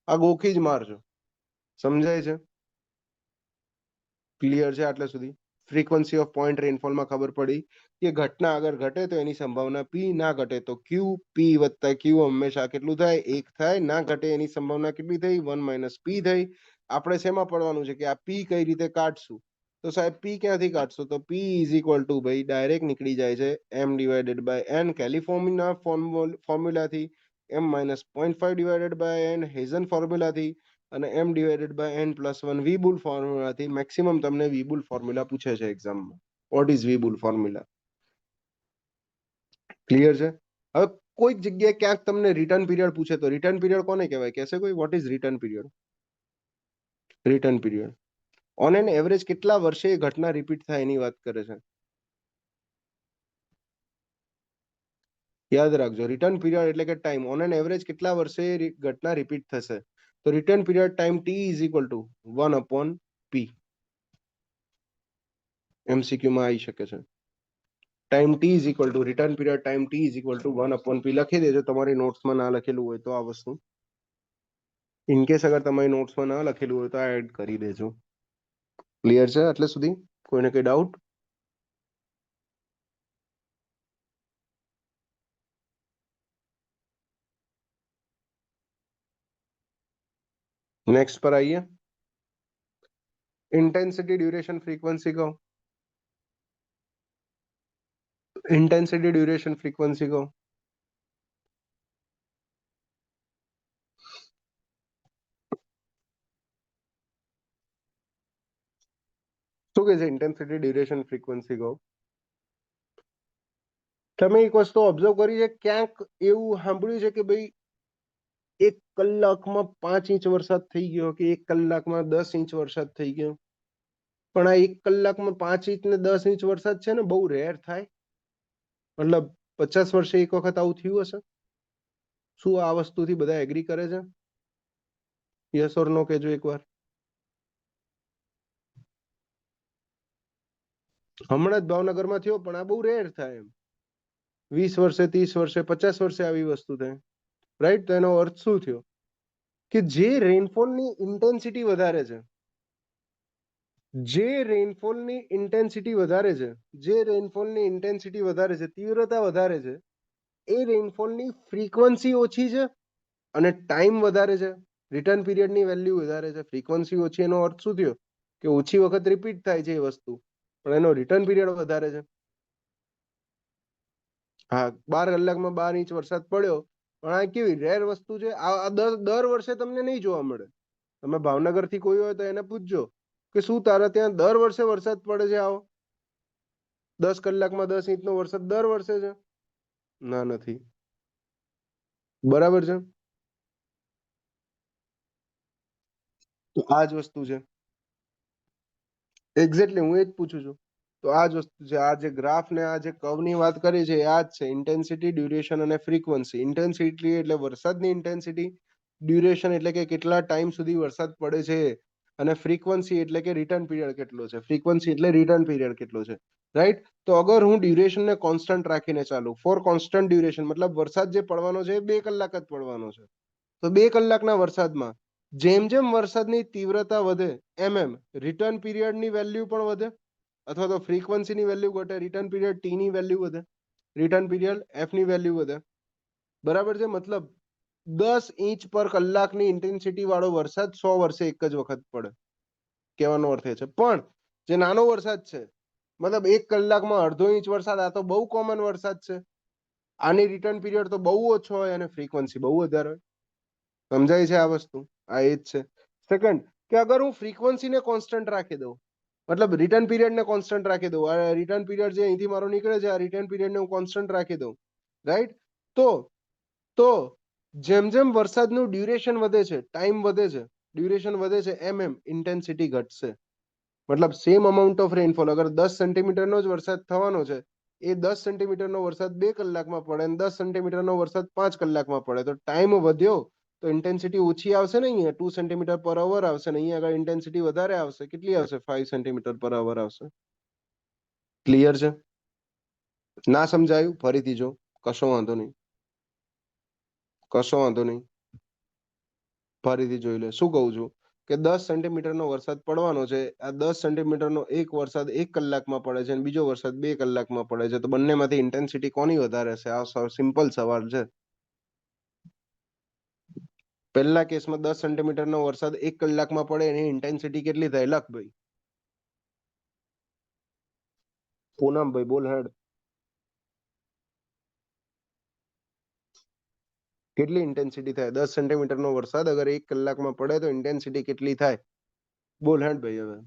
આ ગોખી જ મારજો. સમજાય છે? ક્લિયર છે આટલે સુધી? ફ્રીક્વન્સી ઓફ પોઈન્ટ રેનફોલમાં ખબર પડી કે ઘટના અગર ઘટે તો એની સંભાવના પી, ના ઘટે તો ક્યુ. પી વત્તા ક્યુ હંમેશા કેટલું થાય? 1 થાય. ના ઘટે એની સંભાવના કેટલી થઈ? 1 - પી થઈ. આપણે શેમાં પડવાનું છે કે આ પી કઈ રીતે કાઢશું? તો સાહેબ પી ક્યાંથી કાઢશો? તો પી ઇઝ ઇક્વલ ટુ ભાઈ ડાયરેક્ટ નીકળી જાય છે m ડિવાઇડેડ બાય n કેલિફોર્મના ફોર્મ્યુલાથી, m - 0.5 divided by n Hazen ફોર્મ્યુલાથી, અને m divided by n plus 1 Weibull ફોર્મ્યુલાથી. મેક્સિમમ તમને વીબુલ ફોર્મ્યુલા પૂછે છે એક્ઝામમાં. What is Weibull formula? Clear છે? હવે કોઈક જગ્યાએ ક્યાંક તમને રિટર્ન પીરિયડ પૂછે તો રિટર્ન પીરિયડ કોને કહેવાય? કહેશે કોઈ? What is return period? Return period on an average કેટલા વર્ષે એ ઘટના રિપીટ થાય એની વાત કરે છે. યાદ રાખજો, રિટર્ન પીરિયડ એટલે કે ટાઈમ. ઓન એન એવરેજ કેટલા વર્ષે ઘટના રિપીટ થશે? તો return period time T is equal two 1/p. MCQ માં આવી શકે છે. Time T is equal two return period time T is equal two 1/p. લખી દેજો તમારી નોટ્સમાં ના લખેલું હોય તો આ વસ્તુ. ઇનકેસ અગર તમારી નોટ્સમાં ના લખેલું હોય તો આ એડ કરી દેજો. ક્લિયર છે એટલે સુધી? કોઈને કઈ ડાઉટ? नेक्स्ट पर आइए, इंटेंसिटी ड्यूरेशन फ्रीक्वेंसी को, इंटेंसिटी ड्यूरेशन फ्रीक्वेंसी को શું કહે છે? ઇન્ટેન્સિટી ડ્યુરેશન ફ્રીક્વન્સી કહો. તમે એક વસ્તુ ઓબ્ઝર્વ કરી છે, ક્યાંક એવું સાંભળ્યું છે કે ભાઈ 1 કલાકમાં 5 ઇંચ વરસાદ થઈ ગયો કે 1 કલાકમાં 10 ઇંચ વરસાદ થઈ ગયો? પણ આ 1 કલાકમાં 5 ઇંચ ને 10 ઇંચ વરસાદ છે ને બહુ રેર થાય. મતલબ 50 વર્ષે એક વખત આવું થયું હશે. શું આ વસ્તુથી બધા એગ્રી કરે છે? યસ ઓર નો કહેજો એકવાર. હમણાં જ ભાવનગરમાં થયો, પણ આ બહુ રેર થાય. એમ 20 વર્ષે, 30 વર્ષે, 50 વર્ષે આવી વસ્તુ થાય. રાઈટ? તો એનો અર્થ શું થયો? કે જે રેનફોલની ઇન્ટેન્સિટી વધારે છે, જે રેનફોલની ઇન્ટેન્સિટી વધારે છે, જે રેનફોલની ઇન્ટેન્સિટી વધારે છે, તીવ્રતા વધારે છે, એ રેનફોલની ફ્રીક્વન્સી ઓછી છે અને ટાઈમ વધારે છે. રિટર્ન પીરિયડની વેલ્યુ વધારે છે, ફ્રીક્વન્સી ઓછી. એનો અર્થ શું થયો? કે ઓછી વખત રિપીટ થાય છે એ વસ્તુ, પણ એનો રિટર્ન પીરિયડ વધારે છે. હા, 12 કલાકમાં 12 ઇંચ વરસાદ પડ્યો, પણ આ કેવી રેર વસ્તુ છે. આ દર વર્ષે તમને નહીં જોવા મળે. તમે ભાવનગર થી કોઈ હોય તો એને પૂછજો કે શું તારા ત્યાં દર વર્ષે વરસાદ પડે છે આવો 10 કલાકમાં 10 ઇંચનો વરસાદ દર વર્ષે છે? ના, નથી. બરાબર છે. તો આ જ વસ્તુ છે. એક્ઝેક્ટલી હું એ જ પૂછું છું. તો આ જ વસ્તુ છે. આ જે ગ્રાફ ને આ જે કર્વની વાત કરી છે આ જ છે. ઇન્ટેન્સિટી, ડ્યુરેશન અને ફ્રીક્વન્સી. ઇન્ટેન્સિટી એટલે વરસાદની ઇન્ટેન્સિટી, ડ્યુરેશન એટલે કે કેટલા ટાઈમ સુધી વરસાદ પડે છે, અને ફ્રીક્વન્સી એટલે કે રિટર્ન પીરિયડ કેટલો છે. ફ્રીક્વન્સી એટલે રિટર્ન પીરિયડ કેટલો છે. રાઈટ? તો અગર હું ડ્યુરેશનને કોન્સ્ટન્ટ રાખીને ચાલુ, ફોર કોન્સ્ટન્ટ ડ્યુરેશન, મતલબ વરસાદ જે પડવાનો છે એ 2 કલાક જ પડવાનો છે. તો 2 કલાકના વરસાદમાં જેમ જેમ વરસાદની તીવ્રતા વધે એમ રિટર્ન પીરિયડની વેલ્યુ પણ વધે, અથવા તો ફ્રીક્વન્સીની વેલ્યુ ઘટે, રિટર્ન પીરિયડ ટી ની વેલ્યુ વધે, રિટર્ન પીરિયડ એફ ની વેલ્યુ વધે. બરાબર છે? મતલબ 10 ઇંચ પર કલાકની ઇન્ટેન્સિટી વાળો વરસાદ 100 વર્ષે એક જ વખત પડે. કહેવાનો અર્થ એ છે. પણ જે નાનો વરસાદ છે, મતલબ 1 કલાકમાં અડધો ઇંચ વરસાદ, આ તો બહુ કોમન વરસાદ છે. આની રિટર્ન પીરિયડ તો બહુ ઓછો હોય અને ફ્રીક્વન્સી બહુ વધારે હોય. સમજાય છે આ વસ્તુ? આ એ જ છે. સેકન્ડ, કે અગર હું ફ્રીક્વન્સીને કોન્સ્ટન્ટ રાખી દઉં, મતલબ રિટર્ન પીરિયડને કોન્સ્ટન્ટ રાખી દઉં, આ રિટર્ન પીરિયડ જે અહીંથી મારો નીકળે છે, આ રિટર્ન પીરિયડને હું કોન્સ્ટન્ટ રાખી દઉં, રાઈટ? તો જેમ જેમ વરસાદનું ડ્યુરેશન વધે છે, ટાઈમ વધે છે, ડ્યુરેશન વધે છે, એમ ઇન્ટેન્સિટી ઘટશે. મતલબ સેમ અમાઉન્ટ ઓફ રેનફોલ, અગર 10 સેન્ટીમીટરનો જ વરસાદ થવાનો છે, એ 10 સેન્ટીમીટરનો વરસાદ 2 કલાકમાં પડે અને 10 સેન્ટીમીટરનો વરસાદ 5 કલાકમાં પડે, તો ટાઈમ વધ્યો તો ઇન્ટેન્સિટી ઓછી આવશે ને. અહીંયા 2 સેન્ટીમીટર પર અવર આવશે ને અહીંયા આગળ ઇન્ટેન્સિટી વધારે આવશે. કેટલી આવશે? 5 સેન્ટીમીટર પર અવર આવશે. ક્લિયર છે? ના સમજાયું? ફરીથી જો, કશો વાંધો નહીં, કશો વાંધો નહીં, ફરીથી જોઈ લે. શું કહું છું કે 10 સેન્ટીમીટરનો વરસાદ પડવાનો છે, આ 10 સેન્ટીમીટરનો એક વરસાદ 1 કલાકમાં પડે છે અને બીજો વરસાદ 2 કલાકમાં પડે છે, તો બંનેમાંથી ઇન્ટેન્સિટી કોની વધારે છે? આ સિમ્પલ સવાલ છે. પહેલા કેસમાં 10 સેન્ટીમીટરનો વરસાદ 1 કલાકમાં પડે, એની ઇન્ટેન્સિટી કેટલી થાય? લખ ભાઈ. પૂનમભાઈ બોલ હેડ. કેટલી ઇન્ટેન્સિટી થાય? 10 સેન્ટીમીટરનો વરસાદ અગર 1 કલાકમાં પડે તો ઇન્ટેન્સિટી કેટલી થાય? બોલ હેડ ભાઈ. હવે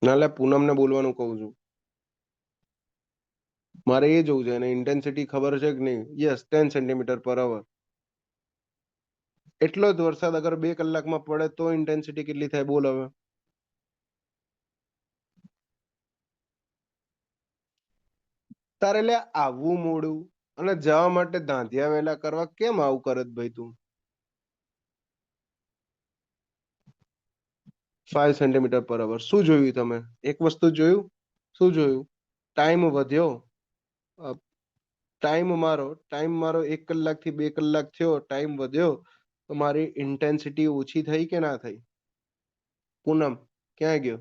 નાલે પૂનમને બોલવાનું કહું છું. મારે એ જોવું છે, અને ઇન્ટેન્સિટી ખબર છે કે નહીં? યસ, 10 સેન્ટીમીટર પર અવર. એટલો જ વરસાદ અગર 2 કલાકમાં પડે તો ઇન્ટેન્સિટી કેટલી થાય? બોલ હવે. તારે લે આવવું મોડું અને જવા માટે ધાંધિયા વેલા કરવા કેમ આવું કરત ભાઈ તું? 5 સેન્ટીમીટર પર અવર. શું જોયું તમે? એક વસ્તુ જોયું. શું જોયું? ટાઈમ વધ્યો. ટાઈમ મારો 1 કલાકથી 2 કલાક થયો, ટાઈમ વધ્યો, તો મારી ઇન્ટેન્સિટી ઓછી થઈ કે ના થઈ? પૂનમ ક્યાં ગયો?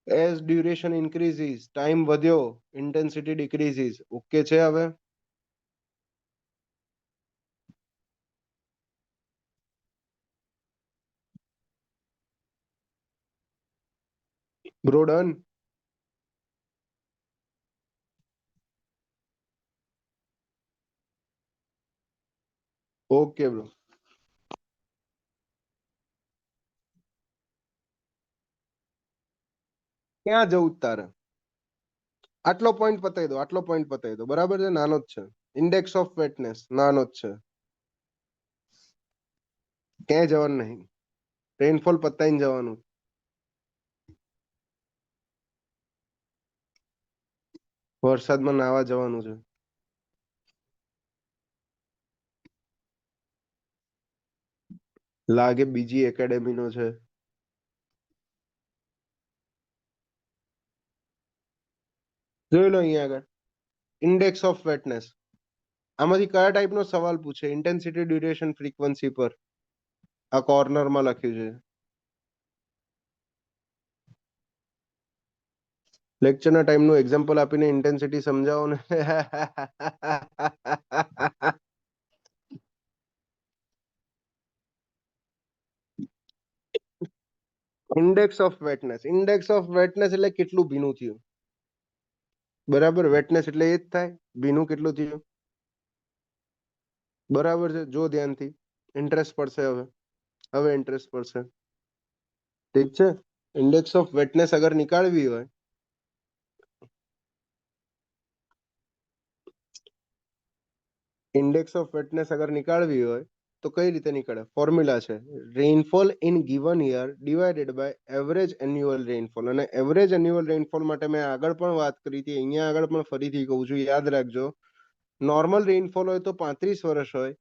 એઝ ડ્યુરેશન ઇન્ક્રીઝીસ, ટાઈમ વધ્યો, ઇન્ટેન્સિટી ડિક્રીઝીસ. ઓકે છે હવે? Bro done. Okay bro. ક્યાં જવું તારે? આટલો પોઈન્ટ પતાવી દો, આટલો પોઈન્ટ પતાવી દો. બરાબર છે? નાનો જ છે. ઇન્ડેક્સ ઓફ વેટનેસ નાનો જ છે. ક્યાંય જવાનું નહીં. રેનફોલ પતાઈને જવાનું. વરસાદમાં નાવા જવાનું છે. લાગે બીજી એકેડેમીનો છે. જોઈ લો અહીંયા આગળ ઇન્ડેક્સ ઓફ વેટનેસ. આમાંથી કયા ટાઈપનો સવાલ પૂછે? ઇન્ટેન્સિટી, ડ્યુરેશન, ફ્રીક્વન્સી પર. આ કોર્નરમાં લખ્યું છે. લેક્ચરના ટાઈમનું એક્ઝામ્પલ આપીને ઇન્ટેન્સિટી સમજાવો ને. Index of wetness. Index of wetness એટલે કેટલું ભીનું થયું. બરાબર? વેટનેસ એટલે એ જ થાય, ભીનું કેટલું થયું. બરાબર છે? જો ધ્યાનથી. ઇન્ટરેસ્ટ પડશે હવે. હવે ઇન્ટરેસ્ટ પડશે. ઠીક છે? ઇન્ડેક્સ ઓફ વેટનેસ અગર નીકાળવી હોય, ઇન્ડેક્સ ઓફ વેટનેસ અગર નીકાળવી હોય તો કઈ રીતે નીકળે? ફોર્મ્યુલા છે rainfall in given year divided by average annual rainfall. અને એવરેજ એન્યુઅલ રેનફોલ માટે મેં આગળ પણ વાત કરી હતી, અહીંયા આગળ પણ ફરીથી કહું છું, યાદ રાખજો. નોર્મલ રેનફોલ હોય તો 35 વર્ષ હોય,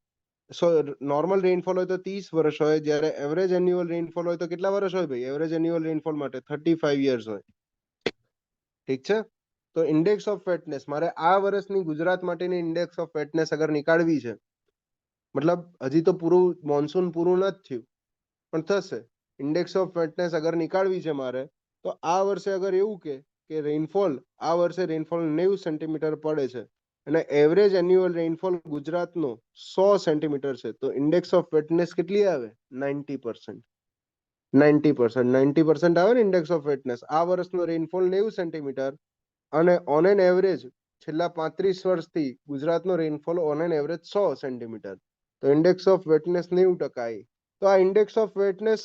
નોર્મલ રેનફોલ હોય તો 30 વર્ષ હોય, જ્યારે એવરેજ એન્યુઅલ રેનફોલ હોય તો કેટલા વર્ષ હોય ભાઈ? એવરેજ એન્યુઅલ રેનફોલ માટે 35 યર્સ હોય. ઠીક છે? તો ઇન્ડેક્સ ઓફ વેટનેસ મારે આ વર્ષની ગુજરાત માટેની ઇન્ડેક્સ ઓફ વેટનેસ અગર નીકાળવી છે, મતલબ હજી તો પૂરું મોન્સૂન પૂરું નથી થયું પણ થશે. ઇન્ડેક્સ ઓફ વેટનેસ અગર નીકાળવી છે મારે, તો આ વર્ષે અગર એવું કે રેનફોલ આ વર્ષે રેનફોલ 90 સેન્ટીમીટર પડે છે અને એવરેજ એન્યુઅલ રેનફોલ ગુજરાતનો 100 સેન્ટીમીટર છે, તો ઇન્ડેક્સ ઓફ વેટનેસ કેટલી આવે? 90%. 90% આવે ને ઇન્ડેક્સ ઓફ વેટનેસ. આ વર્ષનો રેનફોલ 90 સેન્ટીમીટર અને ઓન એન એવરેજ છેલ્લા 35 વર્ષથી ગુજરાતનો rainfall on an average 100 centimetre, તો ઇન્ડેક્સ ઓફ વેટનેસ 90% આવી. તો આ ઇન્ડેક્સ ઓફ વેટનેસ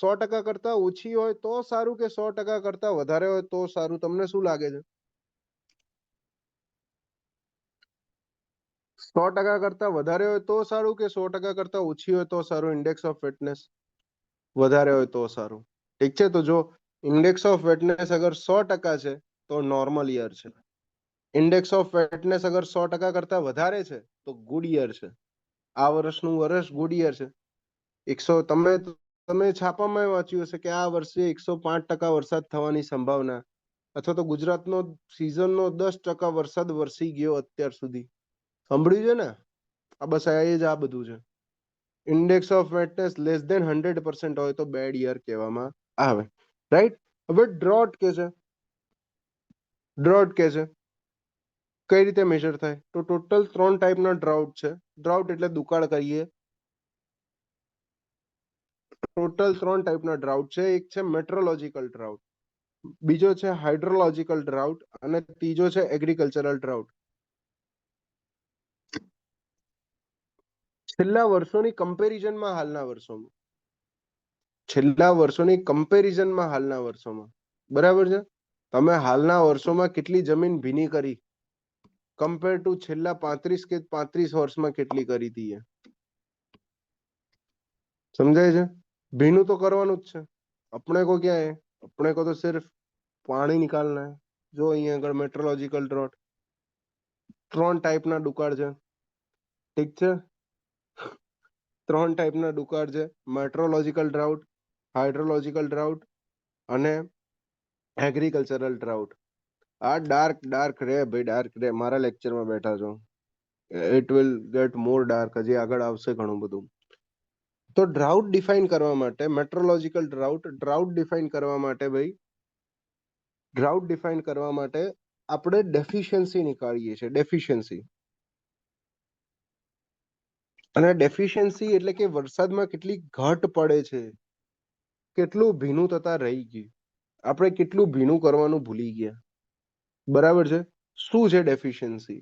100% કરતા ઓછી હોય તો સારું કે 100% કરતા વધારે હોય તો સારું? તમને શું લાગે છે? 100% કરતા વધારે હોય તો સારું કે 100% કરતા ઓછી હોય તો સારું? ઇન્ડેક્સ ઓફ વેટનેસ વધારે હોય તો સારું. ઠીક છે? તો જો ઇન્ડેક્સ ઓફ વેટનેસ અગર 100% છે તો નોર્મલ યર છે. ઇન્ડેક્સ ઓફ વેટનેસ અગર 100% કરતા વધારે છે તો ગુડ યર છે. આ વર્ષનું વર્ષ ગુડ યર છે. તમે છાપામાં વાંચ્યું હશે કે આ વર્ષે 105% વરસાદ થવાની સંભાવના, અથવા તો ગુજરાતનો સિઝનનો 10% વરસાદ વરસી ગયો અત્યાર સુધી. સાંભળ્યું છે ને? આ બસ આ જ આ બધું છે. ઇન્ડેક્સ ઓફ વેટનેસ લેસ દેન 100% હોય તો બેડ યર કહેવામાં આવે, રાઈટ? હવે ડ્રોટ કે છે, ડ્રોટ કે છે કઈ રીતે મેજર થાય? તો ટોટલ 3 ટાઈપના ડ્રાઉટ છે. ડ્રાઉટ એટલે દુકાળ કહીએ. ટોટલ 3 ટાઈપના ડ્રાઉટ છે. એક છે મેટ્રોલોજીકલ ડ્રાઉટ, બીજો છે હાઇડ્રોલોજીકલ ડ્રાઉટ અને ત્રીજો છે એગ્રીકલ્ચરલ ડ્રાઉટ. છેલ્લા વર્ષોની કમ્પેરિઝનમાં હાલના વર્ષોમાં, છેલ્લા વર્ષોની કમ્પેરિઝનમાં હાલના વર્ષોમાં, બરાબર છે? તમે હાલના વર્ષોમાં કેટલી જમીન ભીની કરી કમ્પેર ટુ છેલ્લા 35 વર્ષમાં કેટલી કરી હતી? સમજાય છે? ભીનું તો કરવાનું જ છે. अपने को क्या है, अपने को तो सिर्फ पानी निकालना है. जो અહીંયા આગળ મેટ્રોલોજીકલ ડ્રોટ 3 ટાઈપના દુકાળ છે, ઠીક છે? 3 ટાઈપના દુકાળ છે, મેટ્રોલોજીકલ ડ્રાઉટ, હાઇડ્રોલોજીકલ ડ્રાઉટ અને એગ્રીકલ્ચરલ ડ્રાઉટ. આ ડાર્ક રે ભાઈ, ડાર્ક રે. મારા લેક્ચરમાં બેઠા છો, it will get more dark. હજી આગળ આવશે ઘણું બધું. તો ડ્રાઉટ ડિફાઇન કરવા માટે, મેટ્રોલોજીકલ ડ્રાઉટ ડિફાઇન કરવા માટે ભાઈ, ડ્રાઉટ ડિફાઇન કરવા માટે આપણે ડેફિશિયન્સી નીકાળીએ છીએ, ડેફિશિયન્સી. અને ડેફિશિયન્સી એટલે કે વરસાદમાં કેટલી ઘટ પડે છે, કેટલું ભીનું થતા રહી ગયું, આપણે કેટલું ભીનું કરવાનું ભૂલી ગયા, બરાબર છે? શું છે deficiency?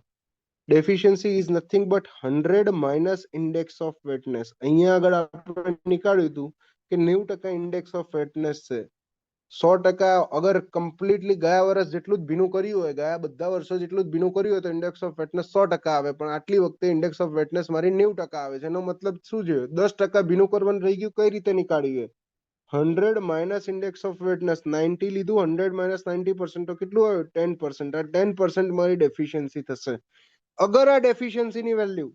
Deficiency is nothing but 100 minus index of wetness. અહીંયા આગળ આપણે નીકાળ્યું હતું કે 90% ઇન્ડેક્સ ઓફ વેટનેસ છે. 100% અગર કમ્પ્લીટલી ગયા વર્ષ જેટલું જ ભીનું કર્યું હોય, ગયા બધા વર્ષો જેટલું જ ભીનું કર્યું હોય તો ઇન્ડેક્સ ઓફ વેટનેસ 100% આવે. પણ આટલી વખતે ઇન્ડેક્સ ઓફ વેટનેસ મારી 90% આવે છે. એનો મતલબ શું છે? 10% ભીનું કરવાનું રહી ગયું. કઈ રીતે નીકાળ્યું? 100 માઇનસ ઇન્ડેક્સ ઓફ વેટનેસ, 90 લીધું, 100 માઇનસ 90% તો કેટલું આવ્યું? 10%. આ 10% મારી ડેફિશિયન્સી થશે. અગર આ ડેફિશિયન્સીની વેલ્યુ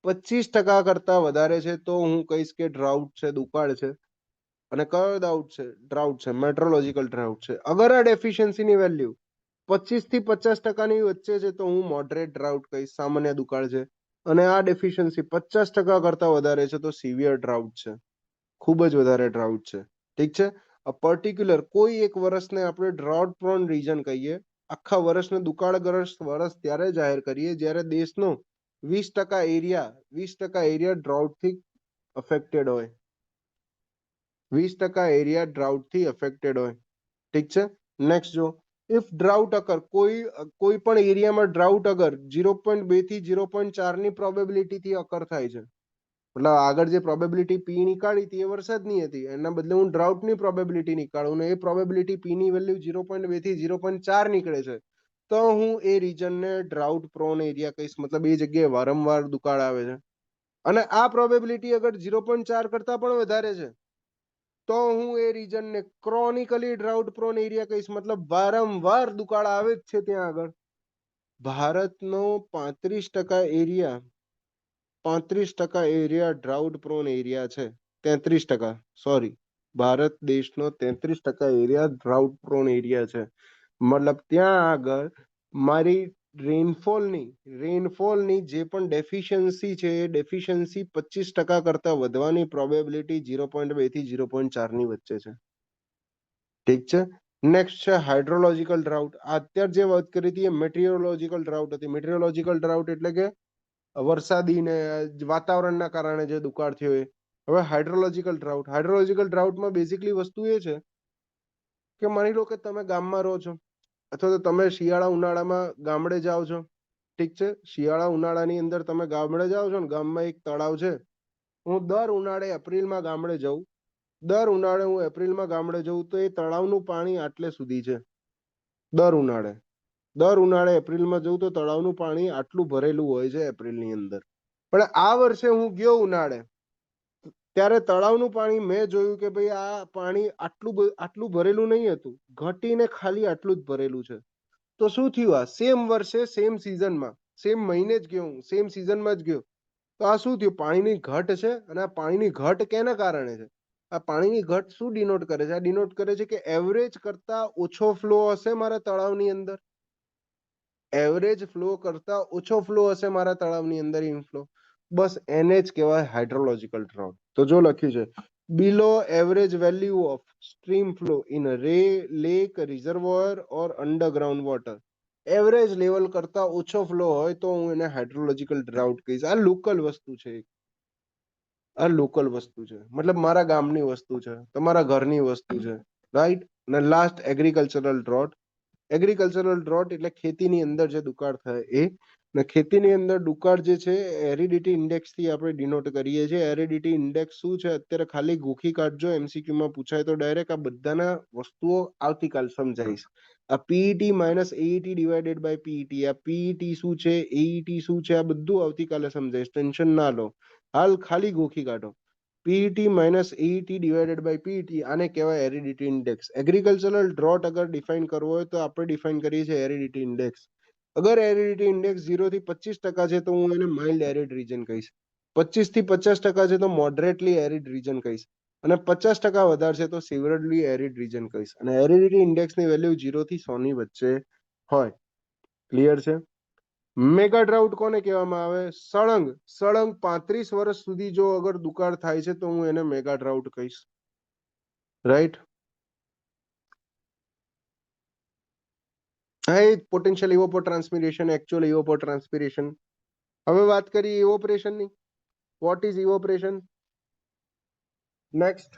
25% કરતા વધારે છે તો હું કહીશ કે ડ્રાઉટ છે, દુકાળ છે. અને કયો ડાઉટ છે? ડ્રાઉટ છે, મેટ્રોલોજીકલ ડ્રાઉટ છે. અગર આ ડેફિશિયન્સીની વેલ્યુ 25 થી 50% વચ્ચે છે તો હું મોડરેટ ડ્રાઉટ કહીશ, સામાન્ય દુકાળ છે. અને આ ડેફિશિયન્સી 50% કરતા વધારે છે તો સિવિયર ડ્રાઉટ છે, ખૂબ જ વધારે ડ્રાઉટ છે. ઠીક છે? આ પર્ટિક્યુલર કોઈ એક વર્ષને આપણે ડ્રાઉટ પ્રોન રીજન કહીએ. આખા વર્ષને દુકાળગ્રસ્ત વર્ષ ત્યારે જાહેર કરીએ જ્યારે દેશનો 20% એરિયા ડ્રાઉટથી અફેક્ટેડ હોય. 20% એરિયા ડ્રાઉટથી અફેક્ટેડ હોય. ઠીક છે? નેક્સ્ટ જો, ઇફ ડ્રાઉટ અકર, કોઈ પણ એરિયામાં ડ્રાઉટ અગર 0.2 થી 0.4 ની પ્રોબેબિલિટીથી અકર થાય છે, મતલબ આગળ જે પ્રોબેબિલિટી પી નીકાળી હતી એ વરસાદની હતી, એના બદલે હું ડ્રાઉટની પ્રોબેબિલિટી નીકાળું ને એ પ્રોબેબિલિટી પી ની વેલ્યુ 0.2 થી 0.4 નીકળે છે તો હું એ રીજનને ડ્રાઉટ પ્રોન એરિયા કહીશ. મતલબ એ જગ્યાએ વારંવાર દુકાળ આવે છે. અને આ પ્રોબેબિલિટી અગર 0.4 કરતા પણ વધારે છે તો હું એ રીજનને ક્રોનિકલી ડ્રાઉટ પ્રોન એરિયા કહીશ. મતલબ વારંવાર દુકાળ આવે જ છે ત્યાં આગળ. ભારતનો 35% એરિયા ડ્રાઉટ પ્રોન એરિયા છે. 33%, સોરી, ભારત દેશનો 33% એરિયા ડ્રાઉટ પ્રોન એરિયા છે. મતલબ ત્યાં આગળ મારી રેનફોલની જે પણ ડેફિશિયન્સી છે એ ડેફિશિયન્સી 25% કરતા વધવાની પ્રોબેબિલિટી 0.2 થી 0.4 ની વચ્ચે છે. ઠીક છે? નેક્સ્ટ છે હાઇડ્રોલોજીકલ ડ્રાઉટ. અત્યારે જે વાત કરી હતી એ મેટીરિયોલોજીકલ ડ્રાઉટ હતી. મેટીરિયોલોજીકલ ડ્રાઉટ એટલે કે વરસાદી ને વાતાવરણના કારણે જે દુકાળ થયો એ. હવે હાઇડ્રોલોજીકલ ડ્રાઉટમાં બેઝિકલી વસ્તુ એ છે કે માની લો કે તમે ગામમાં રહો છો અથવા તો તમે શિયાળા ઉનાળામાં ગામડે જાઓ છો. ઠીક છે? શિયાળા ઉનાળાની અંદર તમે ગામડે જાઓ છો ને, ગામમાં એક તળાવ છે. હું દર ઉનાળે એપ્રિલમાં ગામડે જઉં, તો એ તળાવનું પાણી આટલે સુધી છે. દર ઉનાળે એપ્રિલમાં જઉં તો તળાવનું પાણી આટલું ભરેલું હોય છે એપ્રિલની અંદર. પણ આ વર્ષે હું ગયો ઉનાળે ત્યારે તળાવનું પાણી મેં જોયું કે ભાઈ આ પાણી આટલું ભરેલું નહીં હતું, ઘટીને ખાલી આટલું જ ભરેલું છે. તો શું થયું? આ સેમ વર્ષે સેમ સિઝનમાં સેમ મહિને જ ગયો, સેમ સિઝનમાં જ ગયો તો આ શું થયું? પાણીની ઘટ છે. અને આ પાણીની ઘટ કેના કારણે છે? આ પાણીની ઘટ શું ડિનોટ કરે છે? આ ડિનોટ કરે છે કે એવરેજ કરતા ઓછો ફ્લો હશે મારા તળાવની અંદર. એવરેજ ફ્લો કરતા ઓછો ફ્લો હશે મારા તળાવની અંદર ઇનફ્લો, બસ એને જ કહેવાય હાઇડ્રોલોજિકલ ડ્રાઉટ. તો જો લખ્યું છે below average value of stream flow in river lake reservoir or underground water, average level કરતા ઓછો ફ્લો હોય તો હું એને હાઇડ્રોલોજિકલ ડ્રાઉટ કહીશ. આ લોકલ વસ્તુ છે, આ લોકલ વસ્તુ છે, મતલબ મારા ગામની વસ્તુ છે, તમારા ઘરની વસ્તુ છે, રાઈટ. અને last agricultural drought. Agricultural drought એટલે ખેતીની અંદર જે દુકાળ થાય એ. ને ખેતીની અંદર દુકાળ જે છે એરિડિટી ઇન્ડેક્સ થી આપણે ડિનોટ કરીએ છીએ. એરિડિટી ઇન્ડેક્સ શું છે અત્યારે ખાલી ગોખી કાઢજો, એમસીક્યુ માં પૂછાય તો ડાયરેક્ટ. આ બધાના વસ્તુઓ આવતીકાલ સમજાઈશ. આ PET minus AET divided by PET, આ પીઈટી શું છે, એઈટી શું છે, આ બધું આવતીકાલે સમજાઈશ, ટેન્શન ના લો. હાલ ખાલી ગોખી કાઢો. PET minus AET divided by PET, આને કહેવાય એરિડિટી ઇન્ડેક્સ. એગ્રીકલ્ચરલ ડ્રોટ અગર ડિફાઇન કરવો હોય તો આપણે ડિફાઇન કરીએ છીએ એરિડિટી ઇન્ડેક્સ. અગર એરિડિટી ઇન્ડેક્સ 0 થી 25% છે તો હું એને માઇલ્ડ એરિડ રીજન કહીશ. 25 થી 50% છે તો મોડરેટલી એરિડ રીજન કહીશ. અને 50% વધારે છે તો સિવરલી એરિડ રીજન કહીશ. અને એરિડિટી ઇન્ડેક્સની વેલ્યુ 0 થી 100 ની વચ્ચે હોય. ક્લિયર છે? મેગા ડ્રાઉટ કોને કહેવામાં આવે? સળંગ સળંગ 35 વર્ષ સુધી જો અગર દુકાળ થાય છે તો હું એને મેગા ડ્રાઉટ કહીશ. રાઈટ. હા, એ પોટેન્શિયલ ઇવોપોટ્રાન્સપિરેશન, એકચ્યુઅલ ઇવોપોટ્રાન્સપિરેશન. હવે વાત કરીએ ઇવોપરેશનની. What is evaporation? Next.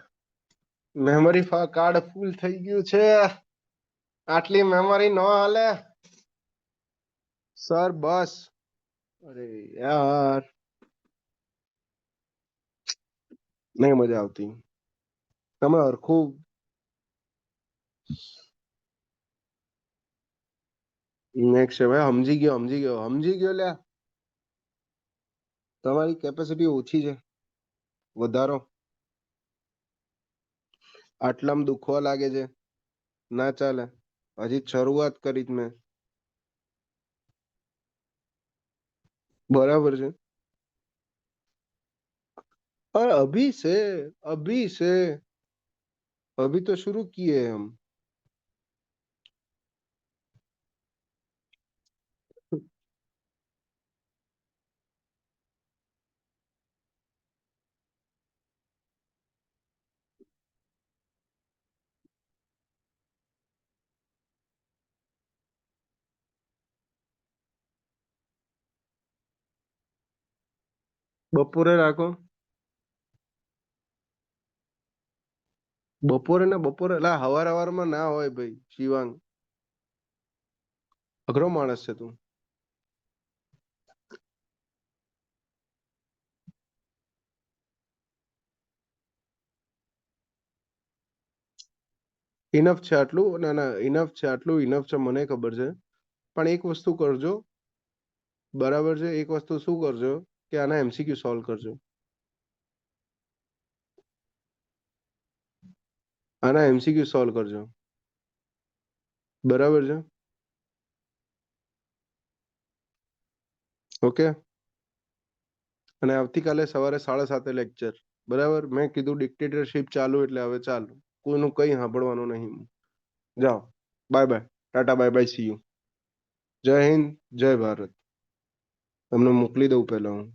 Memory card full થઈ ગયું છે, આટલી મેમરી ન હાલે સર, બસ. અરે યાર, નહીં મજા આવતી. તમે હરખું નેક્સ્ટ છે ભાઈ. સમજી ગયો લ્યા. તમારી કેપેસિટી ઓછી છે, વધારો. આટલામાં દુખવા લાગે છે, ના ચાલે. હજી શરૂઆત કરી જ મેં. બરાબર છે. और अभी से अभी तो शुरू किए हम. બપોરે રાખો. બપોરે ને બપોરે લા હવારમાં ના હોય ભાઈ. શિવાંગ, અઘરો માણસ છે તું. ઇનફ છે આટલું. ના ના, ઇનફ છે આટલું, ઇનફ છે, મને ખબર છે. પણ એક વસ્તુ કરજો, બરાબર છે? એક વસ્તુ શું કરજો કે આના એમસીક્યુ સોલ્વ કરજો. આના એમસીક્યુ સોલ્વ કરજો, બરાબર છે? ઓકે. અને આવતીકાલે સવારે 7:30 લેક્ચર, બરાબર? મેં કીધું ડિક્ટેટરશીપ ચાલુ એટલે હવે ચાલુ. કોઈનું કઈ સાંભળવાનું નહીં. જાઓ, bye bye, Tata, bye bye, C you. જય હિન્દ, જય ભારત. તમને મોકલી દઉં પહેલા હું.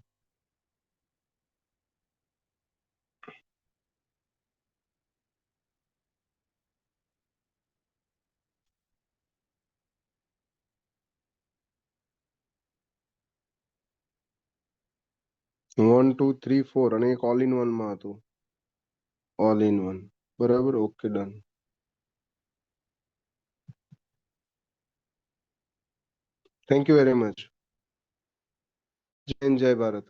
વન ટુ થ્રી ફોર અને એક ઓલ ઇન વન માં હતું. ઓલ ઇન વન, બરાબર. Okay, done. Thank you very much. જય હિન્દ, જય ભારત.